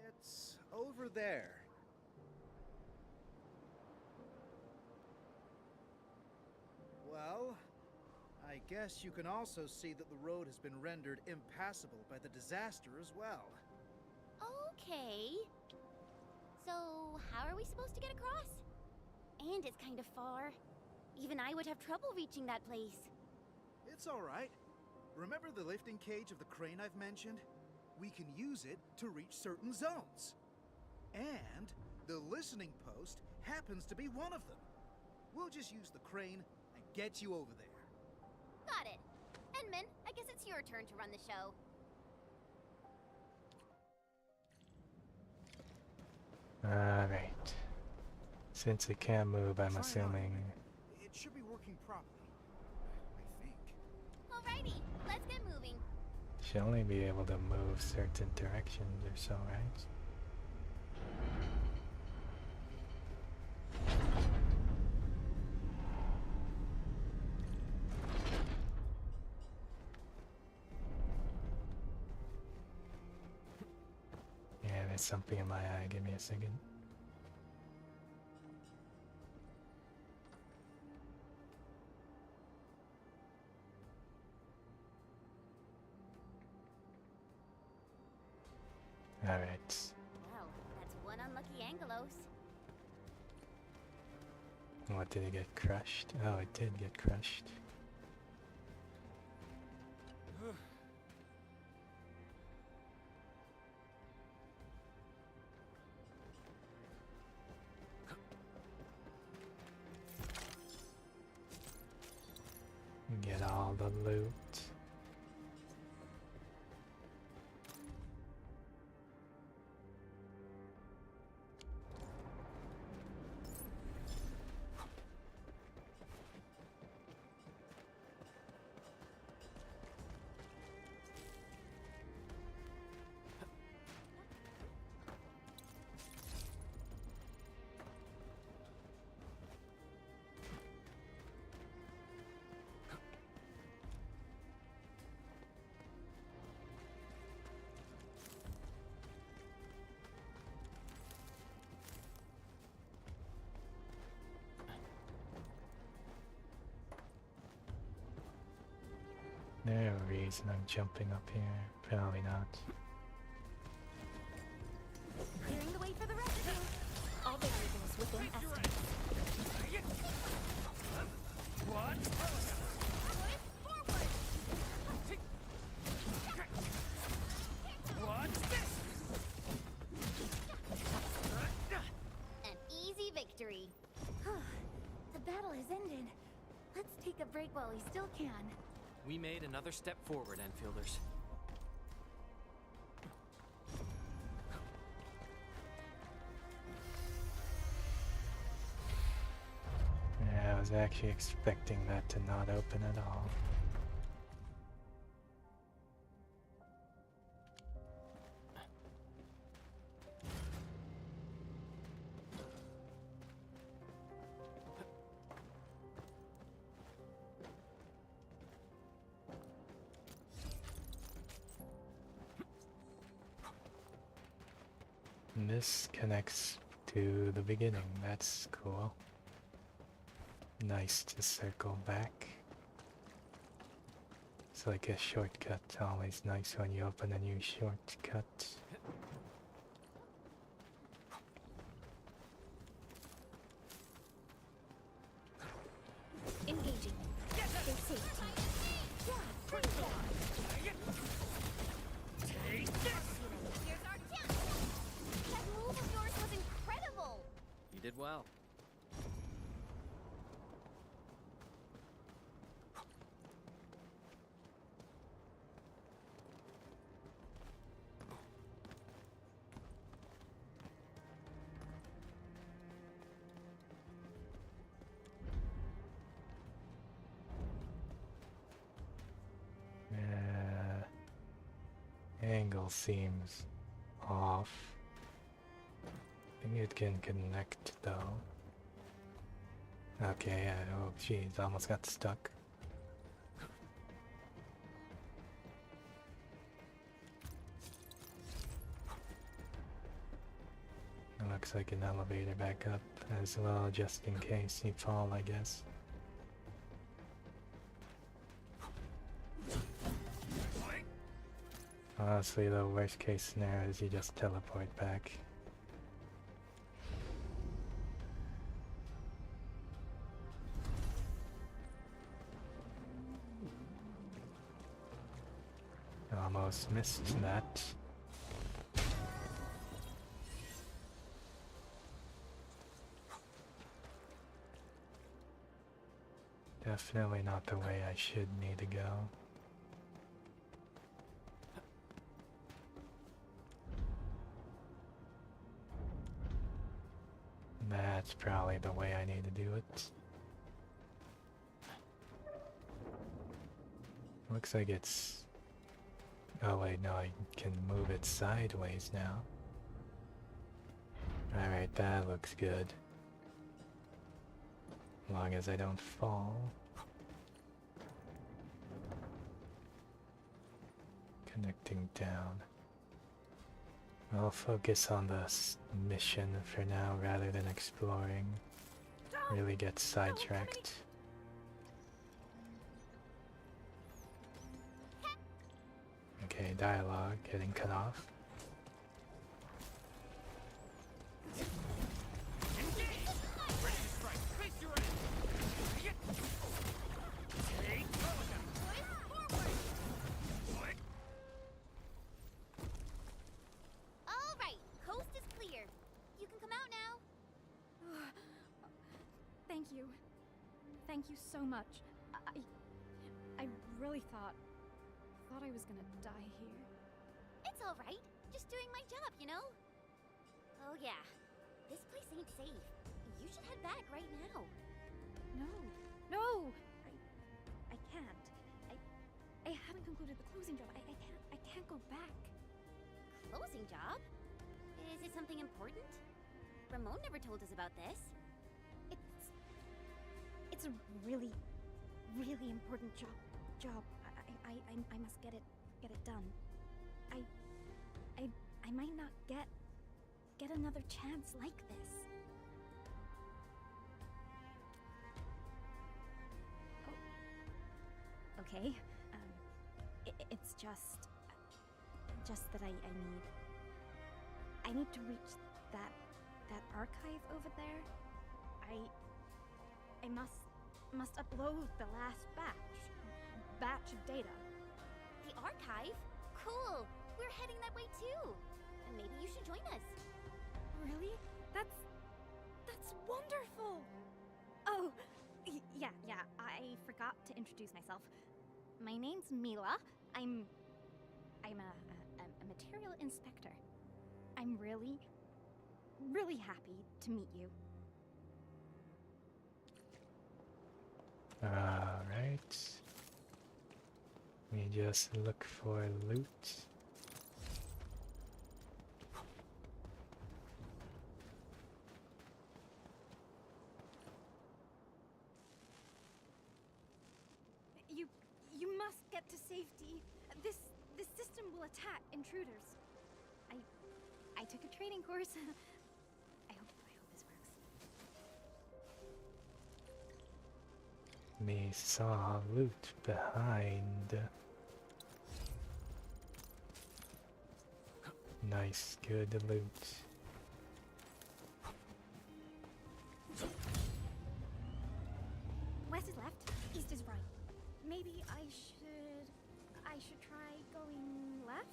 [SPEAKER 19] It's over there. Well, I guess you can also see that the road has been rendered impassable by the disaster as well.
[SPEAKER 3] Okay. So, how are we supposed to get across? And it's kind of far. Even I would have trouble reaching that place.
[SPEAKER 19] It's all right. Remember the lifting cage of the crane I've mentioned? We can use it to reach certain zones. And the listening post happens to be one of them. We'll just use the crane and get you over there.
[SPEAKER 3] Got it. Enman, I guess it's your turn to run the show.
[SPEAKER 1] Alright. Since it can't move, I'm assuming...
[SPEAKER 19] It should be working properly, I think.
[SPEAKER 3] Alrighty, let's get moving.
[SPEAKER 1] Should only be able to move certain directions or so, right? Yeah, there's something in my eye. Give me a second. Alright.
[SPEAKER 18] Well, that's one unlucky Angelos.
[SPEAKER 1] What, did it get crushed? Oh, it did get crushed. Get all the loot. There's no reason I'm jumping up here. Probably not.
[SPEAKER 2] Clearing the way for the rescue. All variables within estimates.
[SPEAKER 17] What? What's this?
[SPEAKER 18] An easy victory.
[SPEAKER 2] The battle has ended. Let's take a break while we still can.
[SPEAKER 7] We made another step forward, Enfielders.
[SPEAKER 1] Yeah, I was actually expecting that to not open at all. And this connects to the beginning. That's cool. Nice to circle back. It's like a shortcut. Always nice when you open a new shortcut.
[SPEAKER 2] Engaging. Stay safe, team.
[SPEAKER 18] Here's our chance! That move of yours was incredible!
[SPEAKER 7] You did well.
[SPEAKER 1] Angle seems off. I think it can connect though. Okay, yeah, oh jeez, almost got stuck. It looks like an elevator back up as well, just in case you fall, I guess. Honestly, the worst case scenario is you just teleport back. Almost missed that. Definitely not the way I should need to go. That's probably the way I need to do it. Looks like it's... Oh wait, no, I can move it sideways now. Alright, that looks good. As long as I don't fall. Connecting down. I'll focus on the mission for now rather than exploring. Really get sidetracked. Okay, dialogue getting cut off.
[SPEAKER 15] thank you so much. I really thought I was gonna die here.
[SPEAKER 18] It's all right. Just doing my job, you know? Oh yeah, this place ain't safe. You should head back right now.
[SPEAKER 15] No! I can't. I haven't concluded the closing job. I can't go back.
[SPEAKER 18] Closing job? Is it something important? Ramon never told us about this.
[SPEAKER 15] It's a really, really important job. I must get it done. I might not get another chance like this. Oh. Okay. It's just that I need to reach that archive over there. I must upload the last batch of data.
[SPEAKER 18] The archive? Cool! We're heading that way too! And maybe you should join us.
[SPEAKER 15] Really? That's wonderful! Oh, yeah, I forgot to introduce myself. My name's Mila. I'm a material inspector. I'm really, really happy to meet you.
[SPEAKER 1] Alright. We just look for loot.
[SPEAKER 15] You must get to safety. This system will attack intruders. I took a training course. I hope this works.
[SPEAKER 1] Me saw loot behind. Nice, good loot.
[SPEAKER 15] West is left, east is right. Maybe I should try going left?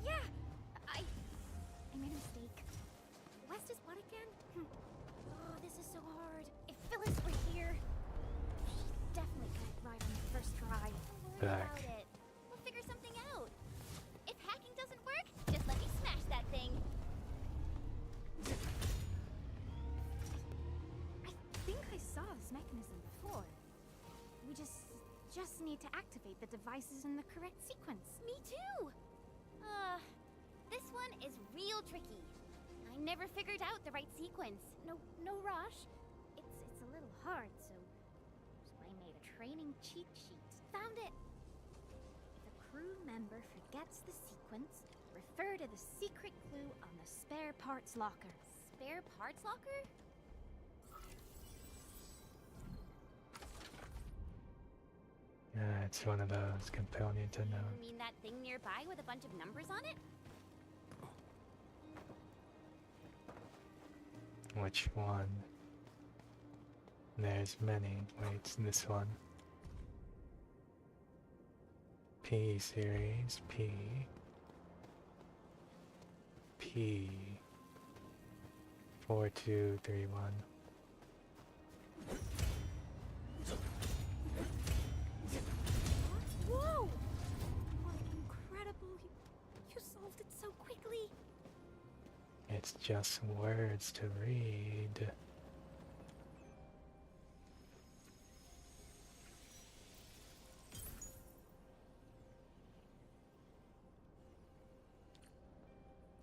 [SPEAKER 15] Yeah! I made a mistake. West is what again? Oh, this is so hard. If Phyllis were here, she'd definitely get it right on the first try.
[SPEAKER 18] Don't worry about it. We'll figure something out. If hacking doesn't work, just let me smash that thing.
[SPEAKER 15] I think I saw this mechanism before. We just need to activate the devices in the correct sequence.
[SPEAKER 18] Me too! This one is real tricky. I never figured out the right sequence.
[SPEAKER 15] No rush. It's a little hard, so I made a training cheat sheet. Found it! If a crew member forgets the sequence, refer to the secret clue on the spare parts locker.
[SPEAKER 18] Spare parts locker?
[SPEAKER 1] It's one of those companion to know.
[SPEAKER 18] You mean that thing nearby with a bunch of numbers on it?
[SPEAKER 1] Which one? There's many. Wait, this one. P series, P. 4231.
[SPEAKER 15] Whoa! What incredible! You solved it so quickly.
[SPEAKER 1] It's just words to read.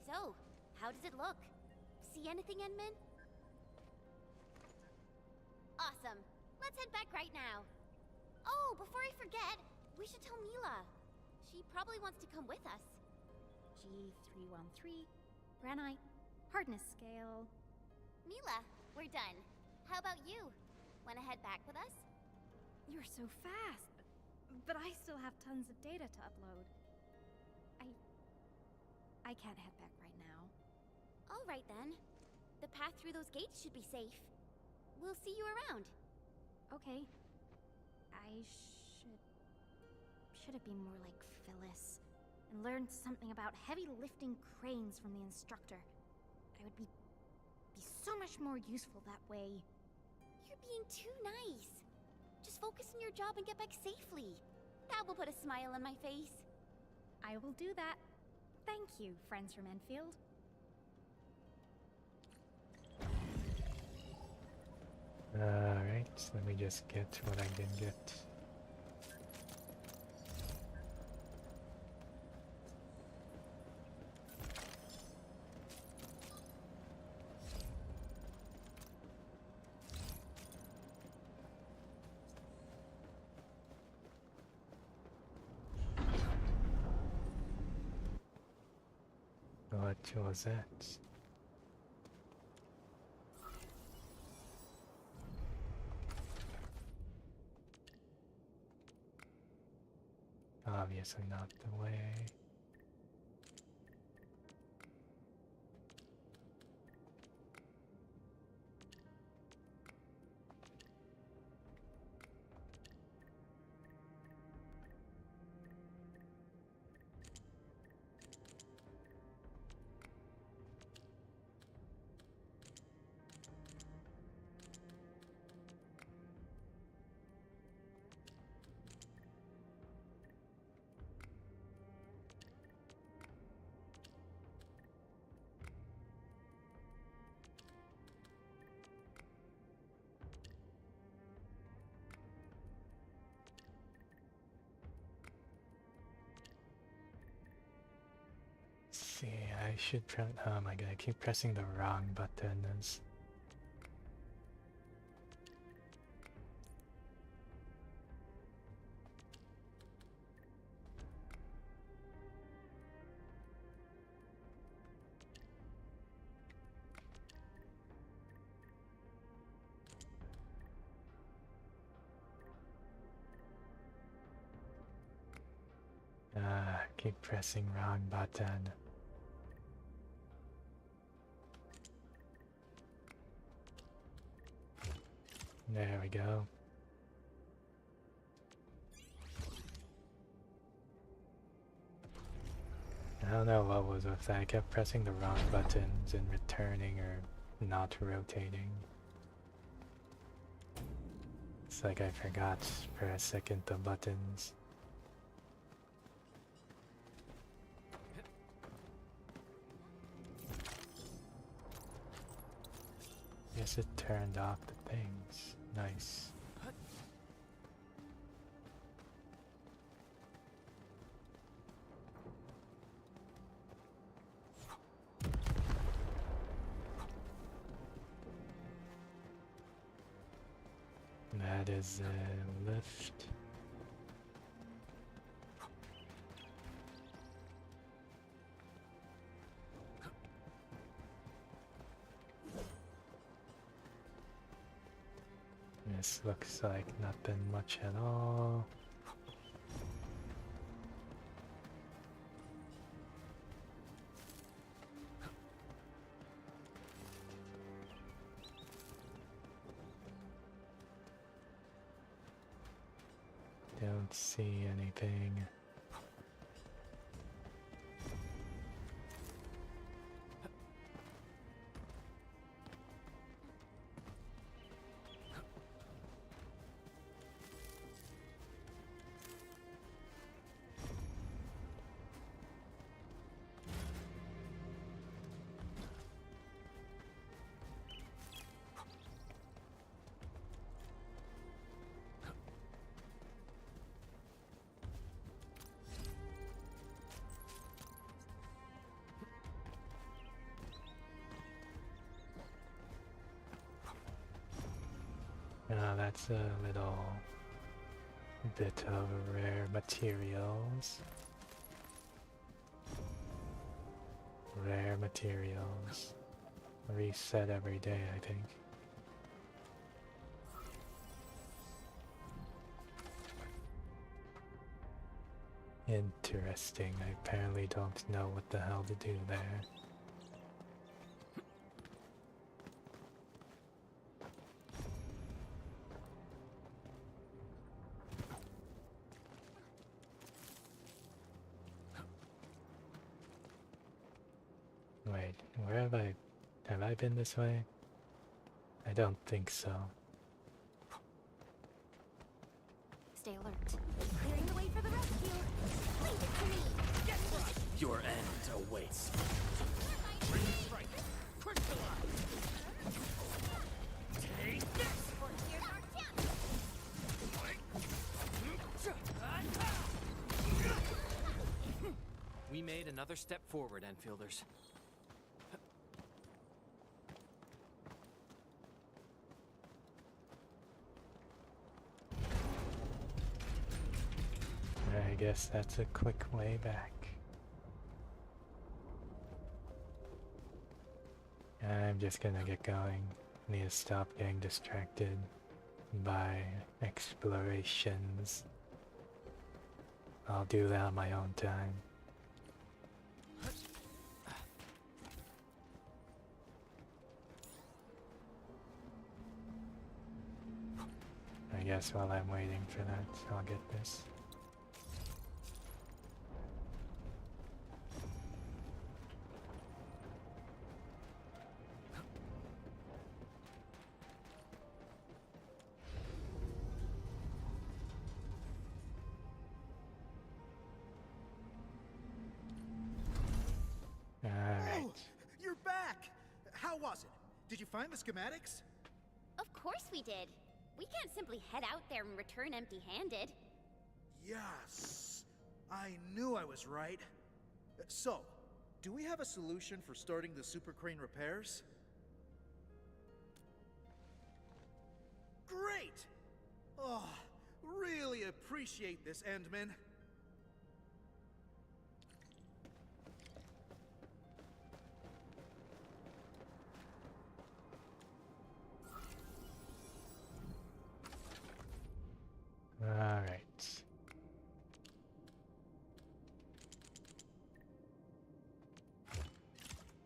[SPEAKER 18] So, how does it look? See anything, Enman? Awesome. Let's head back right now. Oh, before I forget, we should tell Mila. She probably wants to come with us.
[SPEAKER 15] G313, granite, hardness scale.
[SPEAKER 18] Mila, we're done. How about you? Wanna head back with us?
[SPEAKER 15] You're so fast, but I still have tons of data to upload. I can't head back right now.
[SPEAKER 18] All right then. The path through those gates should be safe. We'll see you around.
[SPEAKER 15] Okay. I should have been more like Phyllis and learned something about heavy lifting cranes from the instructor. I would be
[SPEAKER 18] much more useful that way. You're being too nice. Just focus on your job and get back safely. That will put a smile on my face.
[SPEAKER 2] I will do that. Thank you, friends from Endfield.
[SPEAKER 1] Alright, let me just get what I can get. What was that? Obviously not the way. See, I should oh my god, I keep pressing the wrong buttons. Keep pressing wrong button. There we go. I don't know what was with that. I kept pressing the wrong buttons and returning or not rotating. It's like I forgot for a second the buttons. Guess it turned off the things. Nice. That is a lift. This looks like nothing much at all. Don't see anything. That's a little bit of rare materials. Rare materials. Reset every day, I think. Interesting. I apparently don't know what the hell to do there. Wait, where have I been this way? I don't think so.
[SPEAKER 18] Stay alert. Clearing the way for the rescue. Leave it to me. Get right.
[SPEAKER 5] Your end awaits.
[SPEAKER 10] Strike. Crystallize. Take this.
[SPEAKER 7] We made another step forward, Enfielders.
[SPEAKER 1] I guess that's a quick way back. I'm just gonna get going. Need to stop getting distracted by explorations. I'll do that on my own time. I guess while I'm waiting for that, I'll get this. Alright.
[SPEAKER 19] Oh, you're back! How was it? Did you find the schematics?
[SPEAKER 18] Of course we did. We can't simply head out there and return empty-handed.
[SPEAKER 19] Yes! I knew I was right. So, do we have a solution for starting the super crane repairs? Great! Oh, really appreciate this, Endman.
[SPEAKER 1] Alright.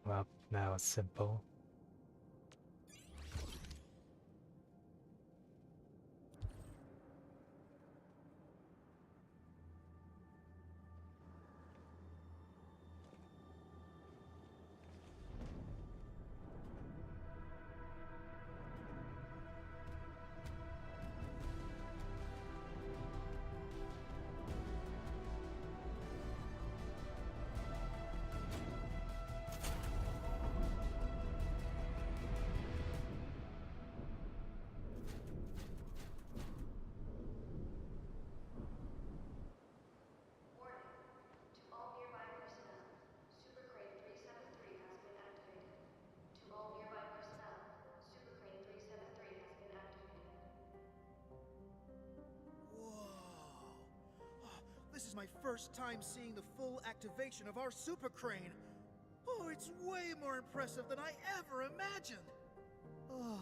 [SPEAKER 1] Well, that was simple.
[SPEAKER 19] This is my first time seeing the full activation of our super crane. Oh, it's way more impressive than I ever imagined. Oh,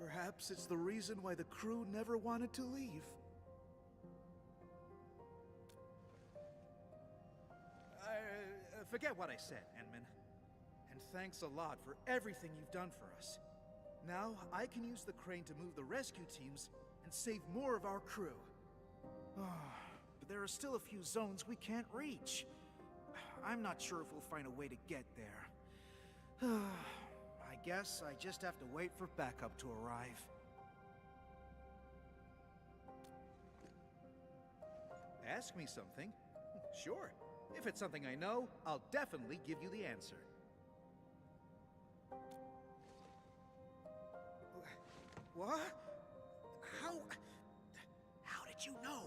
[SPEAKER 19] perhaps it's the reason why the crew never wanted to leave. Forget what I said, Endman. And thanks a lot for everything you've done for us. Now, I can use the crane to move the rescue teams and save more of our crew. But there are still a few zones we can't reach. I'm not sure if we'll find a way to get there. I guess I just have to wait for backup to arrive. Ask me something. Sure. If it's something I know, I'll definitely give you the answer. What? How did you know?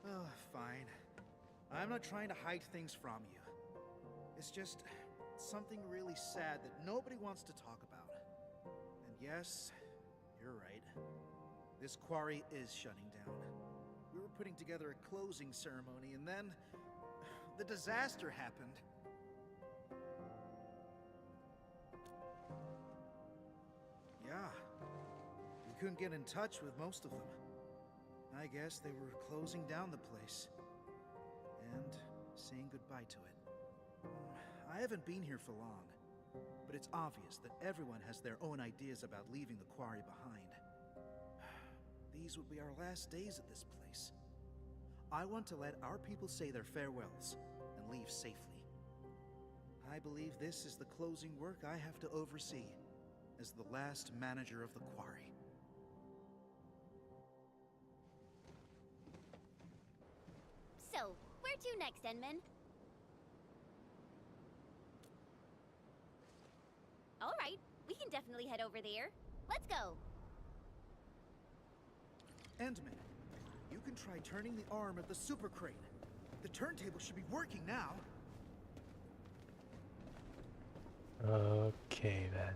[SPEAKER 19] Oh, fine. I'm not trying to hide things from you. It's just something really sad that nobody wants to talk about. And yes, you're right. This quarry is shutting down. We were putting together a closing ceremony, and then the disaster happened. Yeah. We couldn't get in touch with most of them. I guess they were closing down the place. And saying goodbye to it. I haven't been here for long, but it's obvious that everyone has their own ideas about leaving the quarry behind. These would be our last days at this place. I want to let our people say their farewells and leave safely. I believe this is the closing work I have to oversee as the last manager of the quarry.
[SPEAKER 18] So, where to next, Enman? Alright, we can definitely head over there. Let's go!
[SPEAKER 19] Endman, you can try turning the arm of the super crane. The turntable should be working now.
[SPEAKER 1] Okay then.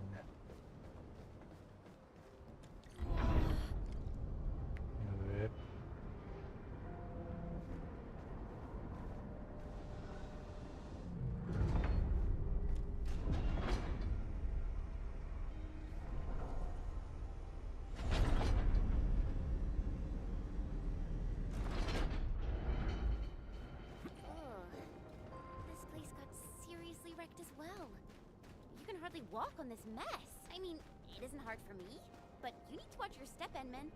[SPEAKER 1] Whoop.
[SPEAKER 18] This place got seriously wrecked as well. You can hardly walk on this mess. I mean, it isn't hard for me, but you need to watch your step, Enman.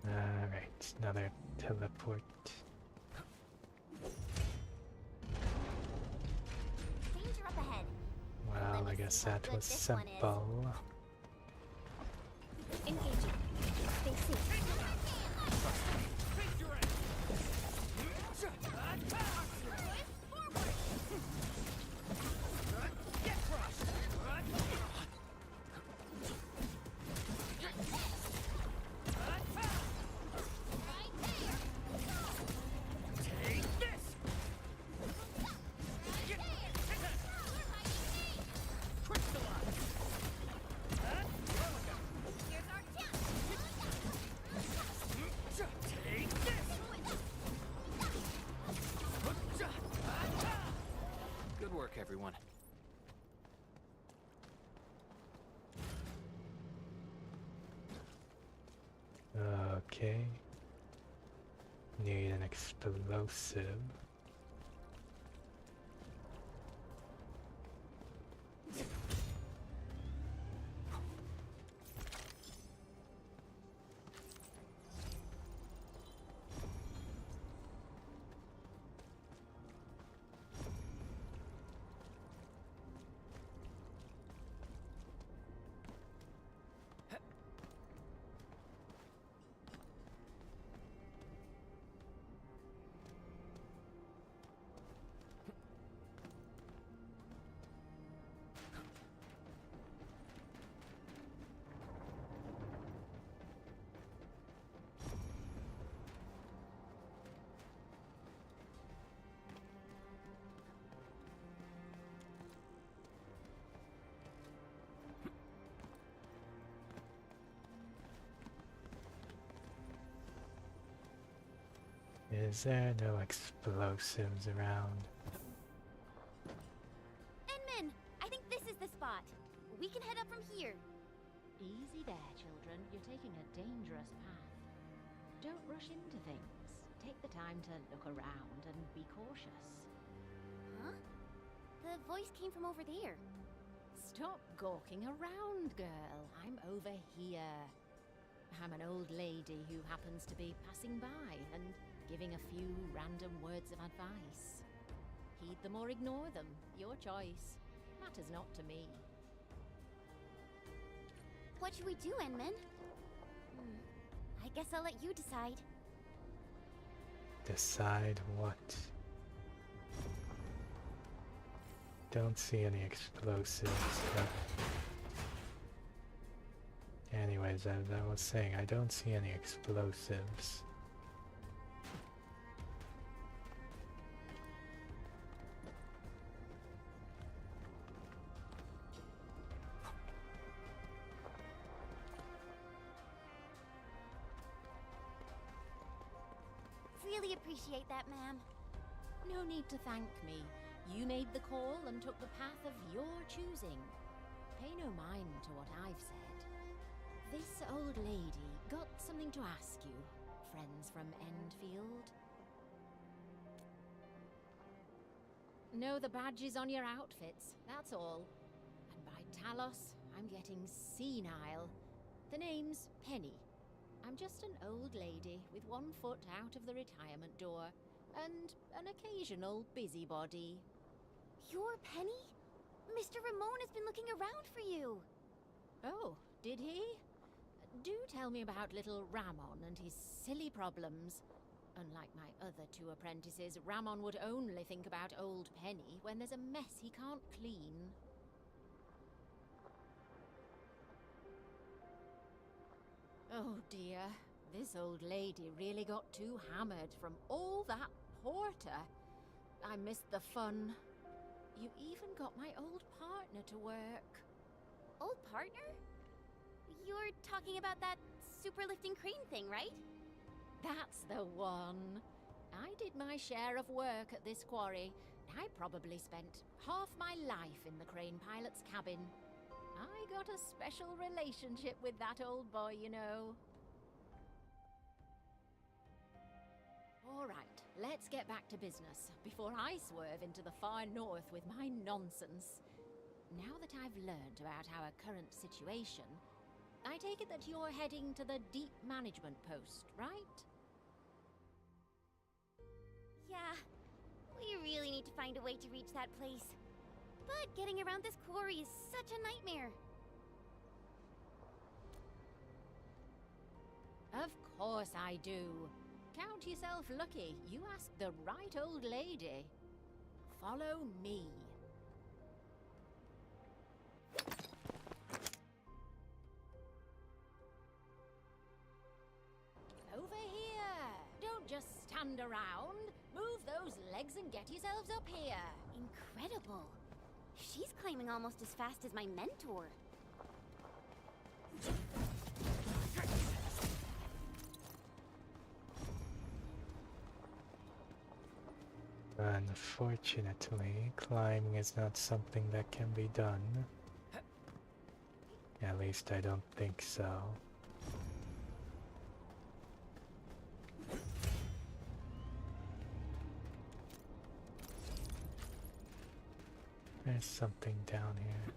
[SPEAKER 1] Alright, another teleport.
[SPEAKER 18] Danger up ahead.
[SPEAKER 1] Well, I guess that was simple.
[SPEAKER 18] Engaging. Stay safe.
[SPEAKER 7] Good work, everyone.
[SPEAKER 1] Okay. Need an explosive. Is there no explosives around?
[SPEAKER 18] Enman, I think this is the spot. We can head up from here.
[SPEAKER 21] Easy there, children. You're taking a dangerous path. Don't rush into things. Take the time to look around and be cautious.
[SPEAKER 18] Huh? The voice came from over there.
[SPEAKER 21] Stop gawking around, girl. I'm over here. I'm an old lady who happens to be passing by and giving a few random words of advice. Heed them or ignore them. Your choice. Matters not to me.
[SPEAKER 18] What should we do, Enman? I guess I'll let you decide.
[SPEAKER 1] Decide what? Don't see any explosives. Anyways, as I was saying, I don't see any explosives.
[SPEAKER 18] Really appreciate that, ma'am.
[SPEAKER 21] No need to thank me. You made the call and took the path of your choosing. Pay no mind to what I've said. This old lady got something to ask you, friends from Endfield. Know the badges on your outfits, that's all. And by Talos, I'm getting senile. The name's Penny. I'm just an old lady with one foot out of the retirement door and an occasional busybody.
[SPEAKER 18] You're Penny? Mr. Ramon has been looking around for you.
[SPEAKER 21] Oh, did he? Do tell me about little Ramon and his silly problems. Unlike my other two apprentices, Ramon would only think about old Penny when there's a mess he can't clean. Oh dear, this old lady really got too hammered from all that porter. I missed the fun. You even got my old partner to work.
[SPEAKER 18] Old partner? You're talking about that super lifting crane thing, right?
[SPEAKER 21] That's the one. I did my share of work at this quarry. I probably spent half my life in the crane pilot's cabin. I got a special relationship with that old boy, you know. All right, let's get back to business before I swerve into the far north with my nonsense. Now that I've learned about our current situation, I take it that you're heading to the deep management post, right?
[SPEAKER 18] Yeah, we really need to find a way to reach that place. But getting around this quarry is such a nightmare.
[SPEAKER 21] Of course I do. Count yourself lucky. You asked the right old lady. Follow me. Over here! Don't just stand around. Move those legs and get yourselves up here.
[SPEAKER 18] Incredible. She's climbing almost as fast as my mentor.
[SPEAKER 1] Unfortunately, climbing is not something that can be done. At least I don't think so. There's something down here.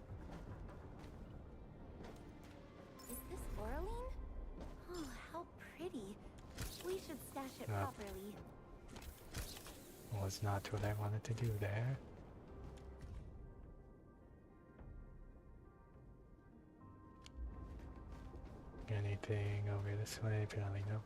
[SPEAKER 18] Is this Oraline? Oh, how pretty. We should stash it properly.
[SPEAKER 1] Was not what I wanted to do there. Anything over this way? Apparently no.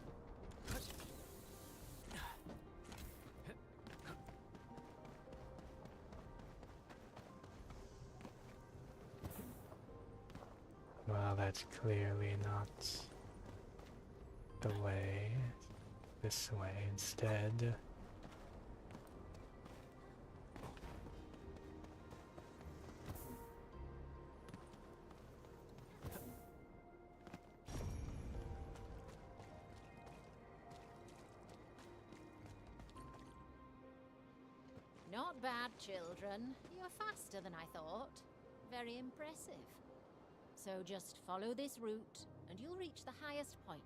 [SPEAKER 1] Well, that's clearly not the way. This way instead.
[SPEAKER 21] Not bad, children. You're faster than I thought. Very impressive. So just follow this route, and you'll reach the highest point.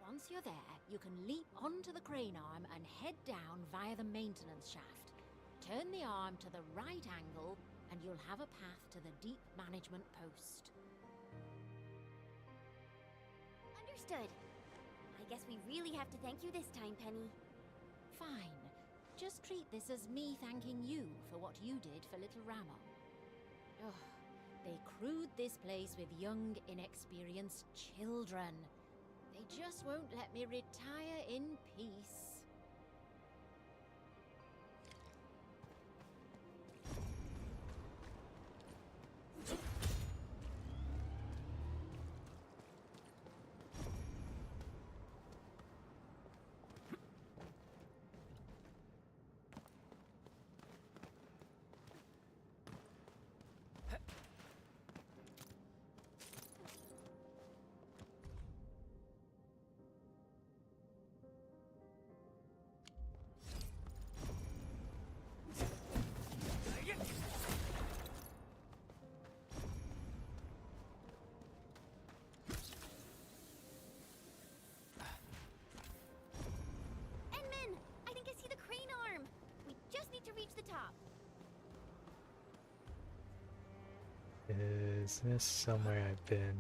[SPEAKER 21] Once you're there, you can leap onto the crane arm and head down via the maintenance shaft. Turn the arm to the right angle, and you'll have a path to the deep management post.
[SPEAKER 18] Understood. I guess we really have to thank you this time, Penny.
[SPEAKER 21] Fine. Just treat this as me thanking you for what you did for little Ramon. Oh, they crewed this place with young, inexperienced children. They just won't let me retire in peace.
[SPEAKER 18] To reach the top.
[SPEAKER 1] Is this somewhere I've been?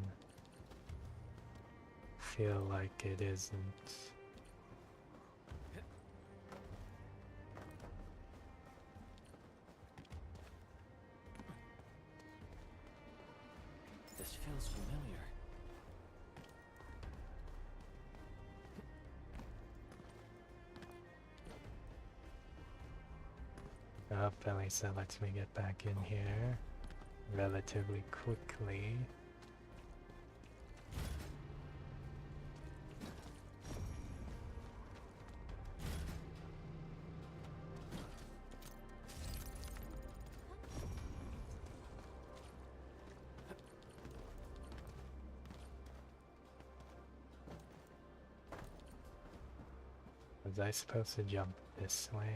[SPEAKER 1] Feel like it isn't.
[SPEAKER 7] This feels familiar.
[SPEAKER 1] Oh, at least that lets me get back in here relatively quickly. Was I supposed to jump this way?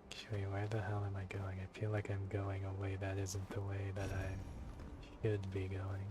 [SPEAKER 1] Actually, where the hell am I going? I feel like I'm going a way that isn't the way that I should be going.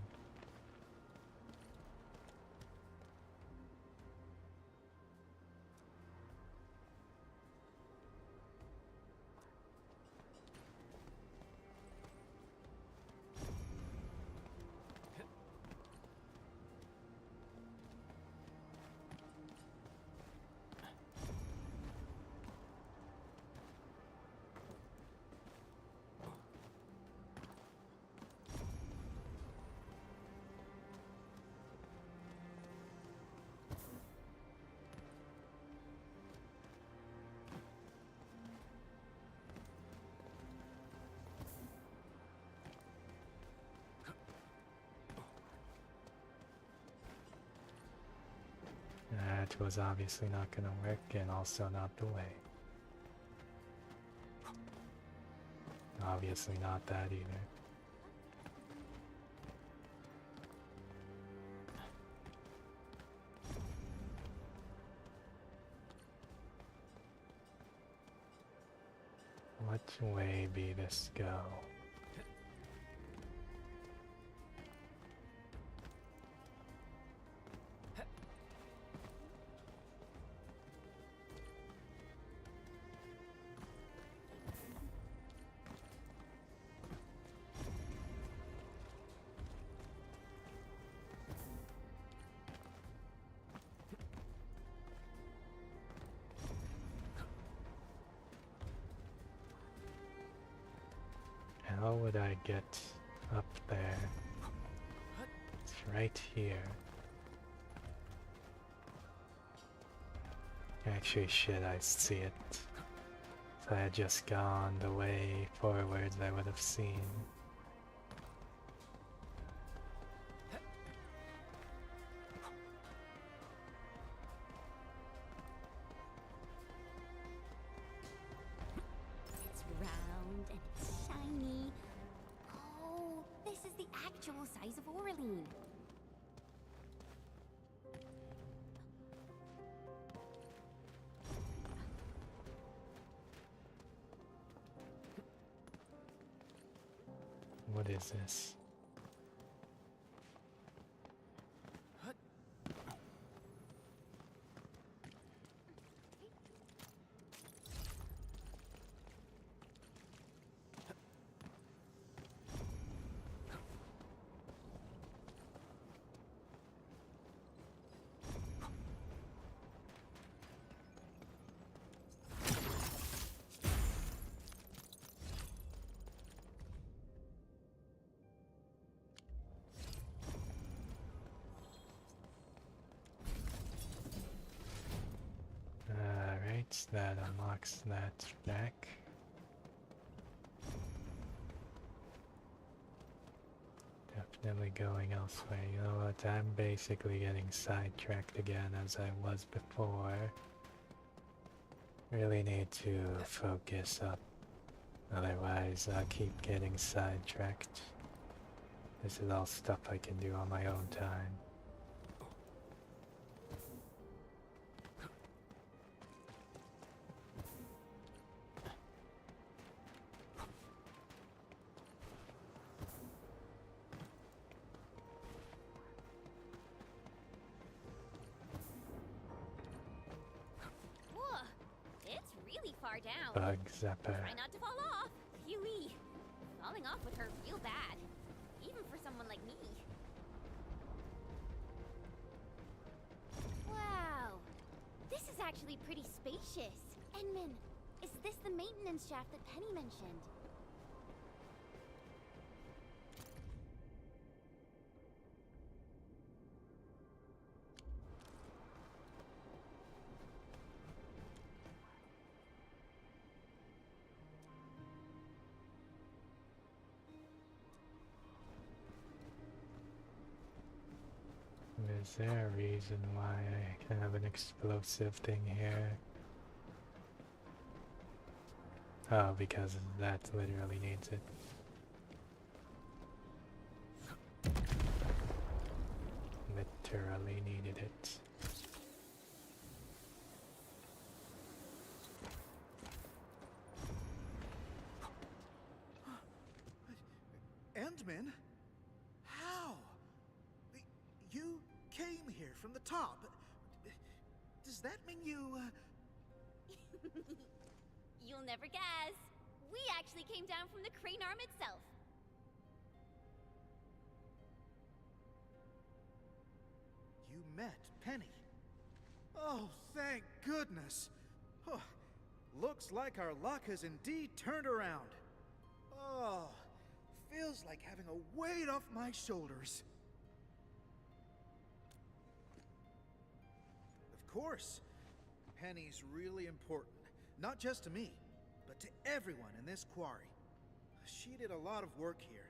[SPEAKER 1] That was obviously not going to work, and also not the way. Obviously not that either. What way be this go? How would I get up there? It's right here. Actually, shit, I see it. If I had just gone the way forwards, I would have seen.
[SPEAKER 3] It's round and it's shiny. Oh, this is the actual size of Orlean.
[SPEAKER 1] What is this? Alright, that unlocks that back. Definitely going elsewhere. You know what? I'm basically getting sidetracked again as I was before. Really need to focus up. Otherwise, I'll keep getting sidetracked. This is all stuff I can do on my own time.
[SPEAKER 18] Whoa, it's really far down.
[SPEAKER 1] Bug zapper.
[SPEAKER 18] Try not to fall off. Pee-wee. actually pretty spacious. Enmin, is this the maintenance shaft that Penny mentioned?
[SPEAKER 1] Is there a reason why I can have an explosive thing here? Oh, because that literally needs it. Literally needed it.
[SPEAKER 19] Endman? How? You came here from the top. Does that mean you,
[SPEAKER 18] You'll never guess. We actually came down from the crane arm itself.
[SPEAKER 19] You met Penny? Oh, thank goodness. Oh, looks like our luck has indeed turned around. Oh, feels like having a weight off my shoulders. Of course, Penny's really important. Not just to me, but to everyone in this quarry. She did a lot of work here,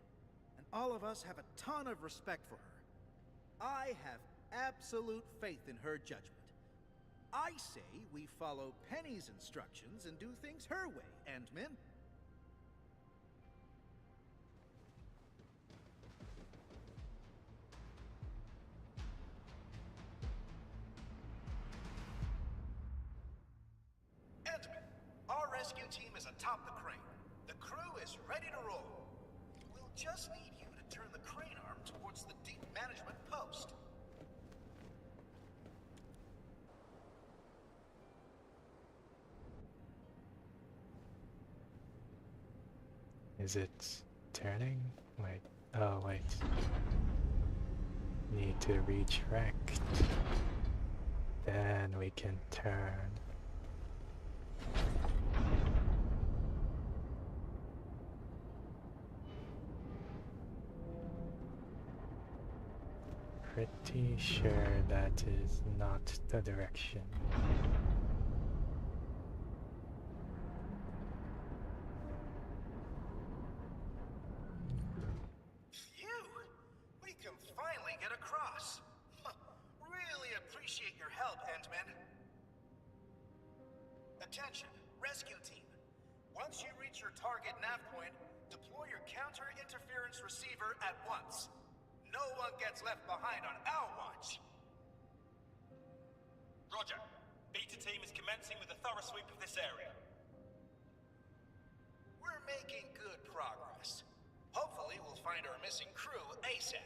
[SPEAKER 19] and all of us have a ton of respect for her. I have absolute faith in her judgment. I say we follow Penny's instructions and do things her way, Endman. Endman, our rescue team is atop the crane. The crew is ready to roll. We'll just need you to turn the crane arm towards the deep management post.
[SPEAKER 1] Is it turning? Wait. Oh, wait. Need to retract. Then we can turn. Pretty sure that is not the direction.
[SPEAKER 19] Phew! We can finally get across. Really appreciate your help, Endman. Attention, rescue team. Once you reach your target nav point, deploy your counter-interference receiver at once. No one gets left behind on our watch.
[SPEAKER 4] Roger. Beta team is commencing with a thorough sweep of this area.
[SPEAKER 19] We're making good progress. Hopefully we'll find our missing crew ASAP.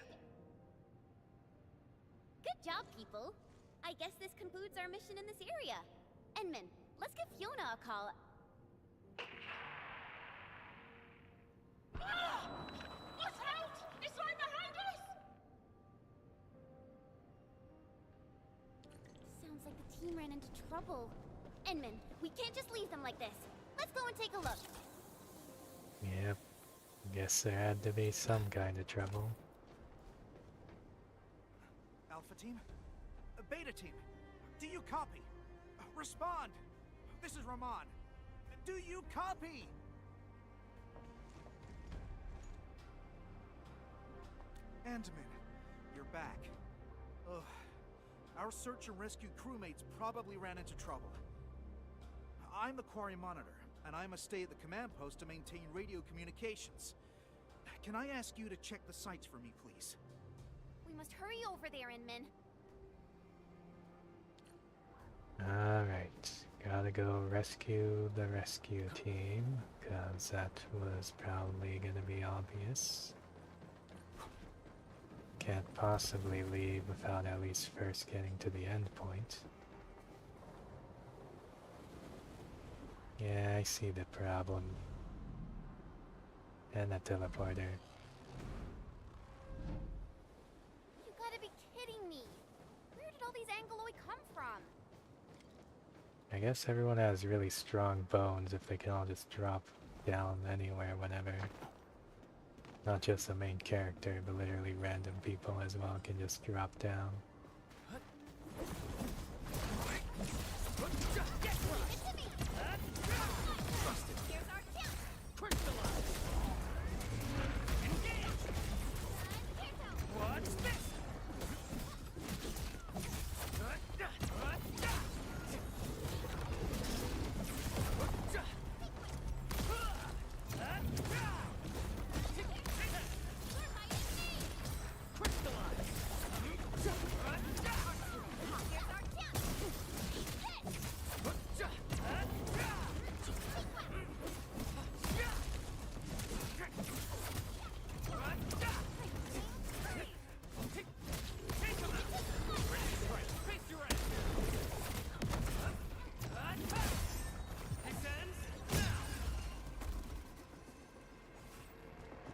[SPEAKER 18] Good job, people. I guess this concludes our mission in this area. Enman, let's give Fiona a call.
[SPEAKER 12] Watch out! It's right behind us!
[SPEAKER 18] Sounds like the team ran into trouble. Enman, we can't just leave them like this. Let's go and take a look.
[SPEAKER 1] Yep. Guess there had to be some kind of trouble.
[SPEAKER 19] Alpha team? Beta team? Do you copy? Respond! This is Rahman. Do you copy? Endman, you're back. Ugh. Our search and rescue crewmates probably ran into trouble. I'm the quarry monitor, and I must stay at the command post to maintain radio communications. Can I ask you to check the sites for me, please?
[SPEAKER 18] We must hurry over there, Enman.
[SPEAKER 1] Alright, gotta go rescue the rescue team, cause that was probably gonna be obvious. Can't possibly leave without at least first getting to the end point. Yeah, I see the problem. And a teleporter.
[SPEAKER 18] You gotta be kidding me. Where did all these Angoloi come from?
[SPEAKER 1] I guess everyone has really strong bones if they can all just drop down anywhere whenever. Not just the main character, but literally random people as well can just drop down.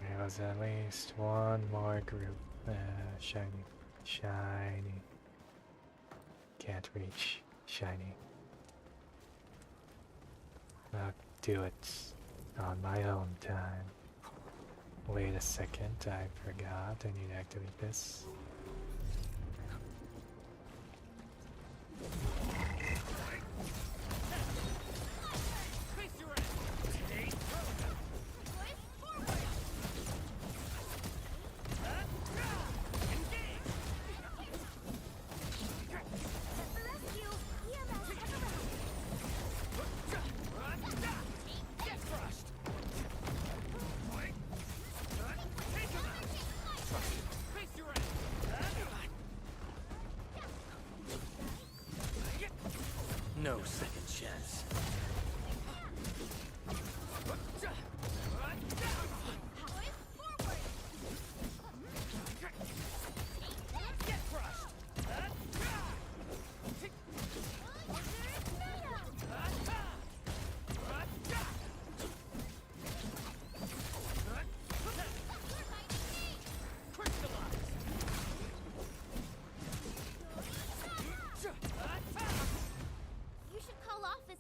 [SPEAKER 1] There was at least one more group. Shiny. Shiny. Can't reach. Shiny. I'll do it on my own time. Wait a second, I forgot. I need to activate this.
[SPEAKER 5] No second chance.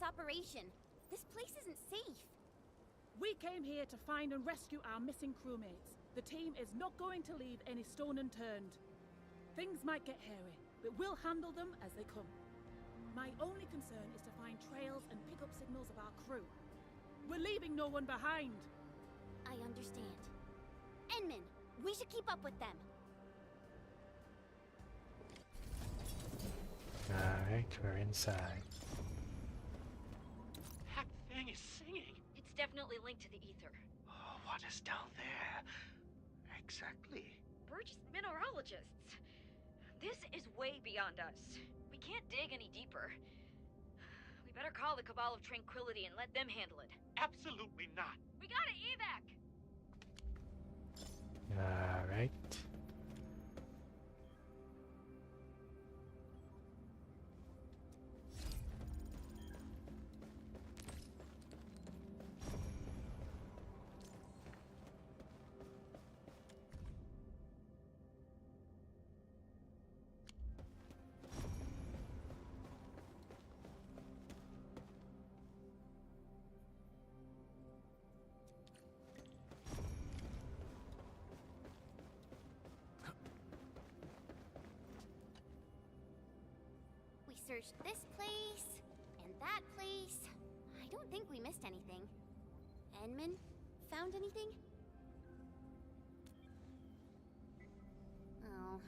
[SPEAKER 18] Operation. This place isn't safe.
[SPEAKER 11] We came here to find and rescue our missing crewmates. The team is not going to leave any stone unturned. Things might get hairy, but we'll handle them as they come. My only concern is to find trails and pick up signals of our crew. We're leaving no one behind.
[SPEAKER 18] I understand. Enman, we should keep up with them.
[SPEAKER 1] Alright, we're inside.
[SPEAKER 14] That thing is singing.
[SPEAKER 13] It's definitely linked to the ether.
[SPEAKER 10] Oh, what is down there? Exactly.
[SPEAKER 13] We're just mineralogists. This is way beyond us. We can't dig any deeper. We better call the Cabal of Tranquility and let them handle it.
[SPEAKER 14] Absolutely not.
[SPEAKER 13] We got an evac!
[SPEAKER 1] Alright.
[SPEAKER 18] Searched this place, and that place. I don't think we missed anything. Enman, found anything? Oh,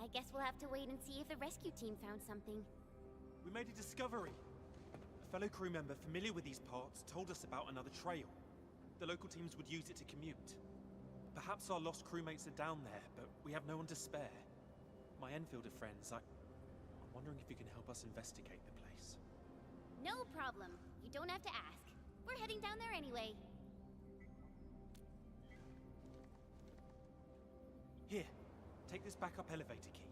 [SPEAKER 18] I guess we'll have to wait and see if the rescue team found something.
[SPEAKER 17] We made a discovery. A fellow crew member familiar with these parts told us about another trail. The local teams would use it to commute. Perhaps our lost crewmates are down there, but we have no one to spare. My Endfield of friends, I'm wondering if you can help us investigate the place.
[SPEAKER 18] No problem. You don't have to ask. We're heading down there anyway.
[SPEAKER 17] Here, take this backup elevator key.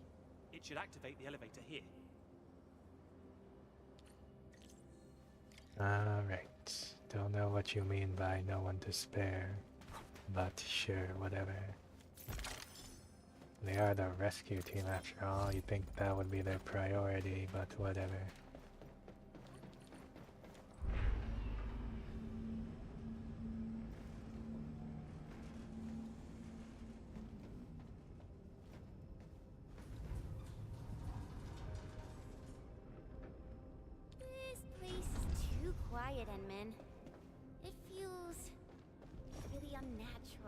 [SPEAKER 17] It should activate the elevator here.
[SPEAKER 1] Alright. Don't know what you mean by no one to spare, but sure, whatever. They are the rescue team after all. You'd think that would be their priority, but whatever.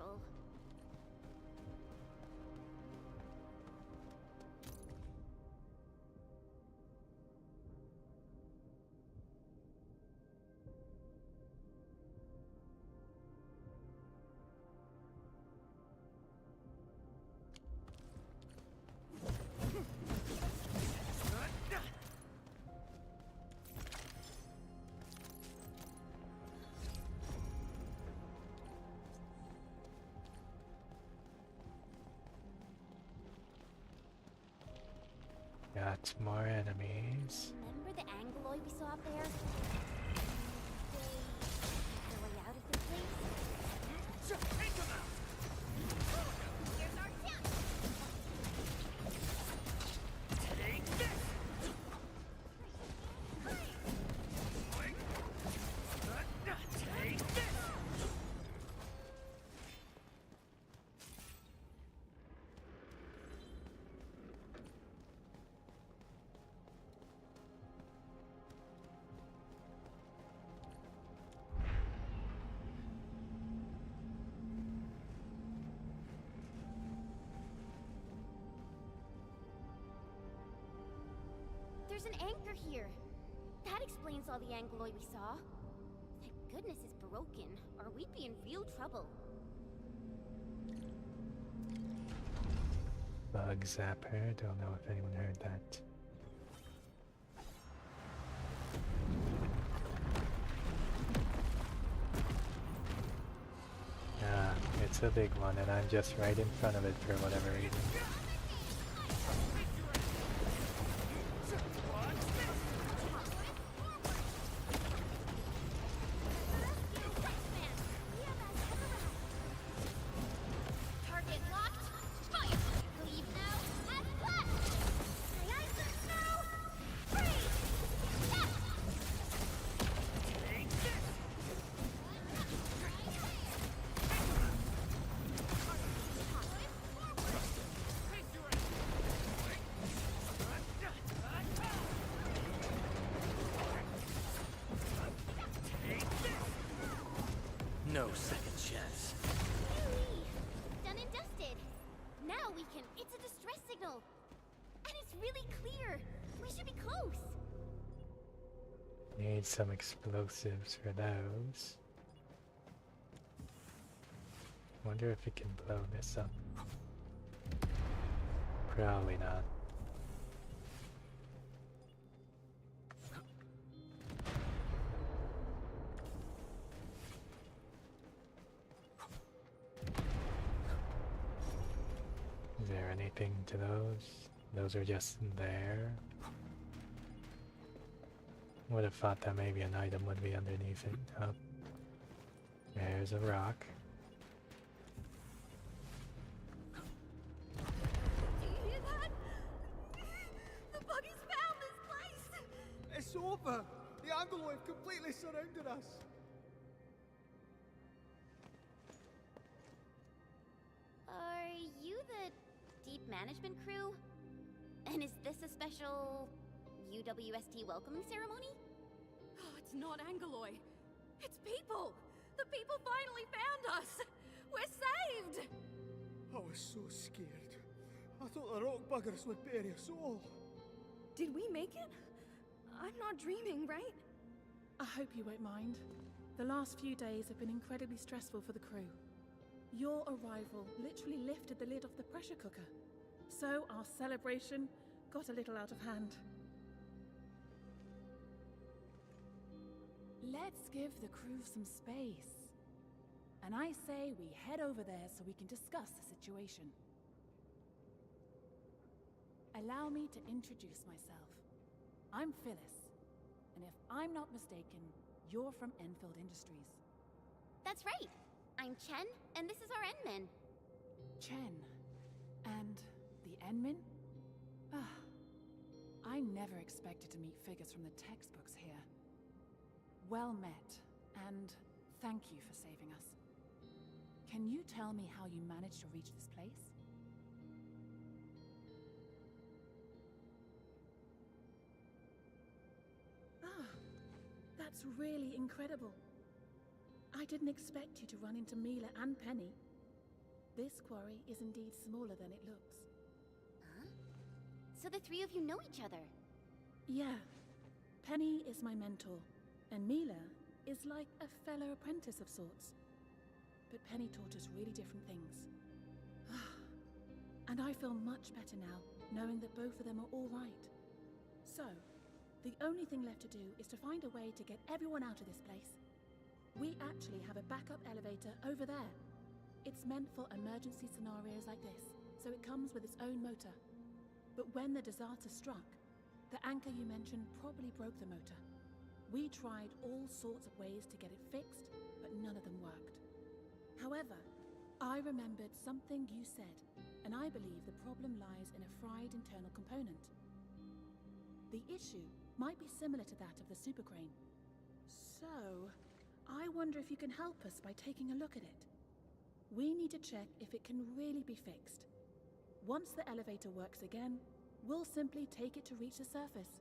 [SPEAKER 18] April.
[SPEAKER 1] Got more enemies.
[SPEAKER 18] Remember the Angloid we saw up there? They way out of this place?
[SPEAKER 10] Take them out!
[SPEAKER 18] Here's our chance!
[SPEAKER 10] Take this! Take this!
[SPEAKER 18] There's an anchor here. That explains all the Angloid we saw. Thank goodness it's broken, or we'd be in real trouble.
[SPEAKER 1] Bug zapper. Don't know if anyone heard that. Ah, it's a big one, and I'm just right in front of it for whatever reason.
[SPEAKER 18] Target locked. Fire! Leave now. And left! My eyes are snow! Freeze! Yes!
[SPEAKER 10] Take this! No second chance.
[SPEAKER 18] Done and dusted. Now we can. It's a distress signal. And it's really clear. We should be close.
[SPEAKER 1] Need some explosives for those. Wonder if we can blow this up. Probably not. Is there anything to those? Those are just there. Would have thought that maybe an item would be underneath it. Oh. There's a rock.
[SPEAKER 18] Do you hear that? The buggies found this place!
[SPEAKER 8] It's over! The Angloid completely surrounded us!
[SPEAKER 18] Are you the deep management crew? And is this a special UWST welcoming ceremony?
[SPEAKER 13] Oh, it's not Angaloy. It's people! The people finally found us! We're saved!
[SPEAKER 8] I was so scared. I thought the rock buggers would bury us all.
[SPEAKER 13] Did we make it? I'm not dreaming, right?
[SPEAKER 11] I hope you won't mind. The last few days have been incredibly stressful for the crew. Your arrival literally lifted the lid off the pressure cooker. So our celebration got a little out of hand. Let's give the crew some space. And I say we head over there so we can discuss the situation. Allow me to introduce myself. I'm Phyllis, and if I'm not mistaken, you're from Endfield Industries.
[SPEAKER 18] That's right. I'm Chen, and this is our Endman.
[SPEAKER 11] Chen. And the Endman? Ah, I never expected to meet figures from the textbooks here. Well met, and thank you for saving us. Can you tell me how you managed to reach this place? Ah, that's really incredible. I didn't expect you to run into Mila and Penny. This quarry is indeed smaller than it looks.
[SPEAKER 18] Huh? So the three of you know each other?
[SPEAKER 11] Yeah. Penny is my mentor, and Mila is like a fellow apprentice of sorts. But Penny taught us really different things. And I feel much better now, knowing that both of them are all right. So, the only thing left to do is to find a way to get everyone out of this place. We actually have a backup elevator over there. It's meant for emergency scenarios like this, so it comes with its own motor. But when the disaster struck, the anchor you mentioned probably broke the motor. We tried all sorts of ways to get it fixed, but none of them worked. However, I remembered something you said, and I believe the problem lies in a fried internal component. The issue might be similar to that of the super crane. So, I wonder if you can help us by taking a look at it. We need to check if it can really be fixed. Once the elevator works again, we'll simply take it to reach the surface.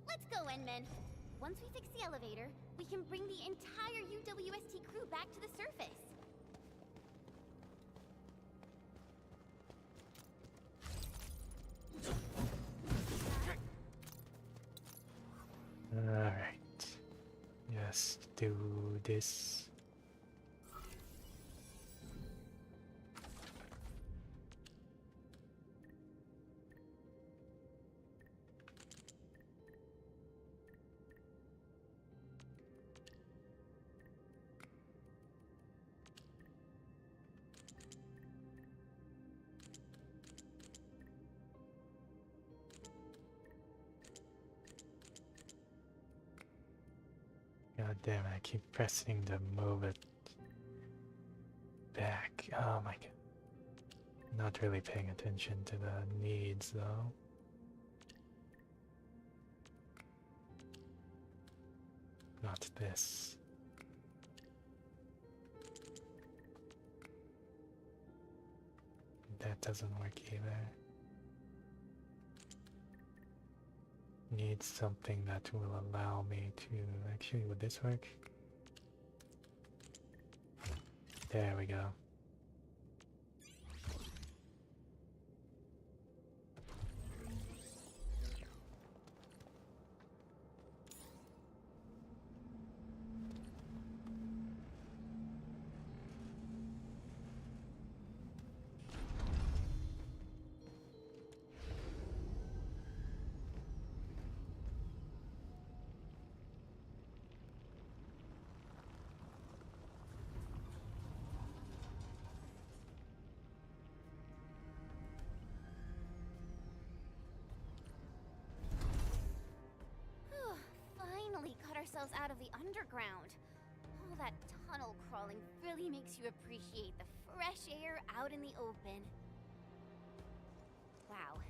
[SPEAKER 18] Let's go, Endman. Once we fix the elevator, we can bring the entire UWST crew back to the surface.
[SPEAKER 1] Alright. Just do this. God damn it, I keep pressing to move it back. Oh my god. Not really paying attention to the needs though. Not this. That doesn't work either. Need something that will allow me to... Actually, would this work? There we go.
[SPEAKER 18] Ourselves out of the underground. All that tunnel crawling really makes you appreciate the fresh air out in the open. Wow,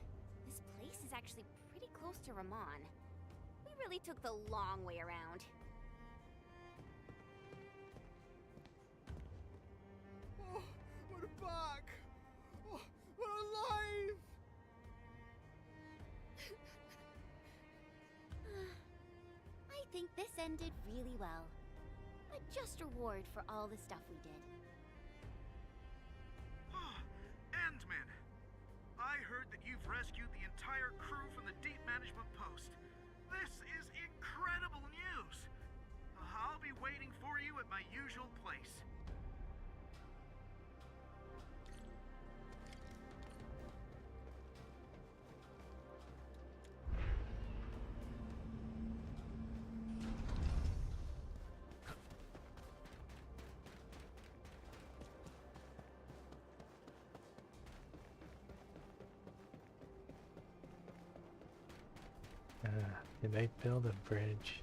[SPEAKER 18] this place is actually pretty close to Ramon. We really took the long way around.
[SPEAKER 8] Oh, we're back! Oh, we're alive!
[SPEAKER 18] I think this ended really well. A just reward for all the stuff we did.
[SPEAKER 9] Endman! I heard that you've rescued the entire crew from the deep management post. This is incredible news! I'll be waiting for you at my usual place.
[SPEAKER 1] Did they build a bridge?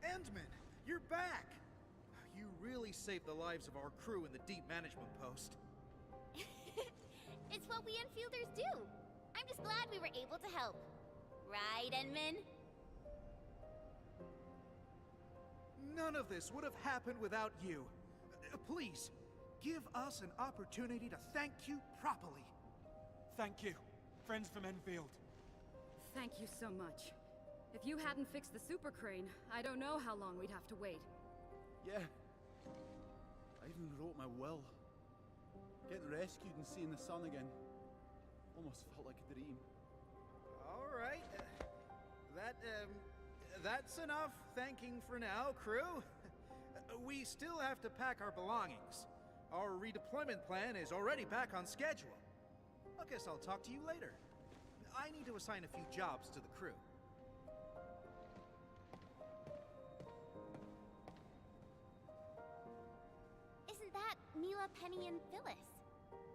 [SPEAKER 19] Endman, you're back! You really saved the lives of our crew in the deep management post.
[SPEAKER 18] It's what we Enfielders do. I'm just glad we were able to help. Right, Enman?
[SPEAKER 19] None of this would have happened without you. Please, give us an opportunity to thank you properly.
[SPEAKER 17] Thank you, friends from Enfield.
[SPEAKER 16] Thank you so much. If you hadn't fixed the super crane, I don't know how long we'd have to wait.
[SPEAKER 20] Yeah. I even wrote my will. Getting rescued and seeing the sun again almost felt like a dream.
[SPEAKER 19] All right. That's enough thanking for now, crew. We still have to pack our belongings. Our redeployment plan is already back on schedule. I guess I'll talk to you later. I need to assign a few jobs to the crew.
[SPEAKER 18] Isn't that Mila, Penny, and Phyllis?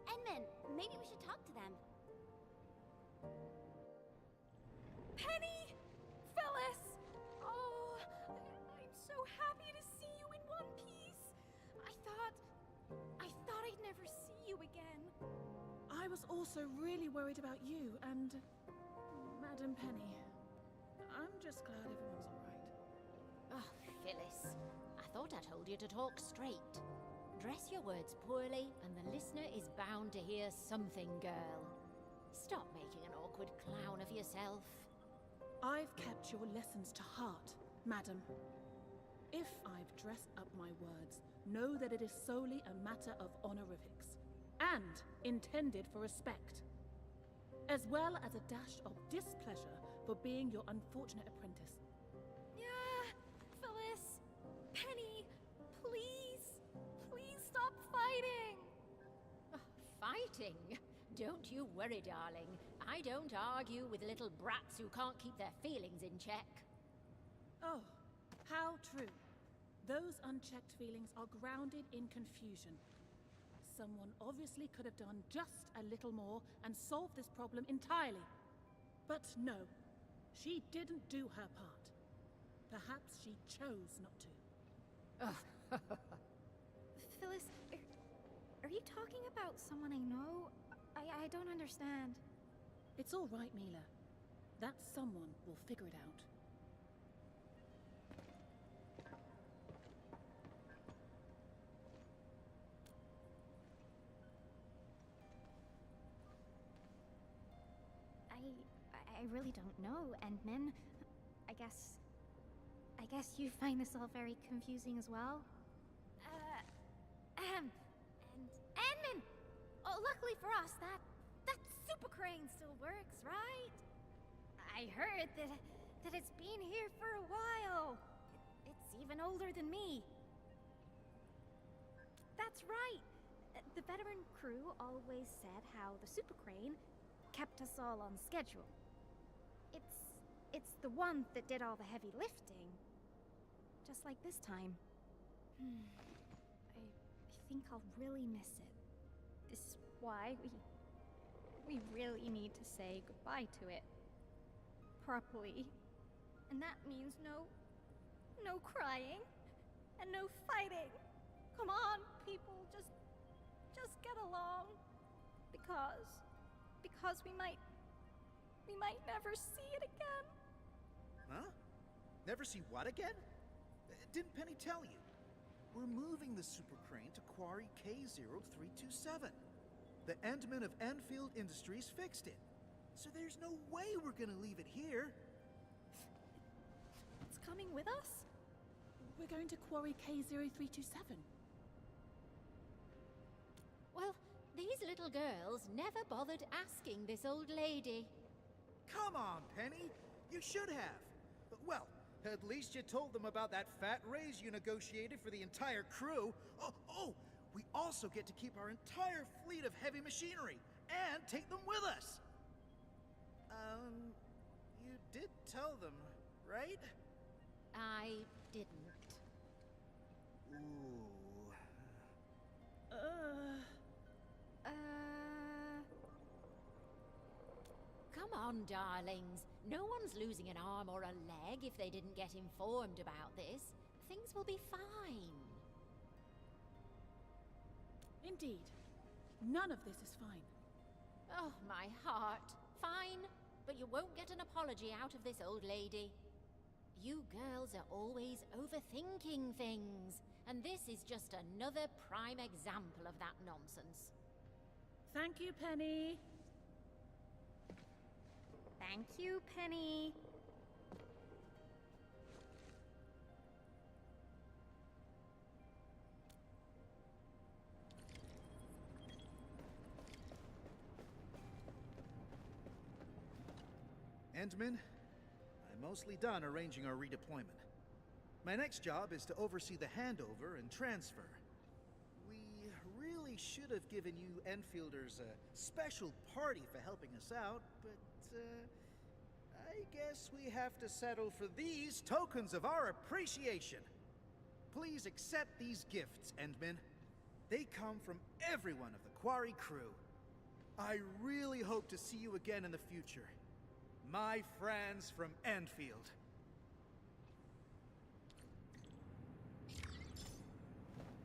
[SPEAKER 18] Enman, maybe we should talk to them.
[SPEAKER 11] Penny! Phyllis! Oh, I'm so happy to see you in one piece. I thought I'd never see you again. I was also really worried about you and Madam Penny. I'm just glad everyone's all right.
[SPEAKER 21] Oh, Phyllis. I thought I told you to talk straight. Dress your words poorly, and the listener is bound to hear something, girl. Stop making an awkward clown of yourself.
[SPEAKER 11] I've kept your lessons to heart, madam. If I've dressed up my words, know that it is solely a matter of honorifics, and intended for respect, as well as a dash of displeasure for being your unfortunate apprentice.
[SPEAKER 15] Yeah, Phyllis, Penny, please stop fighting.
[SPEAKER 21] Fighting? Don't you worry, darling. I don't argue with little brats who can't keep their feelings in check.
[SPEAKER 11] Oh, how true. Those unchecked feelings are grounded in confusion. Someone obviously could have done just a little more and solved this problem entirely. But no, she didn't do her part. Perhaps she chose not to.
[SPEAKER 15] Phyllis, are you talking about someone I know? I don't understand.
[SPEAKER 11] It's all right, Mila. That someone will figure it out.
[SPEAKER 2] I really don't know, Endman. I guess you find this all very confusing as well?
[SPEAKER 18] And Enman! Oh, luckily for us, that super crane still works, right? I heard that it's been here for a while. It's even older than me.
[SPEAKER 2] That's right. The veteran crew always said how the super crane kept us all on schedule. It's the one that did all the heavy lifting. Just like this time. I think I'll really miss it. This is why we really need to say goodbye to it. Properly. And that means no crying and no fighting. Come on, people, just get along. Because we might never see it again.
[SPEAKER 19] Huh? Never see what again? Didn't Penny tell you? We're moving the super crane to Quarry K0327. The Endman of Enfield Industries fixed it. So there's no way we're gonna leave it here.
[SPEAKER 11] It's coming with us? We're going to Quarry K0327.
[SPEAKER 21] Well, these little girls never bothered asking this old lady.
[SPEAKER 19] Come on, Penny. You should have. Well, at least you told them about that fat raise you negotiated for the entire crew. Oh, we also get to keep our entire fleet of heavy machinery and take them with us. You did tell them, right?
[SPEAKER 21] I didn't.
[SPEAKER 19] Ooh.
[SPEAKER 21] Come on, darlings. No one's losing an arm or a leg if they didn't get informed about this. Things will be fine.
[SPEAKER 11] Indeed. None of this is fine.
[SPEAKER 21] Oh, my heart. Fine, but you won't get an apology out of this old lady. You girls are always overthinking things, and this is just another prime example of that nonsense.
[SPEAKER 11] Thank you, Penny.
[SPEAKER 3] Thank you, Penny.
[SPEAKER 19] Endman, I'm mostly done arranging our redeployment. My next job is to oversee the handover and transfer. We really should have given you Enfielders a special party for helping us out, but I guess we have to settle for these tokens of our appreciation. Please accept these gifts, Endman. They come from everyone of the Quarry crew. I really hope to see you again in the future. My friends from Endfield.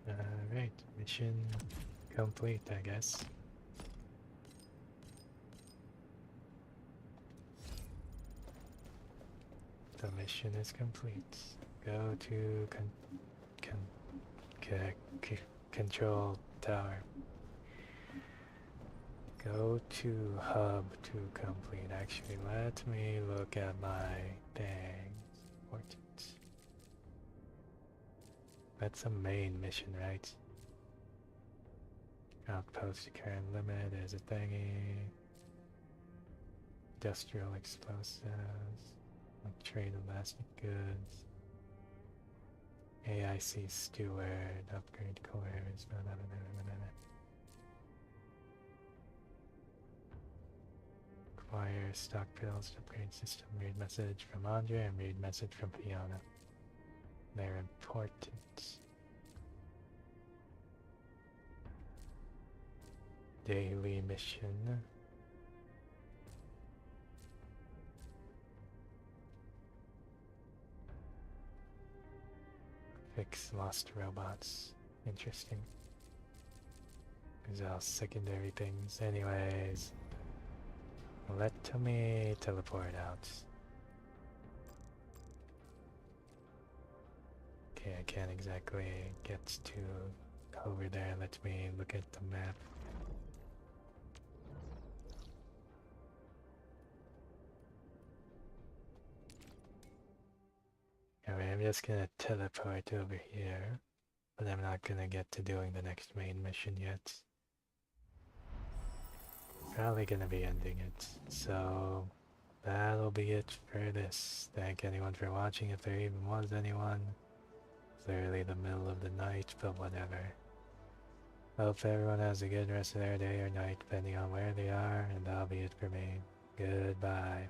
[SPEAKER 1] Alright, mission complete, I guess. The mission is complete. Go to control tower. Go to hub to complete. Actually, let me look at my things. Important. That's a main mission, right? Outpost to current limit. There's a thingy. Industrial explosives. Trade elastic goods. AIC steward. Upgrade cores. Acquire stock pills to upgrade system. Read message from Andre and read message from Fiona. They're important. Daily mission. Fix lost robots. Interesting. These are all secondary things. Anyways. Let me teleport out. Okay, I can't exactly get to over there. Let me look at the map. Alright, I'm just gonna teleport over here. But I'm not gonna get to doing the next main mission yet. Probably gonna be ending it. So that'll be it for this. Thank anyone for watching, if there even was anyone. It's literally the middle of the night, but whatever. Hope everyone has a good rest of their day or night, depending on where they are, and that'll be it for me. Goodbye.